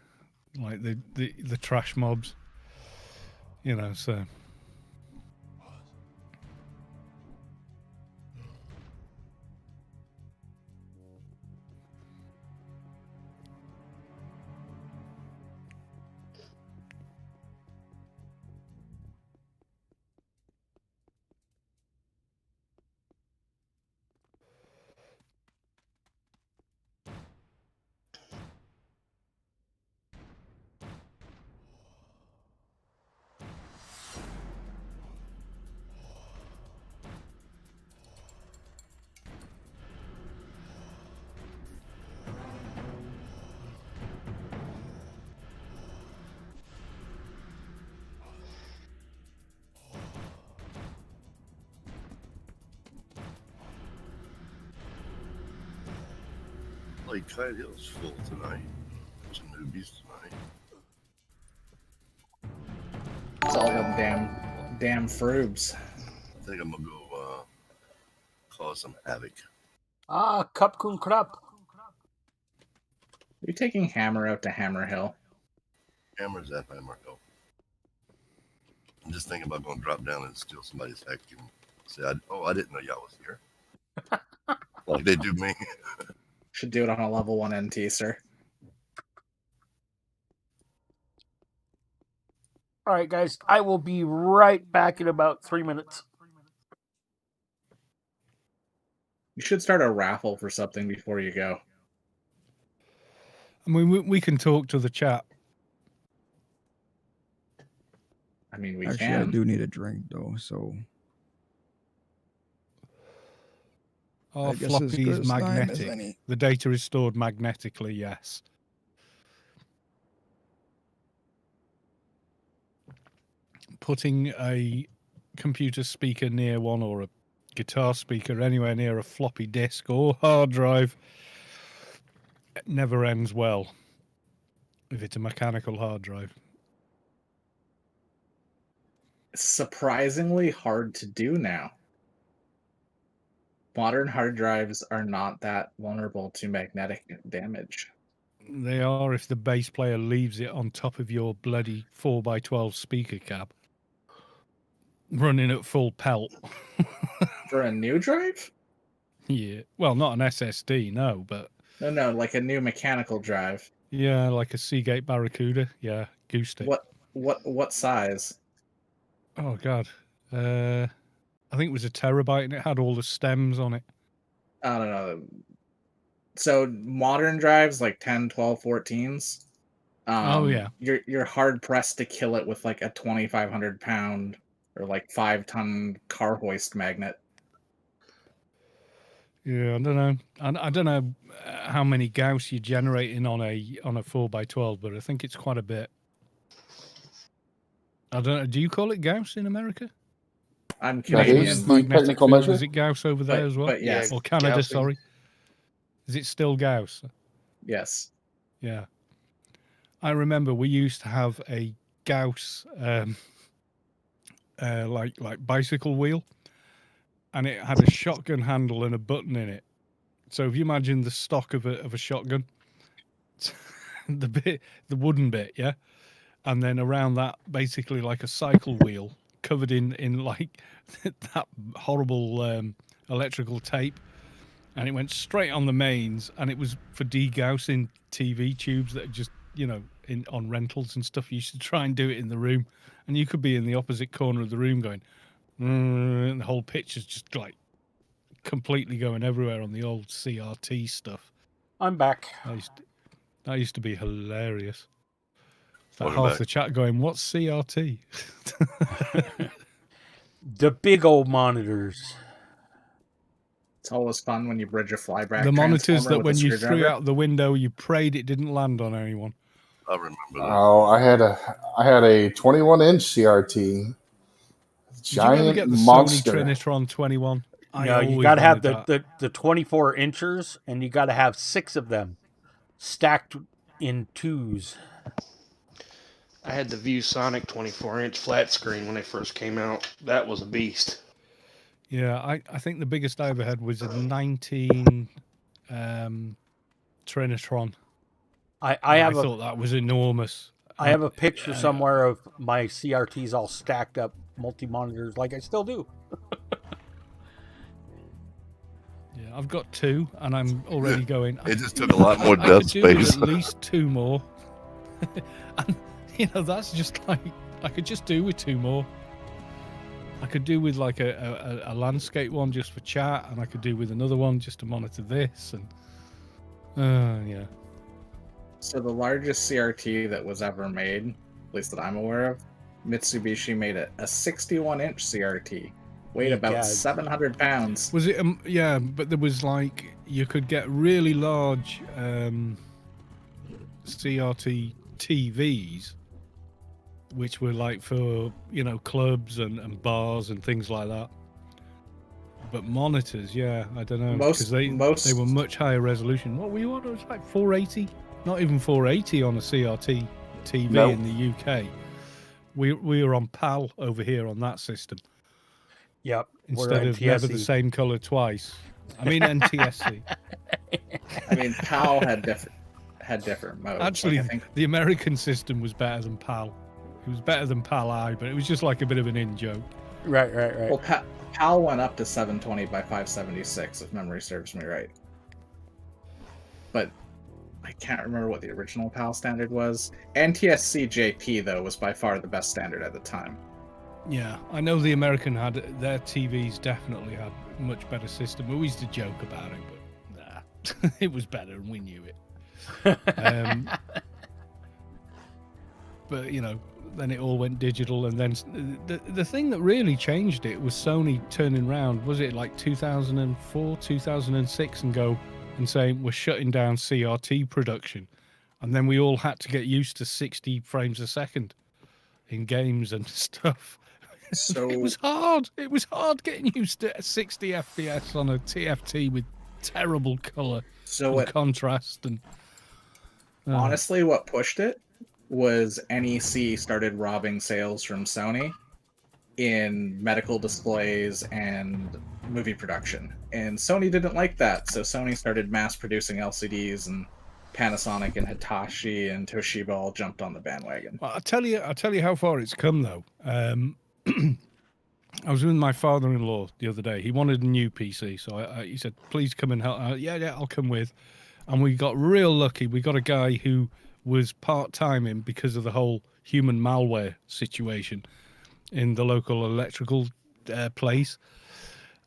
like the trash mobs. You know, so. Like Kite Hill's full tonight. Some newbies tonight. It's all them damn frubes. I think I'm gonna go cause some havoc. Ah, Cup Kun Krap. Are you taking Hammer out to Hammer Hill? Hammer's at Hammer Hill. I'm just thinking about going to drop down and steal somebody's heck and say, I didn't know y'all was here. Like they do me. Should do it on a level 1 NT, sir. All right, guys. I will be right back in about 3 minutes. You should start a raffle for something before you go. I mean, we can talk to the chat. I mean, we Actually, can. I do need a drink though, so. Are I guess as good floppies as time as magnetic? any. The data is stored magnetically, yes. Putting a computer speaker near one or a guitar speaker anywhere near a floppy disk or hard drive never ends well if it's a mechanical hard drive. It's surprisingly hard to do now. Modern hard drives are not that vulnerable to magnetic damage. They are if the bass player leaves it on top of your bloody 4x12 speaker cab running at full pelt. For a new drive? Yeah. Well, not an SSD, no, but... No, like a new mechanical drive. Yeah, like a Seagate Barracuda. Yeah, goose stick. What size? Oh, God. I think it was a terabyte and it had all the stems on it. I don't know. So modern drives like 10, 12, 14s. Oh, yeah. You're hard pressed to kill it with like a 2,500 pound or like 5-ton car hoist magnet. Yeah, I don't know. I don't know how many Gauss you're generating on a 4x12, but I think it's quite a bit. I don't know. Do you call it Gauss in America? I'm That Canadian. is the technical field, measure. is it Gauss over there as well? But yes. Or Canada, Gauss. sorry. Is it still Gauss? Yes. Yeah. I remember we used to have a Gauss like bicycle wheel, and it had a shotgun handle and a button in it. So if you imagine the stock of a shotgun, the wooden bit, yeah, and then around that basically like a cycle wheel covered in like that horrible electrical tape, and it went straight on the mains, and it was for degaussing TV tubes that are just, on rentals and stuff. You used to try and do it in the room, and you could be in the opposite corner of the room going, and the whole picture's just like completely going everywhere on the old CRT stuff. I'm back. That used to be hilarious. That Welcome half back. the chat going, "What's CRT?" The big old monitors. It's always fun when you bridge a flyback. The monitors transformer that with when a you threw screwdriver. out the window, you prayed it didn't land on anyone. I remember that. Oh, I had a 21-inch CRT. Did you ever Giant get the monster. Sony Trinitron 21? No, you got to have the 24 inchers, and you got to have 6 of them stacked in 2s. I had the ViewSonic 24-inch flat screen when they first came out. That was a beast. Yeah, I think the biggest I ever had was a 19 Trinitron. I thought that was enormous. I have a picture somewhere of my CRTs all stacked up, multi-monitors, like I still do. Yeah, I've got 2, and I'm already going. It just took a lot more I desk could do with space. at least 2 more. And that's just like I could just do with 2 more. I could do with like a landscape one just for chat, and I could do with another one just to monitor this, and yeah. So the largest CRT that was ever made, at least that I'm aware of, Mitsubishi made a 61-inch CRT. Weighed about 700 pounds. Was it? Yeah, but there was like you could get really large CRT TVs, which were like for clubs and bars and things like that. But monitors, yeah, I don't know, because they were much higher resolution. What were you on? It was like 480, not even 480 on a CRT TV in the UK. We were on PAL over here on that system. Yep. Instead of never the same color twice. I mean NTSC. I mean PAL had different modes. Actually, I think the American system was better than PAL. It was better than PAL-I, but it was just like a bit of an in-joke. Right. Well, PAL went up to 720 by 576, if memory serves me right. But I can't remember what the original PAL standard was. NTSC JP, though, was by far the best standard at the time. Yeah, I know the American had their TVs definitely had a much better system. We used to joke about it, but nah, it was better and we knew it. But then it all went digital, and then the thing that really changed it was Sony turning around. Was it like 2004, 2006, and saying we're shutting down CRT production, and then we all had to get used to 60 frames a second in games and stuff. So it was hard. It was hard getting used to 60 FPS on a TFT with terrible color and contrast. And honestly, what pushed it was NEC started robbing sales from Sony in medical displays and movie production, and Sony didn't like that, so Sony started mass producing LCDs, and Panasonic and Hitachi and Toshiba all jumped on the bandwagon. Well, I'll tell you how far it's come though. I was with my father-in-law the other day. He wanted a new PC, so he said, "Please come and help." Yeah, I'll come with. And we got real lucky. We got a guy who was part-time in because of the whole human malware situation in the local electrical place.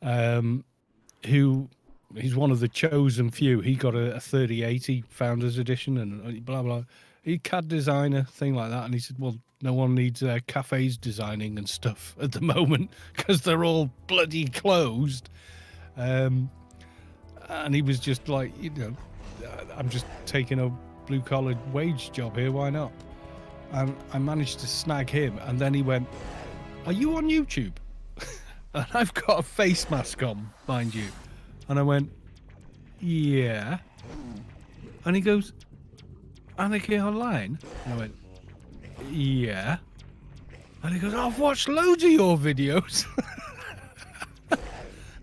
Who he's one of the chosen few. He got a 3080 Founders Edition and blah blah. He CAD designer, thing like that, and he said, "Well, no one needs cafes designing and stuff at the moment because they're all bloody closed." And he was just like, I'm just taking a blue-collar wage job here. Why not? And I managed to snag him, and then he went, "Are you on YouTube?" And I've got a face mask on, mind you. And I went, "Yeah." And he goes, "Anarchy Online?" And I went, "Yeah." And he goes, "I've watched loads of your videos."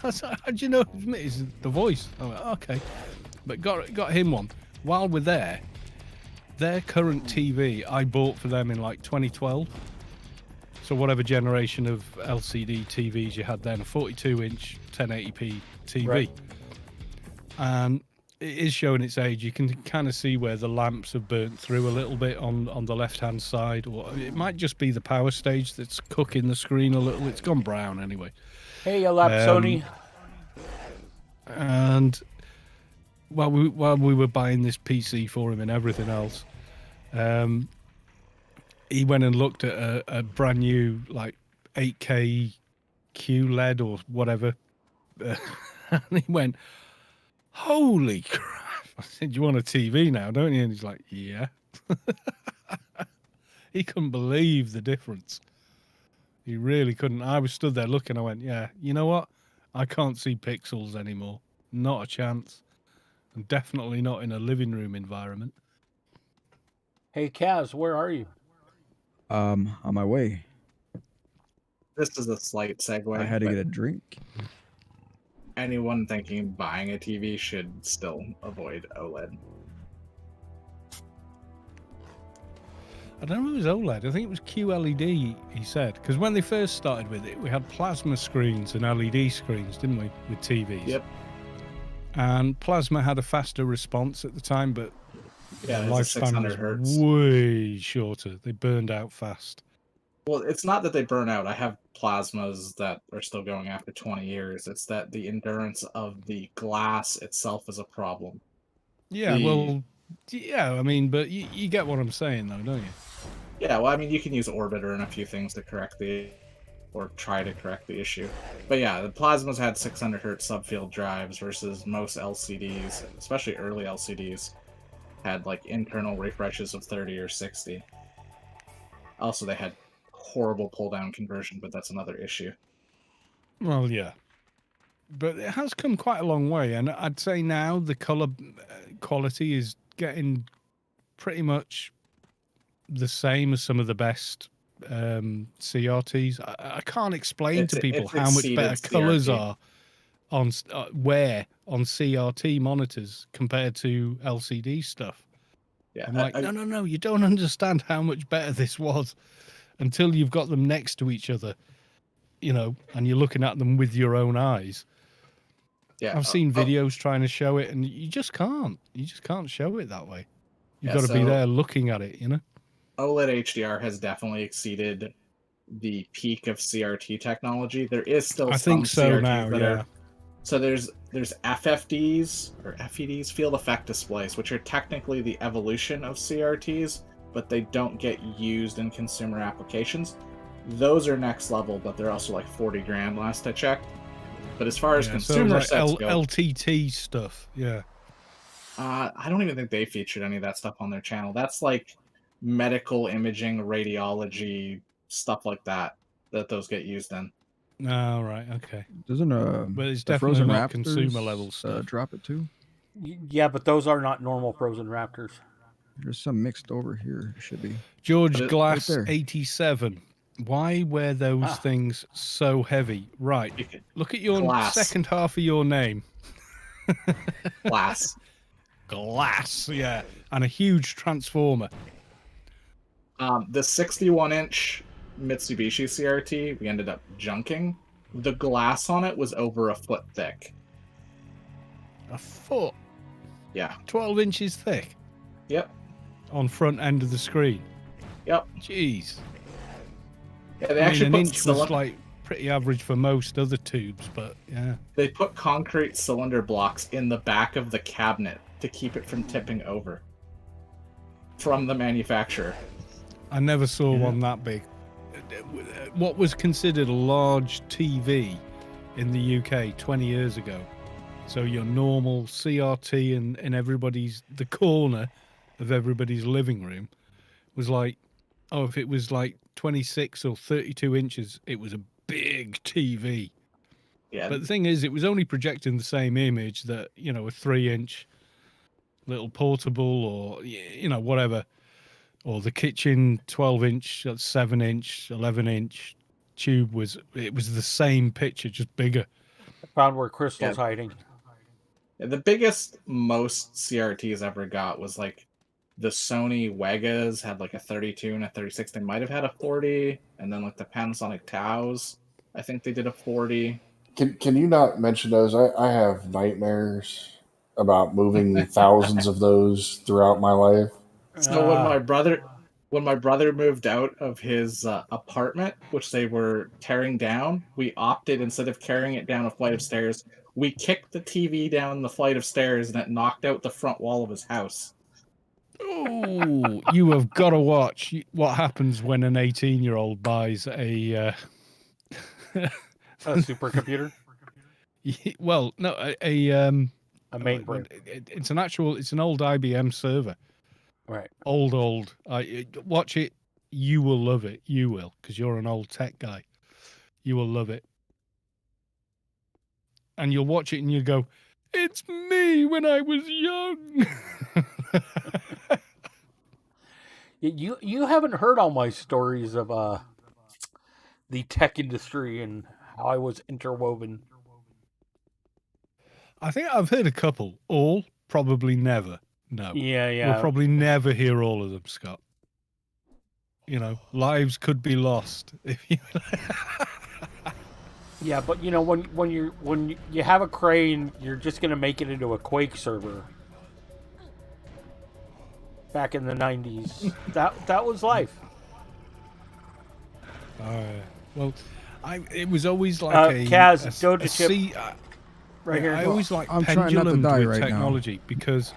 I said, "How do you know it's me?" It's the voice. I went, "Okay." But got him one. While we're there, their current TV I bought for them in like 2012. So whatever generation of LCD TVs you had then, a 42-inch 1080p TV. Right. and it is showing its age. You can kind of see where the lamps have burnt through a little bit on the left-hand side, or it might just be the power stage that's cooking the screen a little. It's gone brown anyway. Hey, Sony. And while we were buying this PC for him and everything else, he went and looked at a brand new like 8K QLED or whatever, and he went, "Holy crap!" I said, "You want a TV now, don't you?" And he's like, "Yeah." He couldn't believe the difference. He really couldn't. I was stood there looking. I went, "Yeah, you know what? I can't see pixels anymore. Not a chance. And definitely not in a living room environment." Hey, Kaz, where are you? On my way. This is a slight segue. I had to but get a drink. anyone thinking buying a TV should still avoid OLED. I don't know if it was OLED. I think it was QLED, he said. Because when they first started with it, we had plasma screens and LED screens, didn't we, with TVs? Yep. And plasma had a faster response at the time, but Yeah, the it was a lifespan 600 was hertz. way shorter. They burned out fast. Well, it's not that they burn out. I have plasmas that are still going after 20 years. It's that the endurance of the glass itself is a problem. Yeah, well, yeah, I mean, but you get what I'm saying, though, don't you? Yeah, well, I mean, you can use Orbiter and a few things to correct or try to correct the issue. But yeah, the plasmas had 600 hertz subfield drives versus most LCDs, especially early LCDs, had like internal refreshes of 30 or 60. Also, they had horrible pull-down conversion, but that's another issue. Well, yeah. But it has come quite a long way, and I'd say now the color quality is getting pretty much the same as some of the best CRTs. I can't explain to people how much better colors are on on CRT monitors compared to LCD stuff. Yeah, I'm like, no, you don't understand how much better this was until you've got them next to each other, you know, and you're looking at them with your own eyes. Yeah, I've seen videos trying to show it, and you just can't. You just can't show it that way. You've Yeah, got to be there looking at it, you know? OLED HDR has definitely exceeded the peak of CRT technology. There is still I some think so CRTs now, that yeah. are... So there's FFDs, or FEDs, field effect displays, which are technically the evolution of CRTs, but they don't get used in consumer applications. Those are next level, but they're also like 40 grand last I checked. But as far as consumer sets go, LTT stuff, yeah. I don't even think they featured any of that stuff on their channel. That's like medical imaging, radiology, stuff like that those get used in. Oh, right, okay. Doesn't but it's the definitely Frozen not Raptors consumer level stuff. drop it too? Yeah, but those are not normal Frozen Raptors. There's some mixed over here. It should be. George Glass right there. 87. Why were those things so heavy? Right. Look at your second half of your name. Glass. Glass, yeah. And a huge transformer. The 61-inch Mitsubishi CRT we ended up junking. The glass on it was over a foot thick. A foot? Yeah. 12 inches thick? Yep. On front end of the screen? Yep. Jeez. Yeah, they actually an put inch was like pretty average for most other tubes, but yeah. They put concrete cylinder blocks in the back of the cabinet to keep it from tipping over. From the manufacturer. I never saw one that big. What was considered a large TV in the UK 20 years ago. So your normal CRT in everybody's, the corner of everybody's living room was like, if it was like 26 or 32 inches, it was a big TV. Yeah. But the thing is, it was only projecting the same image that, you know, a 3-inch little portable or, you know, whatever. Or the kitchen 12-inch, 7-inch, 11-inch tube was the same picture, just bigger. I found where Crystal's hiding. Yeah, the biggest most CRTs ever got was like the Sony Wegas had like a 32 and a 36. They might have had a 40, and then like the Panasonic Taos, I think they did a 40. Can you not mention those? I have nightmares about moving thousands of those throughout my life. So when my brother moved out of his apartment, which they were tearing down, we opted, instead of carrying it down a flight of stairs, we kicked the TV down the flight of stairs, and it knocked out the front wall of his house. Oh, you have got to watch what happens when an 18-year-old buys a supercomputer. Well, no, a mainframe. It's an old IBM server. Right. Old. Watch it. You will love it. You will, because you're an old tech guy. You will love it. And you'll watch it and you go, it's me when I was young. You haven't heard all my stories of the tech industry and how I was interwoven. I think I've heard a couple. All? Probably never. No. Yeah. We'll probably never hear all of them, Scott. You know, lives could be lost if you. Yeah, but you know, when you have a crane, you're just gonna make it into a Quake server. Back in the 90s, that was life. Well, it was always like Kaz, Doja chip. Right here. I always like I'm trying not to pendulum die with right technology because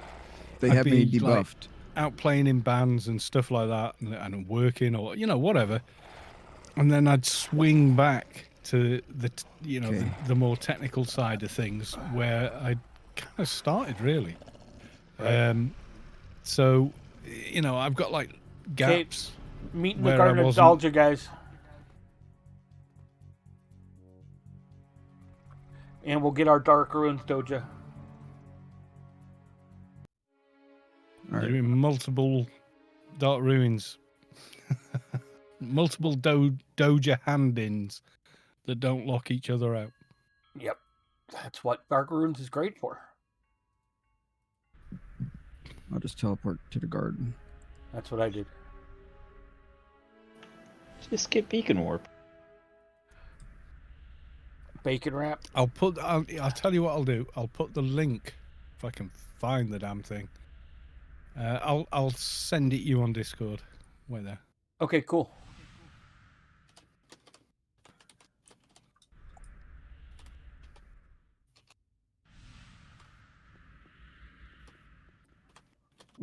they I'd have me be, like, debuffed. out playing in bands and stuff like that, and working or whatever, and then I'd swing back to the more technical side of things where I kind of started really. Right. So I've got like gaps. Meet in the Garden of Nostalgia, guys. And we'll get our Dark Ruins Doja. Right. Doing multiple Dark Ruins. Multiple Doja hand-ins that don't lock each other out. Yep. That's what Dark Ruins is great for. I'll just teleport to the garden. That's what I did. Just get Beacon Warp. Bacon wrap. I'll tell you what I'll do. I'll put the link if I can find the damn thing. I'll send it you on Discord. Wait there. Okay, cool.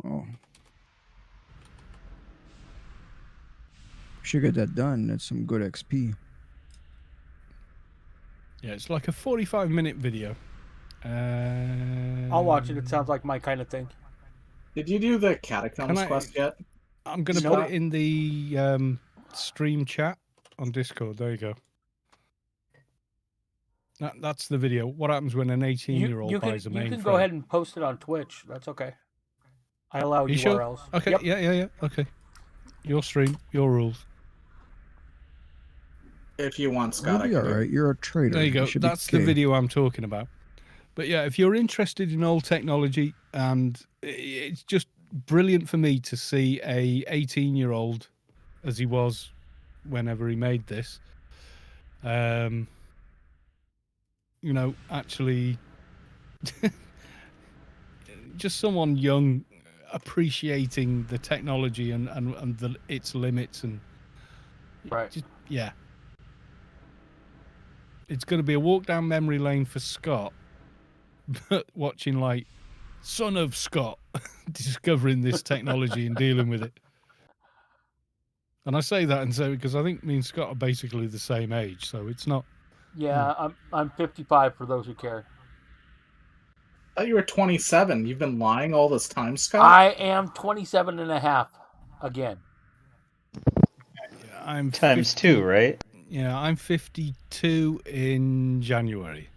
Oh. Should get that done. That's some good XP. Yeah, it's like a 45-minute video. I'll watch it. It sounds like my kind of thing. Did you do the Catacombs quest yet? I'm going to put it in the stream chat on Discord. There you go. That's the video. What happens when an 18-year-old buys a mainframe? You can go ahead and post it on Twitch. That's okay. I allow URLs. Sure? Okay, yep. Yeah. Okay. Your stream, your rules. If you want, Scott, You'll be all right. You're a traitor. There you go. That's the video I'm talking about. But yeah, if you're interested in old technology, and it's just brilliant for me to see a 18-year-old, as he was whenever he made this, actually just someone young appreciating the technology and its limits and right. Yeah. It's going to be a walk down memory lane for Scott, but watching like son of Scott discovering this technology and dealing with it. And I say that because I think me and Scott are basically the same age, so it's not. Yeah, I'm 55 for those who care. I thought you were 27. You've been lying all this time, Scott? I am 27 and a half again. Yeah, I'm times 2, right? Yeah, I'm 52 in January.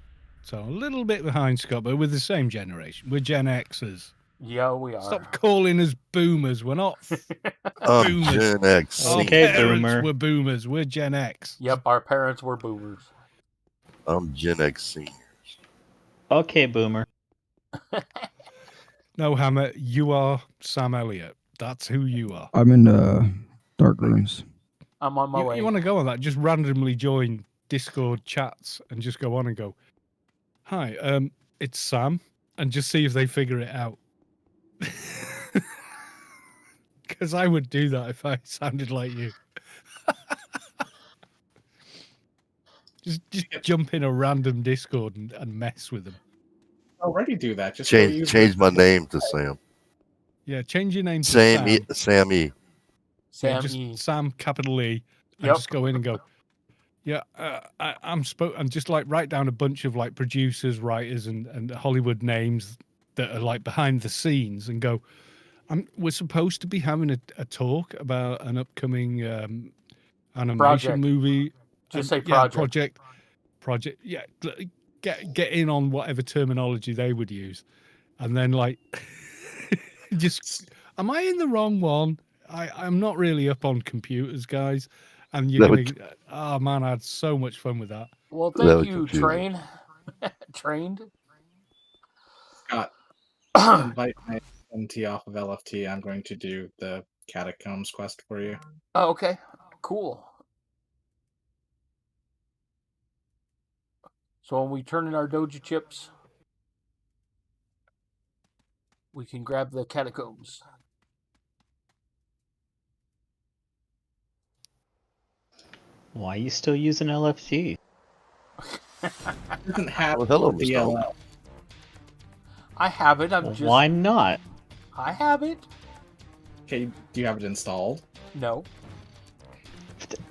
So a little bit behind Scott, but we're the same generation. We're Gen Xers. Yeah, we are. Stop calling us boomers. We're not I'm boomers. Gen X. Okay, Our parents boomer. were boomers. We're Gen X. Yep, our parents were boomers. I'm Gen X seniors. Okay, boomer. No, Hammer, you are Sam Elliott. That's who you are. I'm in the dark rooms. I'm on my way. You want to go on that? Just randomly join Discord chats and just go on and go, hi, it's Sam. and just see if they figure it out. Because I would do that if I sounded like you. just jump in a random Discord and mess with them. Already do that. Just go use Change my name to Sam. Yeah, change your name to Sam Sam. Sam E. Yeah, Sam just E. Sam capital E, and Yep. just go in and go. Yeah, I'm just like write down a bunch of like producers, writers, and Hollywood names that are like behind the scenes, and go. We're supposed to be having a talk about an upcoming animation Project. movie. Just say Yeah, project. project. Yeah, get in on whatever terminology they would use, and then like, just am I in the wrong one? I'm not really up on computers, guys, and you're gonna. Oh man, I had so much fun with that. Well, thank you, Train. Trained. Scott, invite my MT off of LFT. I'm going to do the Catacombs quest for you. Oh, okay. Cool. So when we turn in our Doja chips, we can grab the Catacombs. Why are you still using LFG? Doesn't have hello, DLL. I have it. I'm just. Why not? I have it. Okay, do you have it installed? No.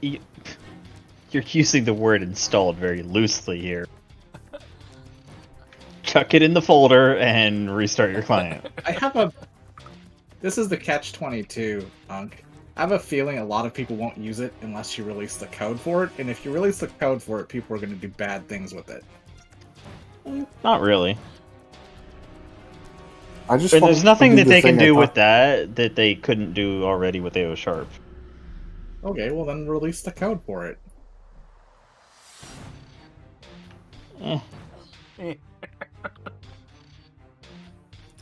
You're using the word installed very loosely here. Chuck it in the folder and restart your client. I have a. This is the catch-22, Unk. I have a feeling a lot of people won't use it unless you release the code for it, and if you release the code for it, people are going to do bad things with it. Not really. There's There's nothing that they can do with that they couldn't do already with AO Sharp. Okay, well then release the code for it.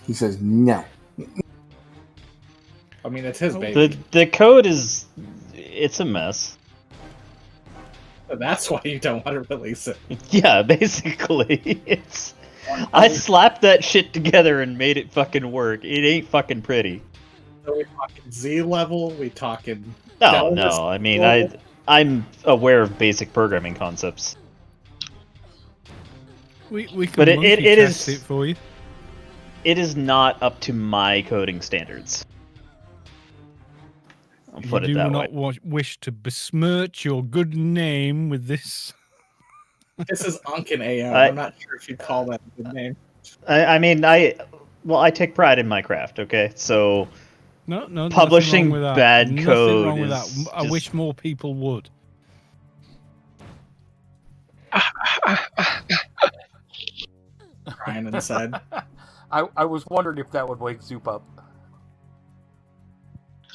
He says no. I mean, it's his baby. The code it's a mess. That's why you don't want to release it. Yeah, basically. I slapped that shit together and made it fucking work. It ain't fucking pretty. So we talking Z level, we talking... No. I mean, I'm aware of basic programming concepts. We can but it test is it for you. It is not up to my coding standards. I'll put it that way. You do not wish to besmirch your good name with this. This is Unk and AO. I'm not sure if you'd call that a good name. I mean, I take pride in my craft. Okay, so no, publishing wrong with that. bad nothing code wrong with is that. I wish more people would. Crying inside. I was wondering if that would wake Zoop up.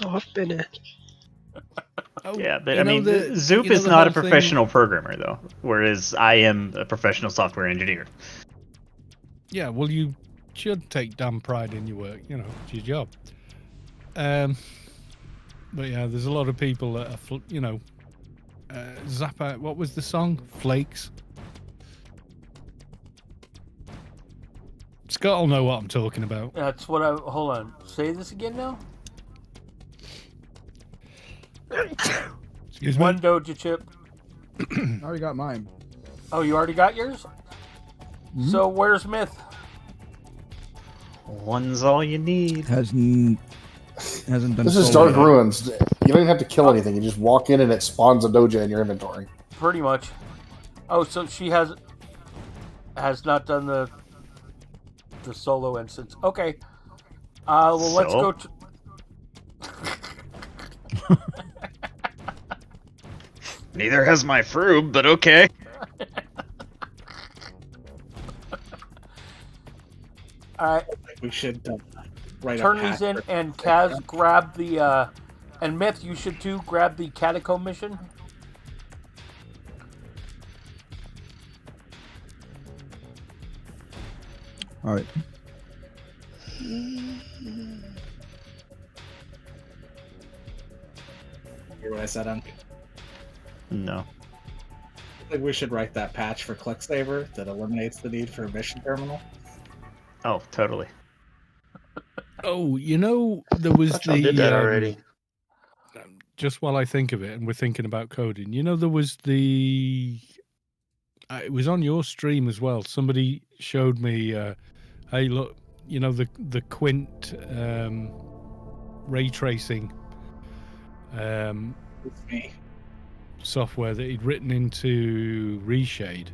Oh, I've been it. Yeah, but I mean, Zoop is not a professional programmer, though, whereas I am a professional software engineer. Yeah, well, you should take damn pride in your work. You know, it's your job. But yeah, there's a lot of people that are, Zappa. What was the song? Flakes. Scott will know what I'm talking about. That's what I. Hold on. Say this again now. Excuse One me? Doja chip. I already got mine. Oh, you already got yours? Mhm. So where's Myth? One's all you need. Hasn't done. This is solo Dark yet. Ruins. You don't even have to kill anything. You just walk in and it spawns a doja in your inventory. Pretty much. Oh, so she has not done the solo instance. Okay. Well, let's go to... Neither has my froob, but okay. Alright. We should write turn a these in, and Kaz, grab the... and Myth, you should too grab the Catacomb mission. Alright. Hear what I said, Unk? No. I think we should write that patch for ClickSaver that eliminates the need for a mission terminal. Oh, totally. Oh, there was Thought y'all did that already. Just while I think of it, and we're thinking about coding, there was it was on your stream as well. Somebody showed me, hey, look, the Quint ray tracing It's me. software that he'd written into Reshade.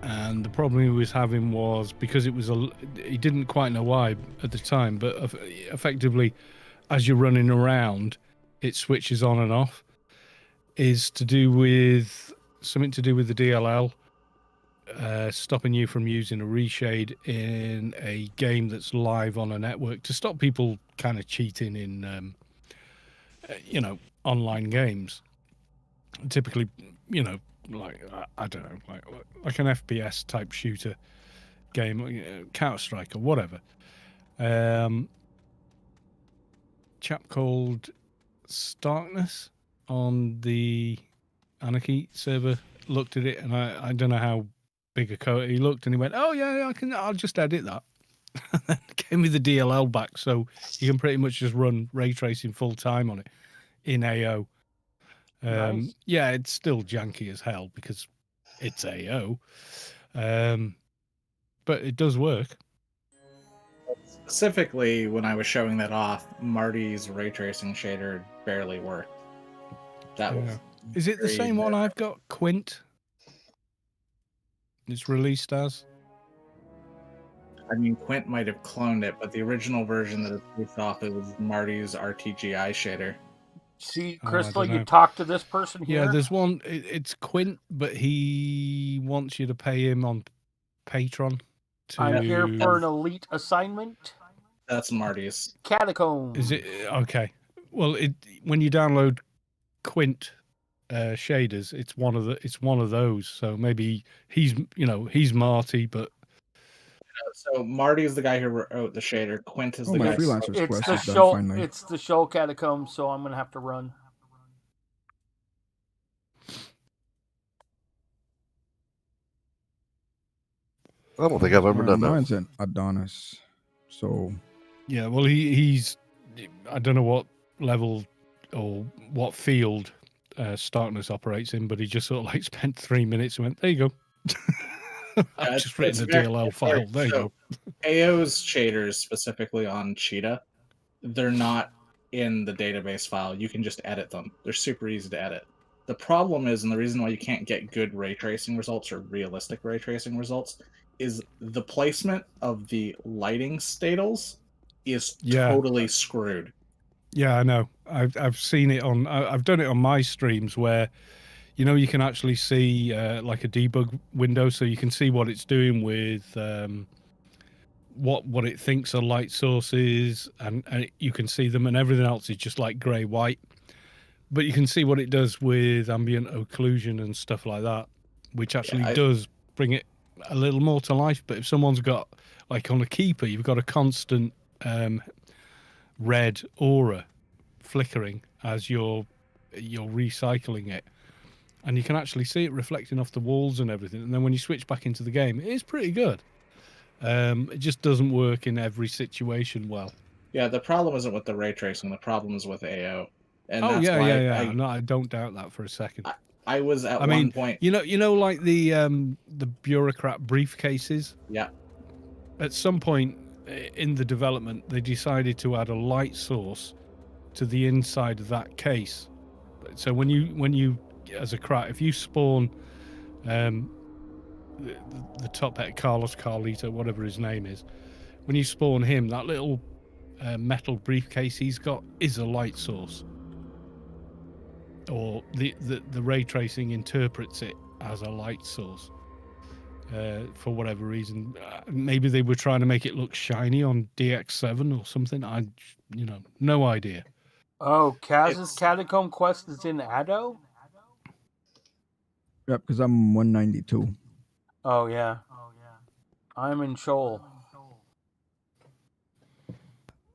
And the problem he was having was because he didn't quite know why at the time, but effectively, as you're running around, it switches on and off. Is something to do with the DLL stopping you from using a reshade in a game that's live on a network to stop people kind of cheating in, online games. Typically, like I don't know, like an FPS type shooter game, Counter-Strike or whatever. Chap called Starkness on the Anarchy server looked at it, and I don't know how big a code he looked, and he went, "Oh yeah, I'll just edit that." And then gave me the DLL back, so you can pretty much just run ray tracing full time on it in AO. Nice. Yeah, it's still janky as hell because it's AO, but it does work. Specifically, when I was showing that off, Marty's ray tracing shader barely worked. That was. Is it the very same one I've got? Quint. It's released as. I mean, Quint might have cloned it, but the original version that it's based off is Marty's RTGI shader. See, Crystal, you talk to this person here. Yeah, there's one. It's Quint, but he wants you to pay him on Patreon. I'm here for an elite assignment. That's Marty's. Catacomb. Is it okay? Well, when you download Quint shaders, it's one of those. So maybe he's Marty, but. So Marty is the guy who wrote the shader. Quint is the guy. Freelancer's quest is show. done finally. It's the show Catacomb, so I'm gonna have to run. I don't think I've ever done that. Mine's an Adonis. So. Yeah, well, he's. I don't know what level or what field Starkness operates in, but he just sort of like spent 3 minutes and went, "There you go." I've just written a DLL file. There you go. AO's shaders, specifically on Cheetah, they're not in the database file. You can just edit them. They're super easy to edit. The problem is, and the reason why you can't get good ray tracing results or realistic ray tracing results, is the placement of the lighting stables is totally screwed. Yeah, I know. I've seen it on. I've done it on my streams where, you can actually see like a debug window, so you can see what it's doing with what it thinks are light sources, and you can see them, and everything else is just like grey white. But you can see what it does with ambient occlusion and stuff like that, which actually does bring it a little more to life. But if someone's got, like on a keeper, you've got a constant red aura flickering as you're recycling it, and you can actually see it reflecting off the walls and everything. And then when you switch back into the game, it is pretty good. It just doesn't work in every situation well. Yeah, the problem isn't with the ray tracing. The problem is with AO. And oh that's yeah, why yeah. No, I don't doubt that for a second. I was at one point. Like the bureaucrat briefcases. Yeah. At some point in the development, they decided to add a light source to the inside of that case. So when you as a crat, if you spawn the top hat, Carlos Carlito, whatever his name is, when you spawn him, that little metal briefcase he's got is a light source. Or the ray tracing interprets it as a light source for whatever reason. Maybe they were trying to make it look shiny on DX7 or something. No idea. Oh, Kaz's Catacomb quest is in Addo? Yep, because I'm 192. Oh, yeah. I'm in Shoal.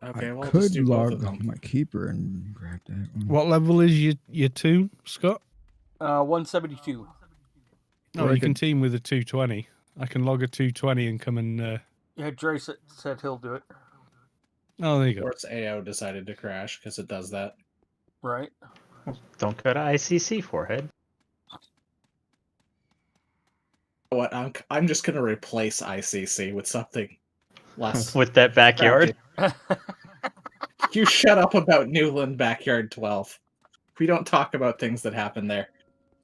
Okay, well, I could just do both of log them. my keeper and grab that one. What level is your 2, Scott? 172. No, you can team with a 220. I can log a 220 and come and. Yeah, Dre said he'll do it. Oh, there you go. Or it's AO decided to crash because it does that. Right. Don't go to ICC, forehead. What? I'm just gonna replace ICC with something less. With that backyard. You shut up about Newland Backyard 12. We don't talk about things that happen there.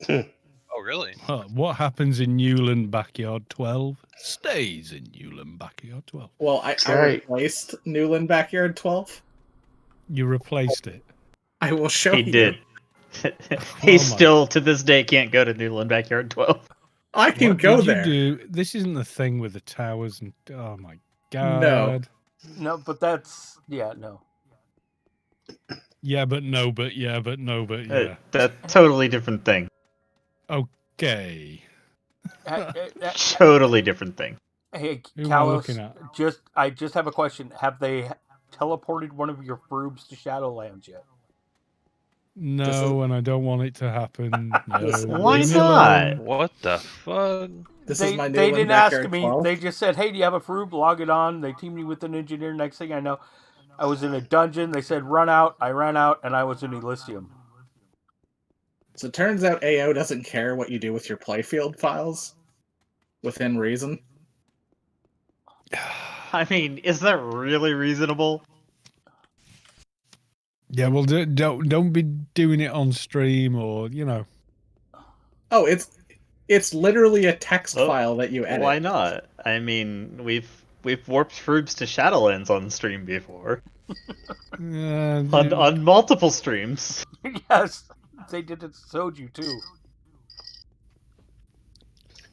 Oh, really? What happens in Newland Backyard 12 stays in Newland Backyard 12. Well, I replaced Newland Backyard 12. You replaced it. I will show He you. did. He still, to this day, can't go to Newland Backyard 12. I can What go did there. You do? This isn't the thing with the towers and oh my god. No, but that's no. Yeah, but no, but yeah, but no, but yeah. That's totally different thing. Okay. Totally different thing. Hey, Who am I Kalos, looking at? I just have a question. Have they teleported one of your frubes to Shadowlands yet? No, and I don't want it to happen. No. Why not? What the fuck? They didn't ask me. 12? They just said, "Hey, do you have a frube? Log it on." They teamed me with an engineer. Next thing I know, I was in a dungeon. They said, "Run out." I ran out, and I was in Elysium. So it turns out AO doesn't care what you do with your playfield files, within reason. I mean, is that really reasonable? Yeah, well, don't be doing it on stream or Oh, it's literally a text file that you edit. Why not? I mean, we've warped frubes to Shadowlands on stream before. on multiple streams. Yes, they did it to Soju too.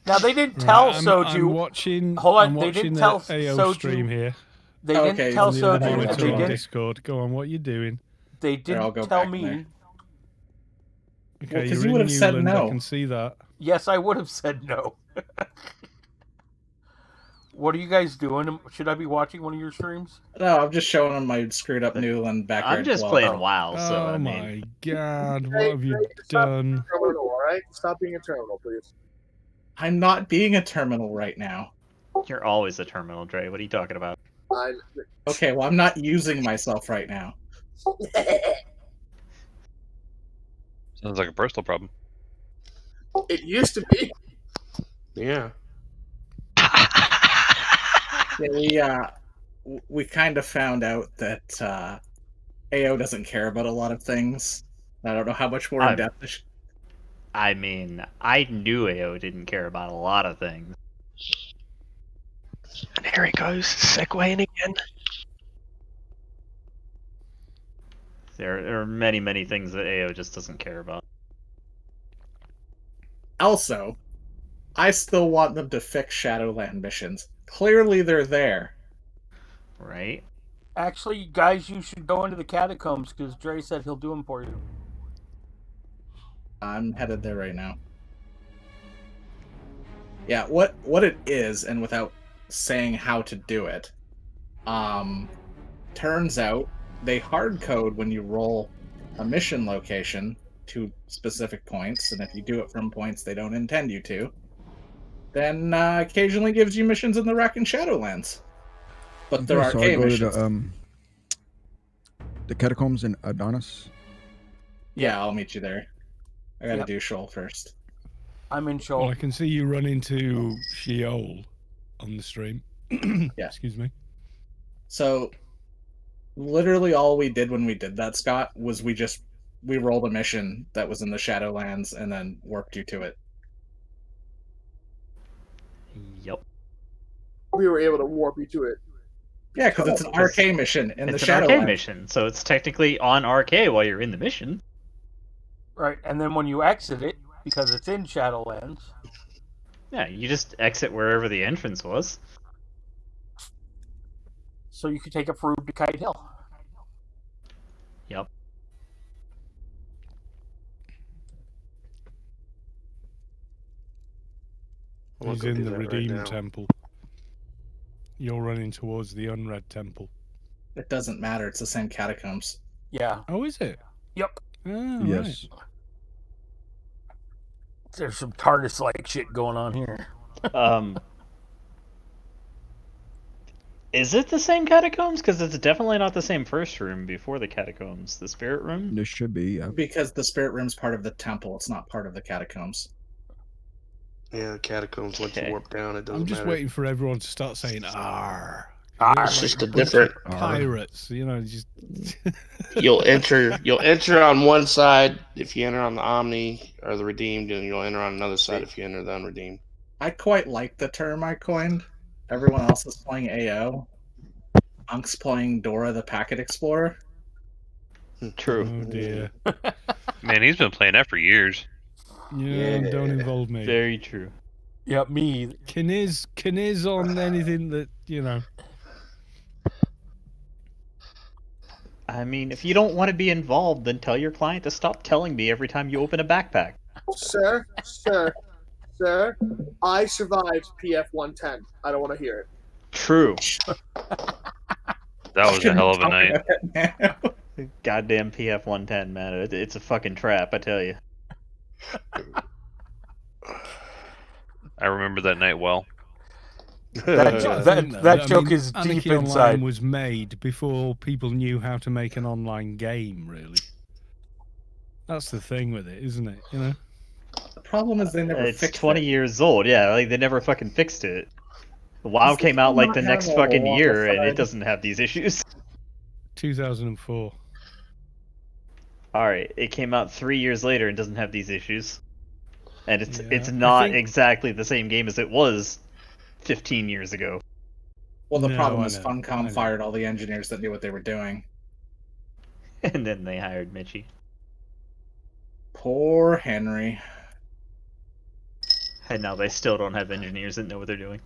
Now they didn't tell Soju. I'm watching. Hold on, I'm they watching didn't tell the AO Soju. stream here. They didn't tell Soju. They didn't. Discord. Go on, what are you doing? They didn't tell me. Okay, well, you would have said no. I can see that. Yes, I would have said no. What are you guys doing? Should I be watching one of your streams? No, I'm just showing them my screwed up Newland Backyard. I'm just 12. playing WoW, so oh I mean... my god, what have you done? All right, stop being a terminal, please. I'm not being a terminal right now. You're always a terminal, Dre. What are you talking about? Okay, well, I'm not using myself right now. Sounds like a personal problem. It used to be. Yeah. Yeah, we kind of found out that AO doesn't care about a lot of things. I don't know how much more in depth. I mean, I knew AO didn't care about a lot of things. And here he goes, segueing again. There are many, many things that AO just doesn't care about. Also, I still want them to fix Shadowland missions. Clearly they're there. Right? Actually, guys, you should go into the catacombs because Dre said he'll do them for you. I'm headed there right now. Yeah, what it is, and without saying how to do it, turns out they hard code when you roll a mission location to specific points, and if you do it from points they don't intend you to, then occasionally gives you missions in the Wreck and Shadowlands. But there are missions. The catacombs in Adonis. Yeah, I'll meet you there. I gotta do Shoal first. I'm in Shoal. Well, I can see you run into Sheol on the stream. Yeah. Excuse me. So, literally all we did when we did that, Scott, was we rolled a mission that was in the Shadowlands and then warped you to it. Yep. We were able to warp you to it. Yeah, because it's an RK mission in the Shadowlands. It's an RK mission, so it's technically on RK while you're in the mission. Right, and then when you exit it, because it's in Shadowlands... Yeah, you just exit wherever the entrance was. So you could take a frube to Kite Hill. Yep. He's in the Redeemed Temple. You're running towards the Unread Temple. It doesn't matter, it's the same catacombs. Yeah. Oh, is it? Yep. Oh, yes. Right. There's some TARDIS-like shit going on here. Is it the same catacombs? Because it's definitely not the same first room before the catacombs. The spirit room? There should be, yeah. Because the spirit room's part of the temple. It's not part of the catacombs. Yeah, the catacombs, once you warp down, it doesn't I'm just matter. waiting for everyone to start saying "arr." It's just a different pirates, you know. Just you'll enter on one side if you enter on the Omni or the Redeemed, and you'll enter on another side if you enter the Unredeemed. I quite like the term I coined. Everyone else is playing AO. Unk's playing Dora the Packet Explorer. True. Oh dear. Man, he's been playing that for years. Yeah, don't involve me. Very true. Yeah, me. Can is on anything that, you know. I mean, if you don't want to be involved, then tell your client to stop telling me every time you open a backpack. Sir, I survived PF 110. I don't want to hear it. True. That was a hell of a night. Goddamn PF 110, man. It's a fucking trap, I tell you. I remember that night well. That joke is Anarchy deep inside. Online was made before people knew how to make an online game, really. That's the thing with it, isn't it? You know? The problem is they never It's fixed 20 years old, yeah. Like, they never fucking fixed it. WoW came out like the next fucking year, and it doesn't have these issues. 2004. Alright, it came out 3 years later and doesn't have these issues. And it's Yeah, it's I not think- exactly the same game as it was 15 years ago. Well, the No, problem I is know, I Funcom know. fired all the engineers that knew what they were doing. And then they hired Mitchie. Poor Henry. And now they still don't have engineers that know what they're doing.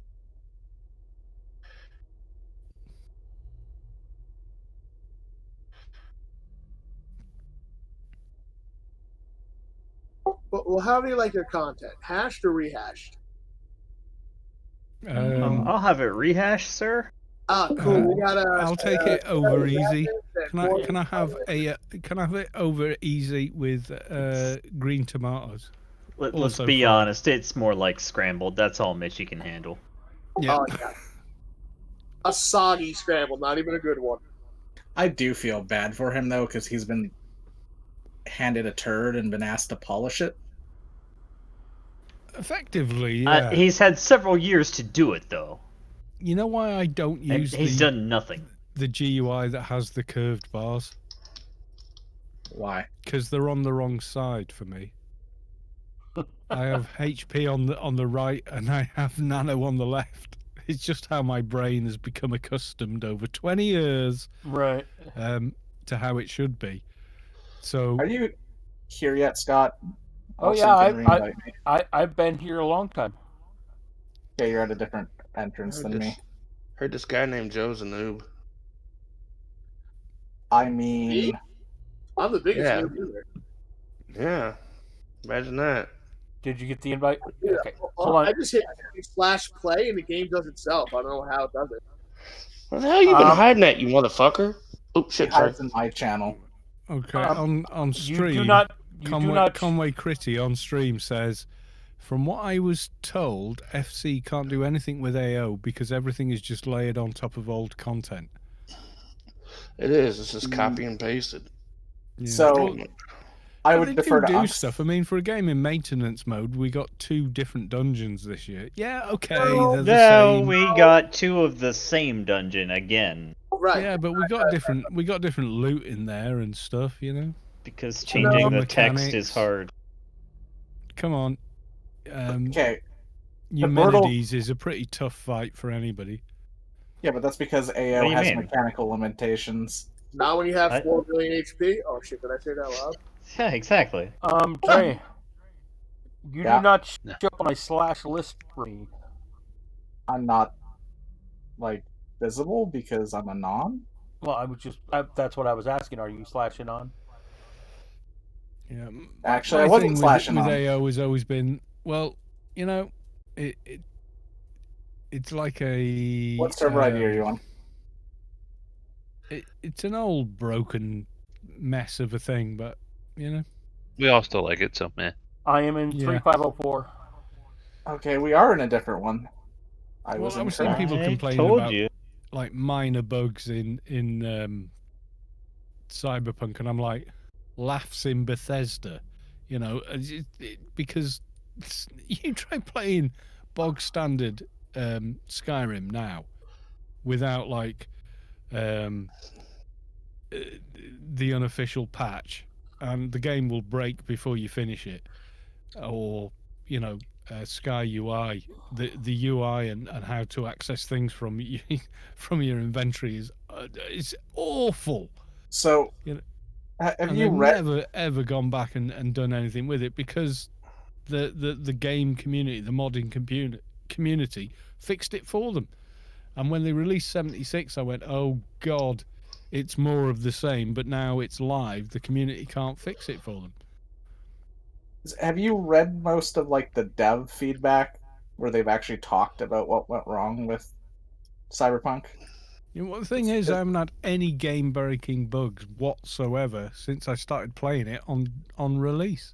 Well, how do you like your content? Hashed or rehashed? I'll have it rehashed, sir. Ah, cool. We got I'll take it over easy. Can I have it over easy with green tomatoes? Let's Also be fried. honest, it's more like scrambled. That's all Mitchie can handle. Yeah. Oh, yeah. A soggy scramble, not even a good one. I do feel bad for him, though, because he's been handed a turd and been asked to polish it. Effectively, yeah. He's had several years to do it, though. You know why I don't And use he's done nothing. the GUI that has the curved bars? Why? Because they're on the wrong side for me. I have HP on the right and I have nano on the left. It's just how my brain has become accustomed over 20 years, Right. to how it should be. So Are you here yet, Scott? Oh Also, yeah, you can re-invite me. I've been here a long time. Yeah, you're at a different entrance than me. Heard this guy named Joe's a noob. I mean, I'm the biggest Yeah. noob either. Yeah, imagine that. Did you get the invite? Yeah. Okay. Well, Hold on. I just hit /play and the game does itself. I don't know how it does it. Where the hell you been hiding at, you motherfucker? Oh he shit, sorry. hides in my channel. okay, Um, on You stream, do not. You Conway, do not. Conway Critty on stream says, from what I was told, FC can't do anything with AO because everything is just layered on top of old content. It is. It's just copy and pasted. Yeah. So, Well, I but would they defer to do Unks. stuff. I mean, for a game in maintenance mode, we got 2 different dungeons this year. Yeah, okay, No, they're the No, same. we got 2 of the same dungeon again. Right. Yeah, but we got different loot in there and stuff, you know. Because changing No the text is mechanics. hard. Come on. Okay, Eumenides is a pretty tough fight for anybody. yeah, but that's because What AO do you has mean? mechanical limitations. Not when you have What? 4 million HP. Oh shit, did I say that loud? Yeah, exactly. Trey, you Yeah. do not show up on my slash list for me. I'm not, like, visible because I'm a non? Well, I was just. That's what I was asking. Are you slashing on? Yeah. Actually, I my wasn't thing slashing with on. AO has always been, well, you know, it's like a. What server ID are you on? It's an old broken mess of a thing, but you know. We all still like it, so man. I am in Yeah. 3504. Okay, we are in a different one. I Well, was I was seeing incorrect. people I complaining told about you. like minor bugs in Cyberpunk, and I'm like, laughs in Bethesda, because you try playing bog standard Skyrim now without like the unofficial patch, and the game will break before you finish it, or Sky UI, the UI and how to access things from from your inventory is it's awful. So, have you read? Never ever gone back and done anything with it because the game community, the modding community, fixed it for them. And when they released 76, I went, oh god, it's more of the same. But now it's live. The community can't fix it for them. Have you read most of like the dev feedback where they've actually talked about what went wrong with Cyberpunk? The thing is, I haven't had any game-breaking bugs whatsoever since I started playing it on release.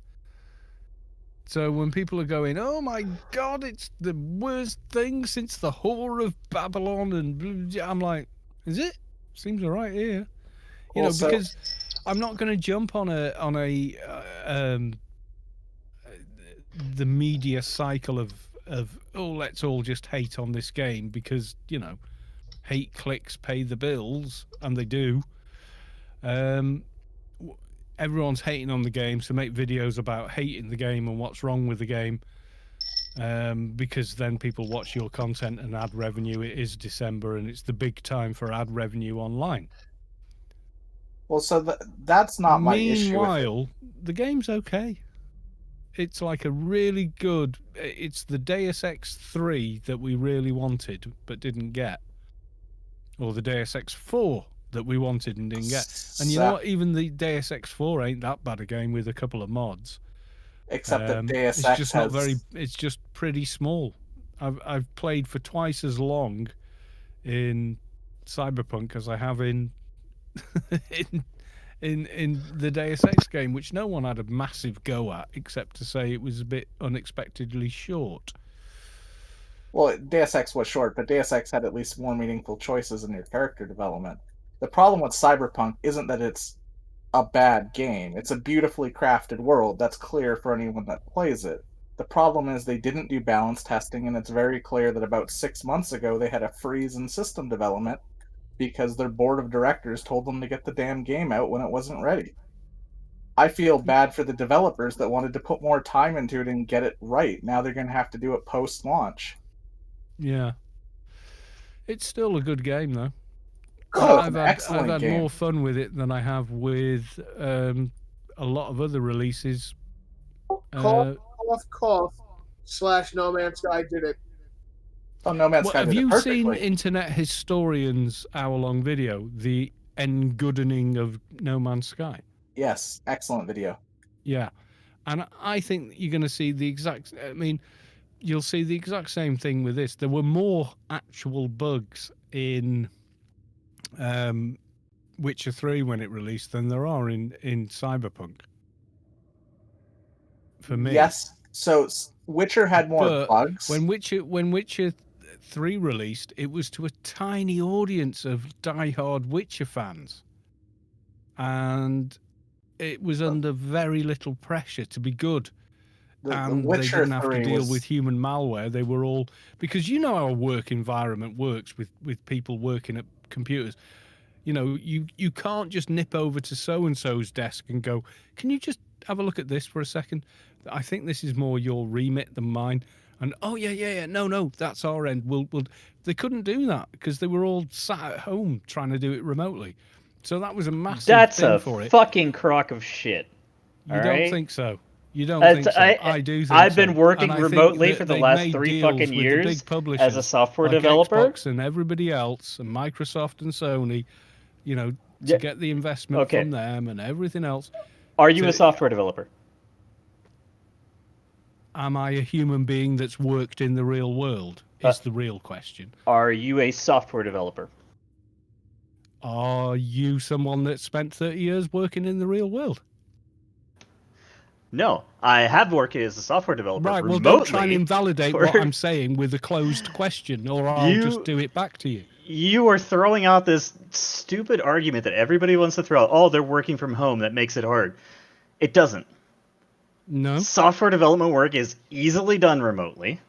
So when people are going, oh my god, it's the worst thing since the Whore of Babylon, and I'm like, is it? Seems all right here. Because I'm not going to jump on the media cycle of let's all just hate on this game because hate clicks pay the bills, and they do. Everyone's hating on the game, so make videos about hating the game and what's wrong with the game, because then people watch your content and ad revenue. It is December and it's the big time for ad revenue online. Well, so that's not my issue. Meanwhile, the game's okay. It's like a really good... It's the Deus Ex 3 that we really wanted but didn't get. Or the Deus Ex 4 that we wanted and didn't get. And you know what? Even the Deus Ex 4 ain't that bad a game with a couple of mods. Except that Deus Ex just not very... It's just pretty small. I've played for twice as long in Cyberpunk as I have in in the Deus Ex game, which no one had a massive go at, except to say it was a bit unexpectedly short. Well, Deus Ex was short, but Deus Ex had at least more meaningful choices in your character development. The problem with Cyberpunk isn't that it's a bad game. It's a beautifully crafted world. That's clear for anyone that plays it. The problem is they didn't do balance testing, and it's very clear that about 6 months ago they had a freeze in system development because their board of directors told them to get the damn game out when it wasn't ready. I feel bad for the developers that wanted to put more time into it and get it right. Now they're going to have to do it post-launch. Yeah. It's still a good game, though. Oh, I've had more fun with it than I have with a lot of other releases. Cough, / No Man's Sky did it. Oh, No Man's Sky have did it you perfectly. seen Internet Historian's hour-long video, The Engoodening of No Man's Sky? Yes, excellent video. Yeah, and I think you're going to see the exact... I mean, you'll see the exact same thing with this. There were more actual bugs in Witcher 3 when it released than there are in Cyberpunk. For me. Yes, so Witcher had more bugs. When Witcher 3 released, it was to a tiny audience of die-hard Witcher fans. And it was under very little pressure to be good. And they didn't have to deal with human malware. They were all... Because you know how a work environment works with people working at computers. You can't just nip over to so-and-so's desk and go, can you just have a look at this for a second? I think this is more your remit than mine. And, oh, yeah, no, that's our end. We'll... They couldn't do that because they were all sat at home trying to do it remotely. So that was a massive thing for it. That's a fucking crock of shit. You don't think so? You don't think so? I do think so. I've been working remotely for the last 3 fucking years as a software developer. Xbox and everybody else, and Microsoft and Sony, to get the investment from them and everything else. Are you a software developer? Am I a human being that's worked in the real world? Is the real question. Are you a software developer? Are you someone that spent 30 years working in the real world? No, I have worked as a software developer remotely. Well, don't try and invalidate what I'm saying with a closed question, or I'll just do it back to you. You are throwing out this stupid argument that everybody wants to throw out. Oh, they're working from home. That makes it hard. It doesn't. No. Software development work is easily done remotely.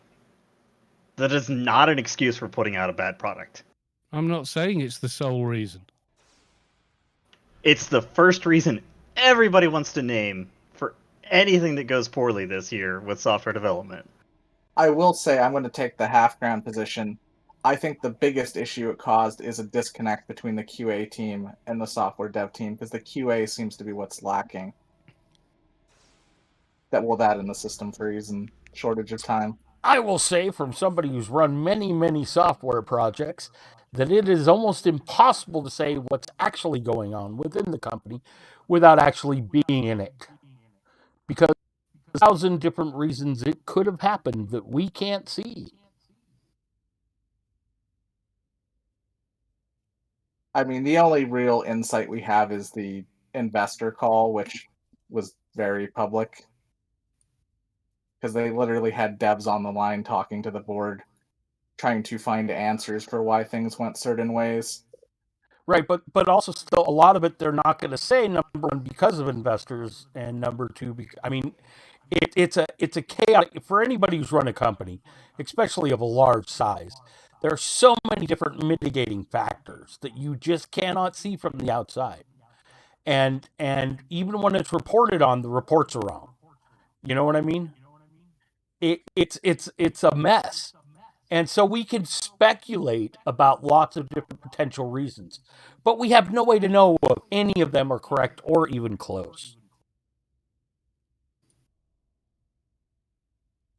That is not an excuse for putting out a bad product. I'm not saying it's the sole reason. It's the first reason everybody wants to name for anything that goes poorly this year with software development. I will say I'm going to take the half-ground position. I think the biggest issue it caused is a disconnect between the QA team and the software dev team, because the QA seems to be what's lacking. That in the system freeze and shortage of time. I will say, from somebody who's run many, many software projects, that it is almost impossible to say what's actually going on within the company without actually being in it. Because 1,000 different reasons it could have happened that we can't see. I mean, the only real insight we have is the investor call, which was very public. Because they literally had devs on the line talking to the board, trying to find answers for why things went certain ways. Right, but also still a lot of it they're not going to say, number one, because of investors, and number two, because, I mean, it's a chaotic for anybody who's run a company, especially of a large size. There are so many different mitigating factors that you just cannot see from the outside, and even when it's reported on, the reports are wrong. You know what I mean? It's a mess. And so we can speculate about lots of different potential reasons, but we have no way to know if any of them are correct or even close.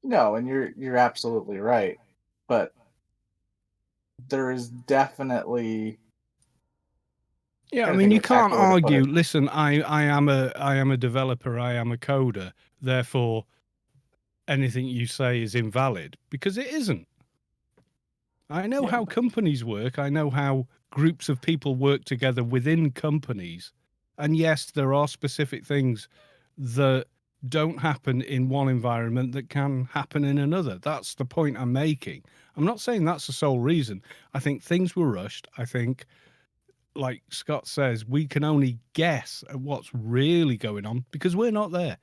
No, and you're absolutely right. But there is definitely... Yeah, I mean, you can't argue. Listen, I am a developer. I am a coder. Therefore, anything you say is invalid, because it isn't. I know how companies work. I know how groups of people work together within companies. And yes, there are specific things that don't happen in one environment that can happen in another. That's the point I'm making. I'm not saying that's the sole reason. I think things were rushed. I think, like Scott says, we can only guess at what's really going on because we're not there.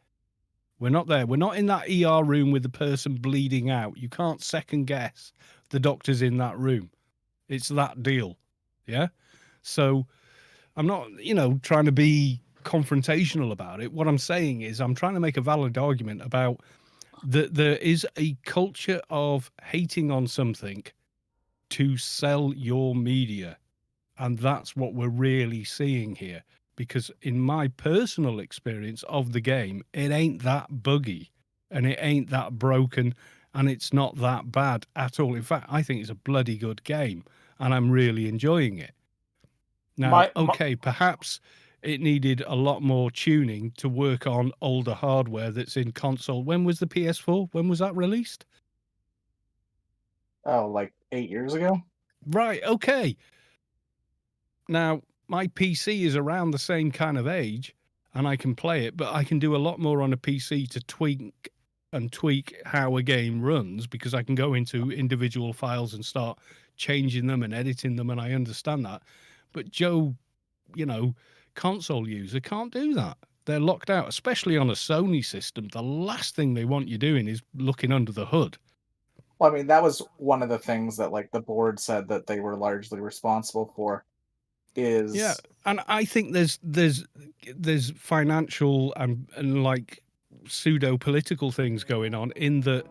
We're not there. We're not in that ER room with the person bleeding out. You can't second guess the doctors in that room. It's that deal. Yeah. So I'm not, trying to be confrontational about it. What I'm saying is I'm trying to make a valid argument about that there is a culture of hating on something to sell your media. And that's what we're really seeing here. Because in my personal experience of the game, it ain't that buggy and it ain't that broken and it's not that bad at all. In fact, I think it's a bloody good game and I'm really enjoying it. Now, perhaps it needed a lot more tuning to work on older hardware that's in console. When was the PS4? When was that released? Oh, like 8 years ago? Right, okay. Now, my PC is around the same kind of age and I can play it, but I can do a lot more on a PC to tweak how a game runs because I can go into individual files and start changing them and editing them, and I understand that. But Joe, console user can't do that. They're locked out, especially on a Sony system. The last thing they want you doing is looking under the hood. Well, I mean, that was one of the things that the board said that they were largely responsible for. Yeah, and I think there's financial and like pseudo political things going on in that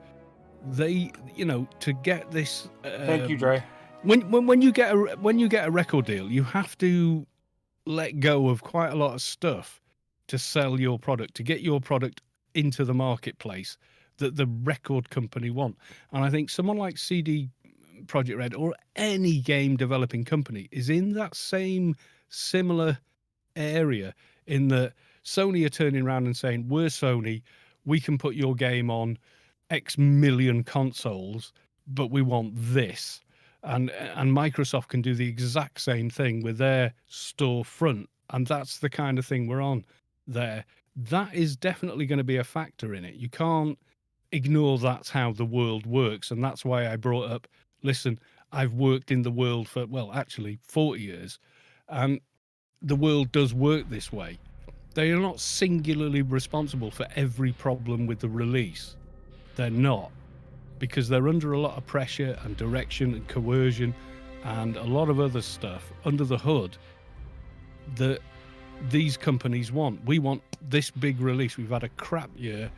they to get this. Thank you, Dre. When you get a record deal, you have to let go of quite a lot of stuff to sell your product, to get your product into the marketplace that the record company want. And I think someone like CD Projekt Red or any game developing company is in that same similar area in that Sony are turning around and saying, we're Sony, we can put your game on X million consoles, but we want this. And Microsoft can do the exact same thing with their storefront. And that's the kind of thing we're on there. That is definitely going to be a factor in it. You can't ignore that's how the world works. And that's why I brought up, listen, I've worked in the world for, well, actually 40 years, and the world does work this way. They are not singularly responsible for every problem with the release. They're not, because they're under a lot of pressure and direction and coercion and a lot of other stuff under the hood that these companies want. We want this big release. We've had a crap year.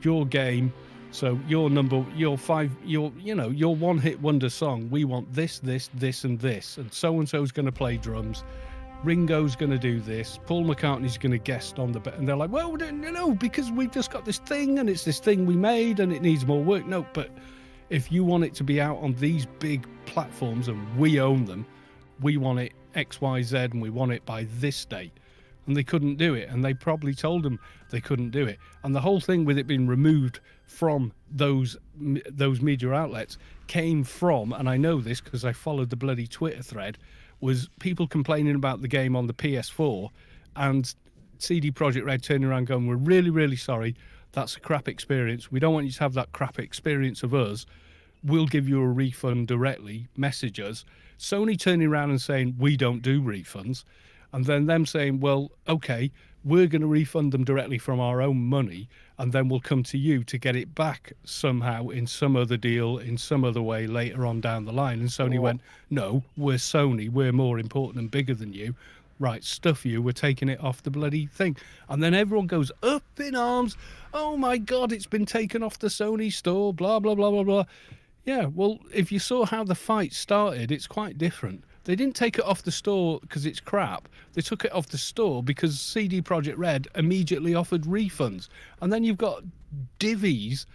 Your game, so your one-hit wonder song. We want this, and this, and so-and-so's going to play drums. Ringo's going to do this. Paul McCartney's going to guest on the... And they're like, well, no, because we've just got this thing, and it's this thing we made, and it needs more work. No, but if you want it to be out on these big platforms, and we own them, we want it X, Y, Z, and we want it by this date. And they couldn't do it, and they probably told them they couldn't do it. And the whole thing with it being removed from those media outlets came from, and I know this because I followed the bloody Twitter thread, was people complaining about the game on the PS4 and CD Projekt Red turning around going, we're really, really sorry. That's a crap experience. We don't want you to have that crap experience of us. We'll give you a refund directly. Message us. Sony turning around and saying, we don't do refunds. And then them saying, well, okay, we're going to refund them directly from our own money, and then we'll come to you to get it back somehow in some other deal, in some other way later on down the line. And Sony went, no, we're Sony. We're more important and bigger than you. Right, stuff you. We're taking it off the bloody thing. And then everyone goes up in arms. Oh, my God, it's been taken off the Sony store, blah, blah, blah, blah, blah. Yeah, well, if you saw how the fight started, it's quite different. They didn't take it off the store because it's crap. They took it off the store because CD Projekt Red immediately offered refunds. And then you've got divvies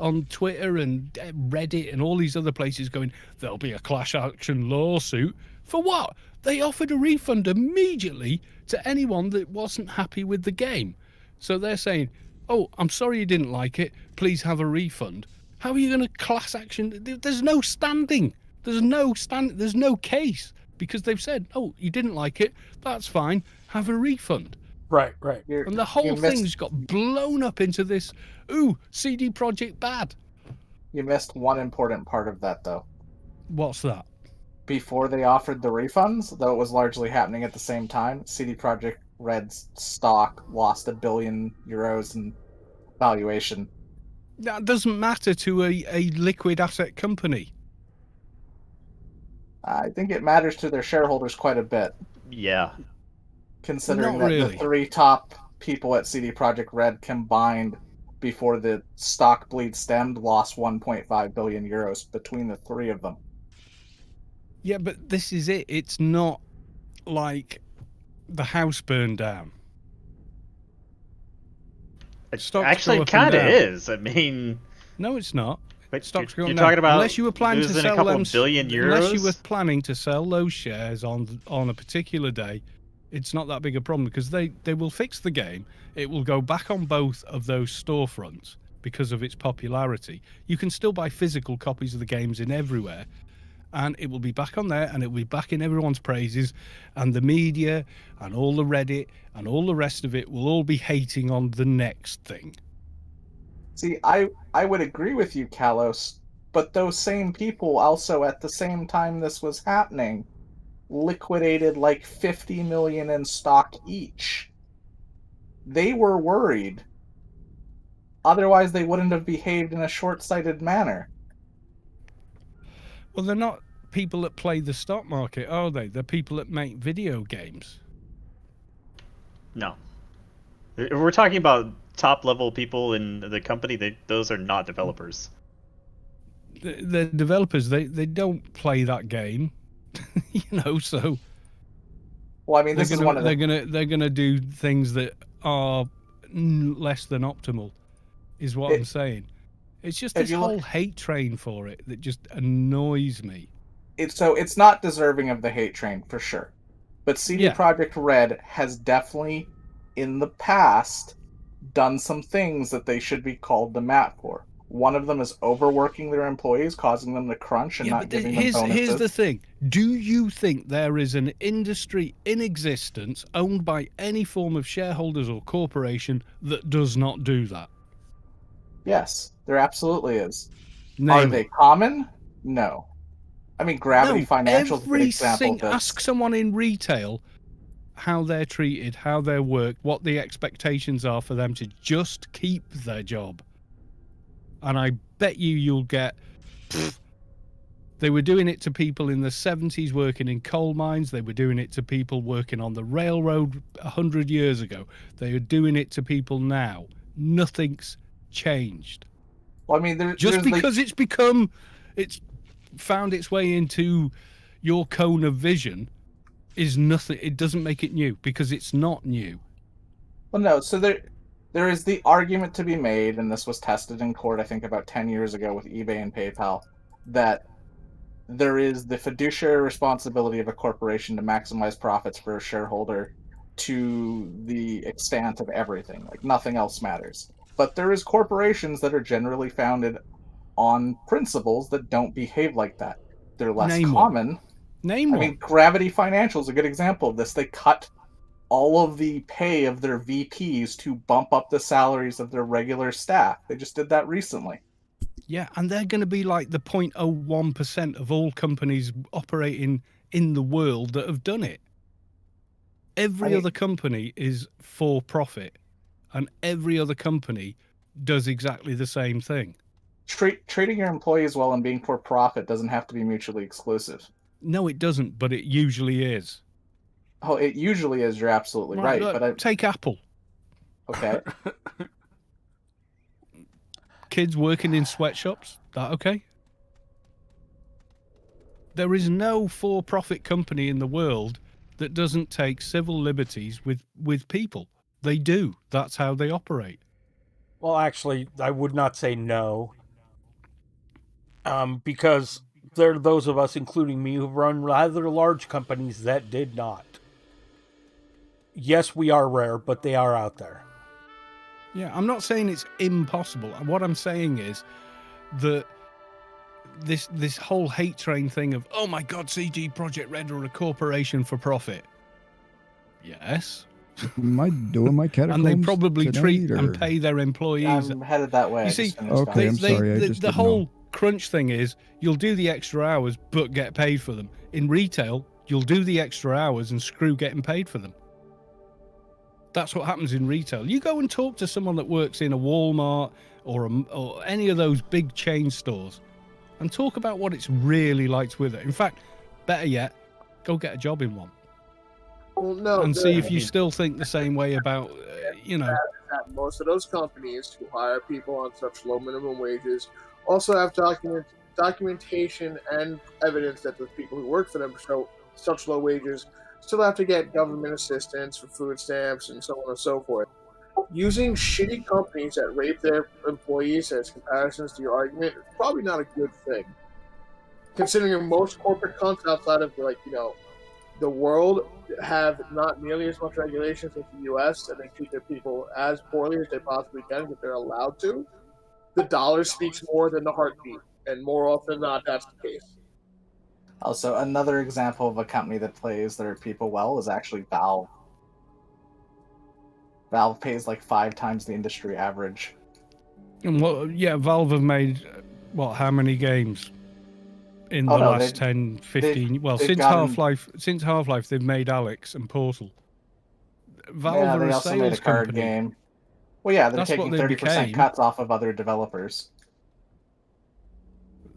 on Twitter and Reddit and all these other places going, there'll be a class action lawsuit. For what? They offered a refund immediately to anyone that wasn't happy with the game. So they're saying, oh, I'm sorry you didn't like it. Please have a refund. How are you going to class action? There's no standing. There's no case, because they've said, oh, you didn't like it, that's fine, have a refund. Right. And the whole thing's got blown up into this, ooh, CD Projekt bad. You missed one important part of that, though. What's that? Before they offered the refunds, though it was largely happening at the same time, CD Projekt Red's stock lost €1 billion in valuation. That doesn't matter to a liquid asset company. I think it matters to their shareholders quite a bit. Yeah. Considering that the three top people at CD Projekt Red combined before the stock bleed stemmed lost €1.5 billion between the three of them. Yeah, but this is it. It's not like the house burned down. Actually, it kind of is. I mean... No, it's not. But stocks you're going talking down. about unless you were planning to sell a couple them, billion euros? Unless you were planning to sell those shares on a particular day, it's not that big a problem, because they will fix the game. It will go back on both of those storefronts because of its popularity. You can still buy physical copies of the games in everywhere, and it will be back on there, and it will be back in everyone's praises, and the media and all the Reddit and all the rest of it will all be hating on the next thing. See, I would agree with you, Kalos, but those same people also, at the same time this was happening, liquidated like 50 million in stock each. They were worried. Otherwise, they wouldn't have behaved in a short-sighted manner. Well, they're not people that play the stock market, are they? They're people that make video games. No. If we're talking about top-level people in the company, those are not developers. The developers, they don't play that game, so... Well, I mean, this is one of the... They're gonna do things that are less than optimal, is what I'm saying. It's just this whole hate train for it that just annoys me. It's not deserving of the hate train, for sure. But CD Projekt Red has definitely, in the past, done some things that they should be called the mat for. One of them is overworking their employees, causing them to crunch and not giving them bonuses. Here's the thing. Do you think there is an industry in existence owned by any form of shareholders or corporation that does not do that? Yes, there absolutely is. Name Are they common? No. I mean, Gravity Financial is a good example of this. Ask someone in retail how they're treated, how they're worked, what the expectations are for them to just keep their job. And I bet you'll get... They were doing it to people in the 70s working in coal mines. They were doing it to people working on the railroad 100 years ago. They are doing it to people now. Nothing's changed. Well, I mean, just because it's found its way into your cone of vision is nothing. It doesn't make it new, because it's not new. Well, no. So there is the argument to be made, and this was tested in court, I think, about 10 years ago with eBay and PayPal, that there is the fiduciary responsibility of a corporation to maximize profits for a shareholder to the extent of everything. Like, nothing else matters. But there is corporations that are generally founded on principles that don't behave like that. They're less common. I mean, Gravity Financial is a good example of this. They cut all of the pay of their VPs to bump up the salaries of their regular staff. They just did that recently. Yeah, and they're going to be like the 0.01% of all companies operating in the world that have done it. Every other company is for profit, and every other company does exactly the same thing. Treating your employees well and being for profit doesn't have to be mutually exclusive. No, it doesn't, but it usually is. Oh, it usually is. You're absolutely right. Look, but take Apple. Okay. Kids working in sweatshops, that okay? There is no for-profit company in the world that doesn't take civil liberties with people. They do. That's how they operate. Well, actually, I would not say no. Because there are those of us, including me, who run rather large companies that did not. Yes, we are rare, but they are out there. Yeah, I'm not saying it's impossible. What I'm saying is that this whole hate train thing of, oh my God, CD Projekt Red are a corporation for profit. Yes. Am I doing my catacombs? And they probably treat or... and pay their employees. I'm headed that way. You see, okay, I'm sorry. The whole crunch thing is you'll do the extra hours but get paid for them. In retail, you'll do the extra hours and screw getting paid for them. That's what happens in retail. You go and talk to someone that works in a Walmart or any of those big chain stores and talk about what it's really like with it. In fact, better yet, go get a job in one. Well, no, and see if you still think the same way about, that most of those companies who hire people on such low minimum wages also have documentation and evidence that the people who work for them show such low wages still have to get government assistance for food stamps and so on and so forth. Using shitty companies that rape their employees as comparisons to your argument is probably not a good thing. Considering most corporate cunts outside of, the world have not nearly as much regulations as the U.S., and they treat their people as poorly as they possibly can, but they're allowed to. The dollar speaks more than the heartbeat, and more often than not, that's the case. Also, another example of a company that plays their people well is actually Valve. Valve pays like 5 times the industry average. And Valve have made, how many games? In the last 10, 15... since Half-Life, they've made Alex and Portal. Valve are a also sales made a card company. game. Well, yeah, they're That's taking 30% cuts off of other developers.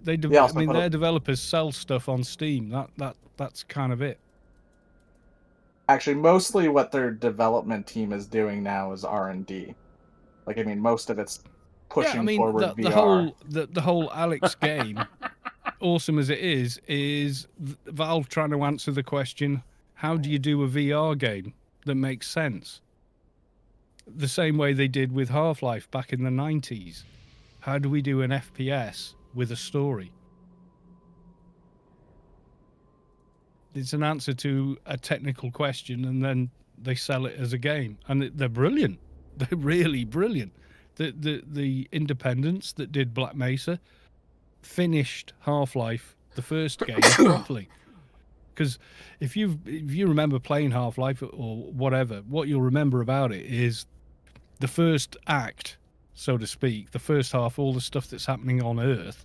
Their developers sell stuff on Steam. That's kind of it. Actually, mostly what their development team is doing now is R&D. Most of it's pushing forward VR. The whole Alex game, awesome as it is Valve trying to answer the question, how do you do a VR game that makes sense? The same way they did with Half-Life back in the 90s. How do we do an FPS with a story? It's an answer to a technical question, and then they sell it as a game. And they're brilliant. They're really brilliant. The independents that did Black Mesa finished Half-Life, the first game, properly. Because if you remember playing Half-Life or whatever, what you'll remember about it is the first act, so to speak, the first half, all the stuff that's happening on Earth,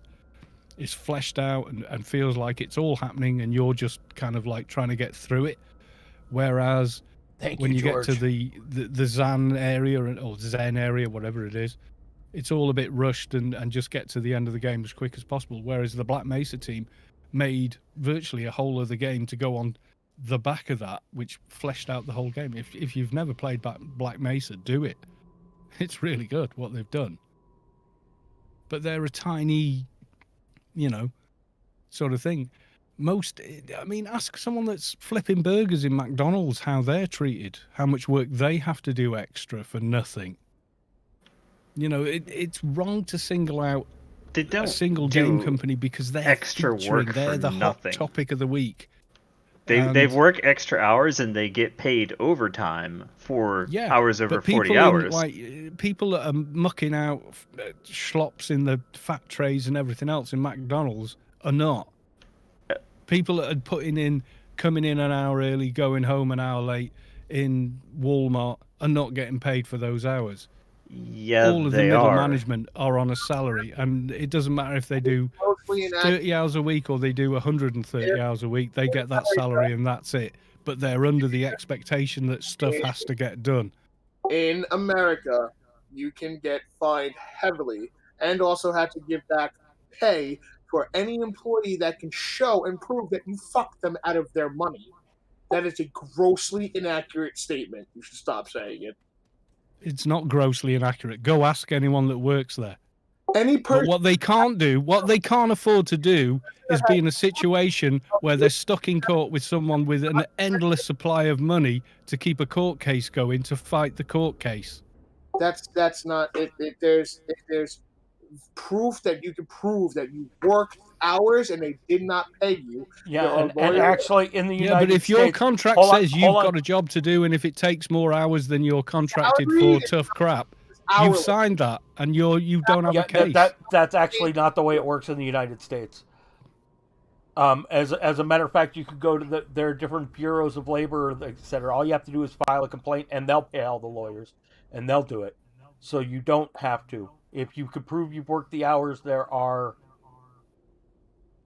is fleshed out and feels like it's all happening, and you're just kind of like trying to get through it. Whereas when you get to the Zan area or Zen area, whatever it is, it's all a bit rushed and just get to the end of the game as quick as possible. Whereas the Black Mesa team made virtually a whole other game to go on the back of that, which fleshed out the whole game. If you've never played Black Mesa, do it. It's really good what they've done. But they're a tiny, sort of thing. Ask someone that's flipping burgers in McDonald's how they're treated, how much work they have to do extra for nothing. It's wrong to single out a single game company because they're extra featuring, work they're for the nothing. Hot topic of the week. They work extra hours and they get paid overtime for hours over 40 hours. People that are mucking out schlops in the fat trays and everything else in McDonald's are not. People that are coming in an hour early, going home an hour late in Walmart are not getting paid for those hours. Yeah, all of the middle management are on a salary, and it doesn't matter if they do 30 hours a week or they do 130 hours a week. They get that salary and that's it. But they're under the expectation that stuff has to get done. In America, you can get fined heavily and also have to give back pay for any employee that can show and prove that you fucked them out of their money. That is a grossly inaccurate statement. You should stop saying it. It's not grossly inaccurate. Go ask anyone that works there. But what they can't afford to do is be in a situation where they're stuck in court with someone with an endless supply of money to keep a court case going to fight the court case. That's not it. If there's proof that you can prove that you worked hours and they did not pay you. Yeah, and actually in the United States... but if your contract says you've got a job to do and if it takes more hours than you're contracted for tough crap, you've signed that and you don't have a case. That's actually not the way it works in the United States. As a matter of fact, you could go to their different bureaus of labor, etc. All you have to do is file a complaint and they'll pay all the lawyers and they'll do it. So you don't have to. If you could prove you've worked the hours, there are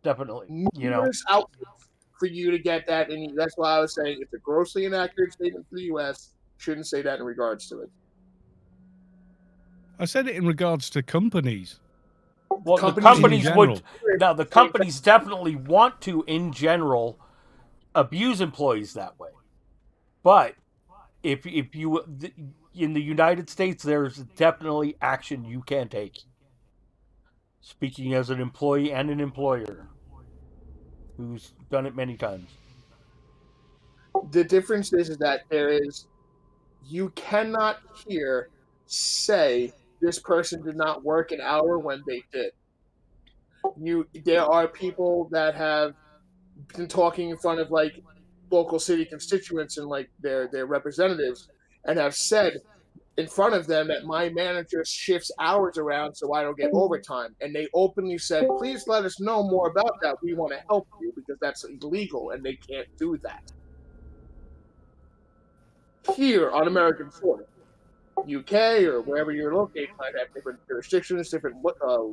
definitely, numerous outlets for you to get that. And that's why I was saying it's a grossly inaccurate statement for the U.S. Shouldn't say that in regards to it. I said it in regards to companies. Well, the companies would. Now, the companies definitely want to, in general, abuse employees that way. But if you in the United States, there's definitely action you can take. Speaking as an employee and an employer who's done it many times. The difference is that you cannot say this person did not work an hour when they did. There are people that have been talking in front of like local city constituents and like their representatives and have said in front of them that my manager shifts hours around so I don't get overtime. And they openly said, please let us know more about that. We want to help you because that's illegal and they can't do that. Here on American soil, UK or wherever you're located might have different jurisdictions, different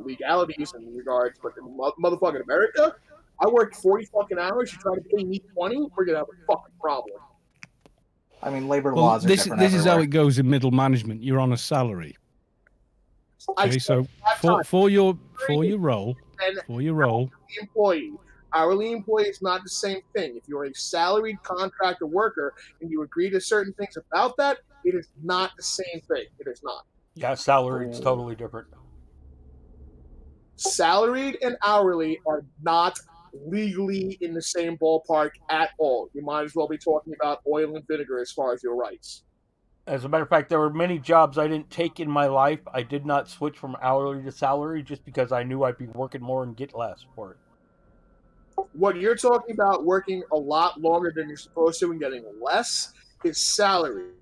legalities in regards, but in motherfucking America, I worked 40 fucking hours, you try to pay me 20, we're gonna have a fucking problem. I mean, labor laws are different This is how everywhere. it goes in middle management. You're on a salary. Okay, so for your role, hourly employee is not the same thing. If you're a salaried contractor worker and you agree to certain things about that, it is not the same thing. It is not. Yeah, salary is totally different. Salaried and hourly are not legally in the same ballpark at all. You might as well be talking about oil and vinegar as far as your rights. As a matter of fact, there were many jobs I didn't take in my life. I did not switch from hourly to salary just because I knew I'd be working more and get less for it. What you're talking about, working a lot longer than you're supposed to and getting less, is salary.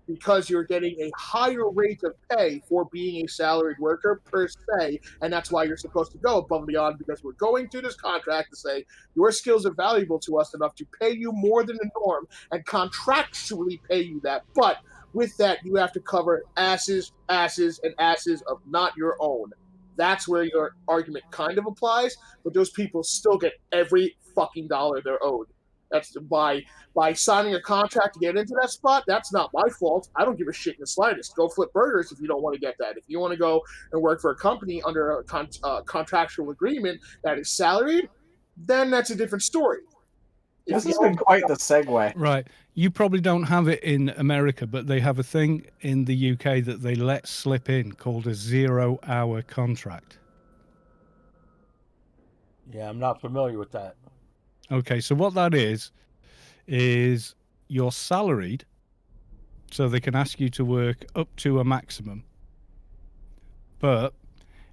Because you're getting a higher rate of pay for being a salaried worker per se, and that's why you're supposed to go above and beyond, because we're going through this contract to say your skills are valuable to us enough to pay you more than the norm and contractually pay you that. But with that, you have to cover asses, and asses of not your own. that's where your argument kind of applies, but those people still get every fucking dollar they're owed. That's by signing a contract to get into that spot. That's not my fault. I don't give a shit in the slightest. Go flip burgers if you don't want to get that. If you want to go and work for a company under a contractual agreement that is salaried, then that's a different story. This has been quite the segue. Right. You probably don't have it in America, but they have a thing in the UK that they let slip in called a 0-hour contract. Yeah, I'm not familiar with that. Okay, so what that is you're salaried, so they can ask you to work up to a maximum. But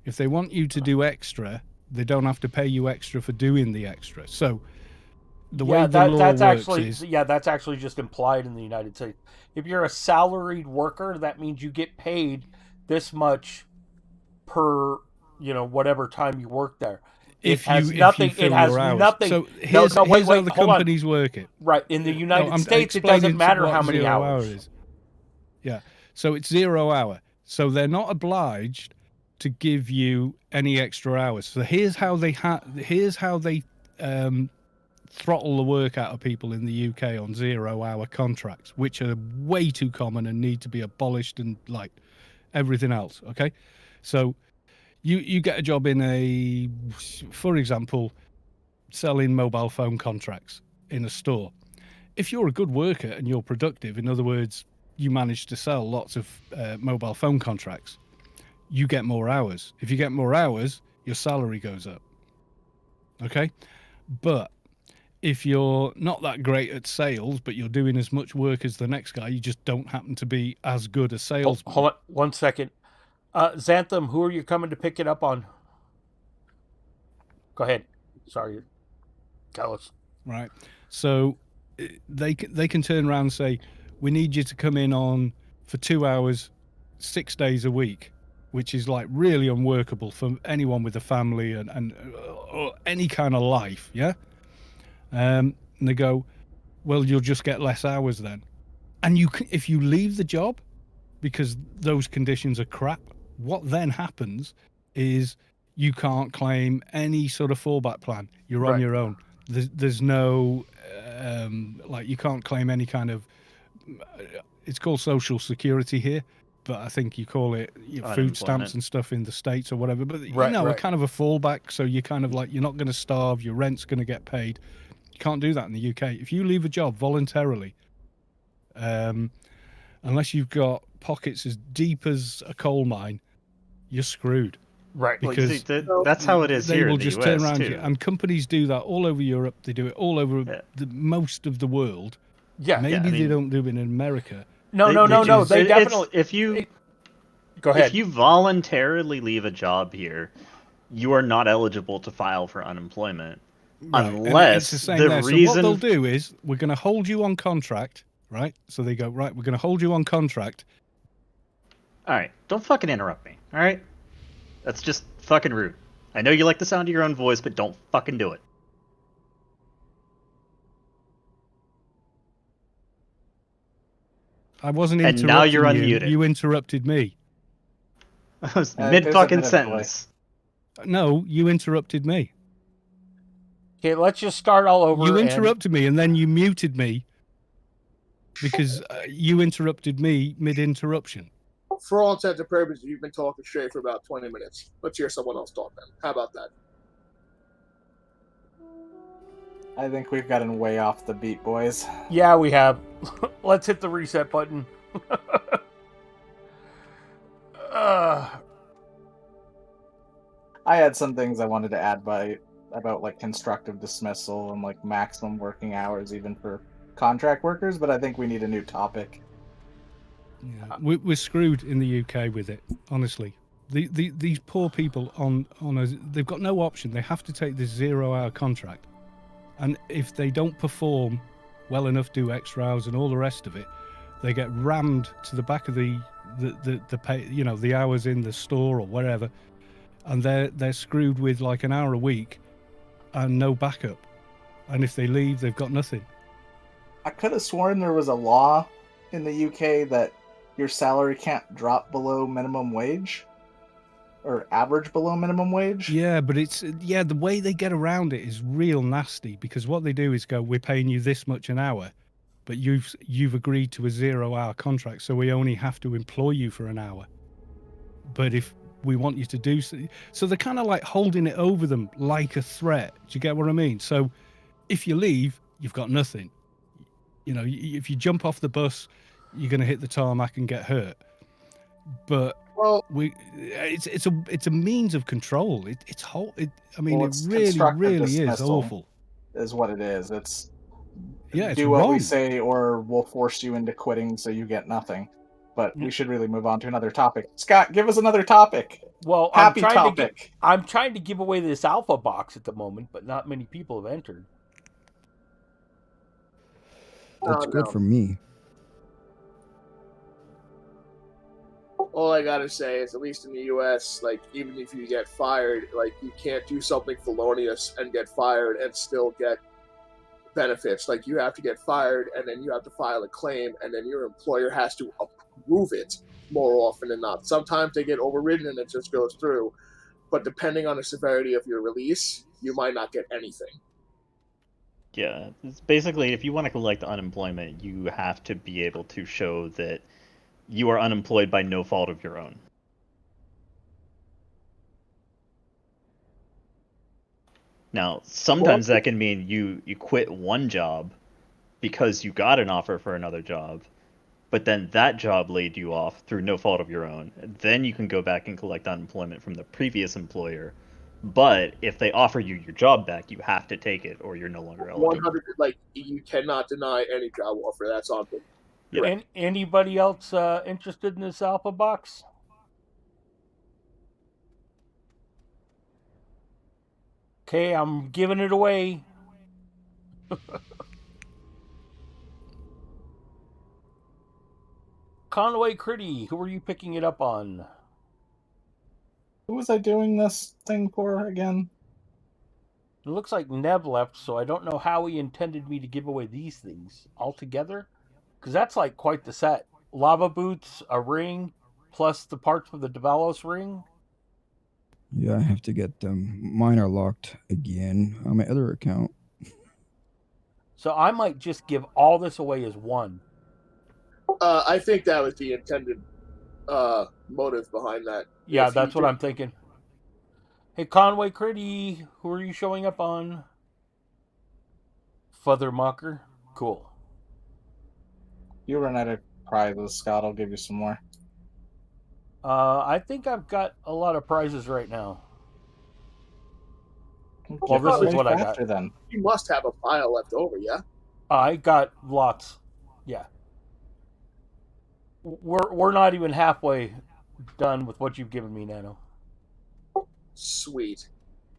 if they want you to do extra, they don't have to pay you extra for doing the extra. So the way the law works is... Yeah, that's actually just implied in the United States. If you're a salaried worker, that means you get paid this much per, whatever time you work there. If you fill your hours. So here's how the companies work it. Right. In the United States, it doesn't matter how many hours. Is. Yeah. So it's 0 hour. So they're not obliged to give you any extra hours. So here's how they throttle the work out of people in the UK on 0-hour contracts, which are way too common and need to be abolished and like everything else. Okay. So you get a job in for example, selling mobile phone contracts in a store. If you're a good worker and you're productive, in other words, you manage to sell lots of mobile phone contracts, you get more hours. If you get more hours, your salary goes up. Okay? But if you're not that great at sales, but you're doing as much work as the next guy, you just don't happen to be as good a salesman. Hold on 1 second. Xantham, who are you coming to pick it up on? Go ahead. Sorry. Tell us. Right. So they can turn around and say, we need you to come in on for 2 hours, 6 days a week, which is like really unworkable for anyone with a family and any kind of life. Yeah. And they go, well, you'll just get less hours then. And if you leave the job because those conditions are crap, what then happens is you can't claim any sort of fallback plan. You're on your own. There's no, you can't claim any kind of, it's called social security here, but I think you call it food stamps and stuff in the States or whatever. But, a kind of a fallback. So you're kind of like, you're not going to starve, your rent's going to get paid. You can't do that in the UK. If you leave a job voluntarily, unless you've got pockets as deep as a coal mine, you're screwed. Right. Because that's how it is they here will in the just US turn around too. you. And companies do that all over Europe. They do it all over most of the world. Yeah. Maybe they don't do it in America. No. They definitely. Go ahead. If you voluntarily leave a job here, you are not eligible to file for unemployment. Right. Unless the reason... So what they'll do is, we're going to hold you on contract, right? So they go, right, we're going to hold you on contract. All right, don't fucking interrupt me, all right? That's just fucking rude. I know you like the sound of your own voice, but don't fucking do it. I wasn't interrupting and now you're unmuted. You interrupted me. I was mid-fucking sentence. No, you interrupted me. Okay, let's just start all over. You interrupted me, and then you muted me because you interrupted me mid-interruption. For all intents and purposes, you've been talking straight for about 20 minutes. Let's hear someone else talk then. How about that? I think we've gotten way off the beat, boys. Yeah, we have. Let's hit the reset button. I had some things I wanted to add about like constructive dismissal and like maximum working hours even for contract workers, but I think we need a new topic. Yeah, we're screwed in the UK with it, honestly. These poor people they've got no option. They have to take this 0-hour contract, and if they don't perform well enough, do extra hours and all the rest of it, they get rammed to the back of the pay, the hours in the store or wherever, and they're screwed with like an hour a week and no backup. And if they leave, they've got nothing. I could have sworn there was a law in the UK that your salary can't drop below minimum wage. or average below minimum wage. Yeah, but the way they get around it is real nasty, because what they do is go, we're paying you this much an hour, but you've agreed to a 0-hour contract, so we only have to employ you for an hour. But if we want you to do so they're kind of like holding it over them like a threat. Do you get what I mean? So if you leave, you've got nothing. You know, if you jump off the bus, you're going to hit the tarmac and get hurt. But it's a means of control. It really is awful. Is what it is. It's it's do what wrong. we say, or we'll force you into quitting, so you get nothing. But we should really move on to another topic. Scott, give us another topic. Well, I'm trying to give away this alpha box at the moment, but not many people have entered. That's good for me. All I gotta say is, at least in the U.S., like, even if you get fired, like, you can't do something felonious and get fired and still get benefits. Like, you have to get fired, and then you have to file a claim, and then your employer has to approve it more often than not. Sometimes they get overridden and it just goes through, but depending on the severity of your release, you might not get anything. Yeah, it's basically, if you want to collect unemployment, you have to be able to show that you are unemployed by no fault of your own. Now, sometimes that can mean you quit one job because you got an offer for another job, but then that job laid you off through no fault of your own. Then you can go back and collect unemployment from the previous employer. But if they offer you your job back, you have to take it, or you're no longer eligible. 100, like, you cannot deny any job offer. That's on them. Yeah. Anybody else interested in this alpha box? Okay, I'm giving it away. Conway Critty, who are you picking it up on? Who was I doing this thing for again? It looks like Neb left, so I don't know how he intended me to give away these things altogether. Because that's like quite the set. Lava boots, a ring, plus the parts for the Devalos ring. Yeah, I have to get them. Mine are locked again on my other account. So I might just give all this away as one. I think that was the intended motive behind that. Yeah, that's what I'm thinking. Hey, Conway Critty, who are you showing up on? Feathermocker. Cool. You run out of prizes, Scott. I'll give you some more. I think I've got a lot of prizes right now. Well, this is what I got. Then. You must have a pile left over, yeah? I got lots. Yeah. We're not even halfway done with what you've given me, Nano. Sweet.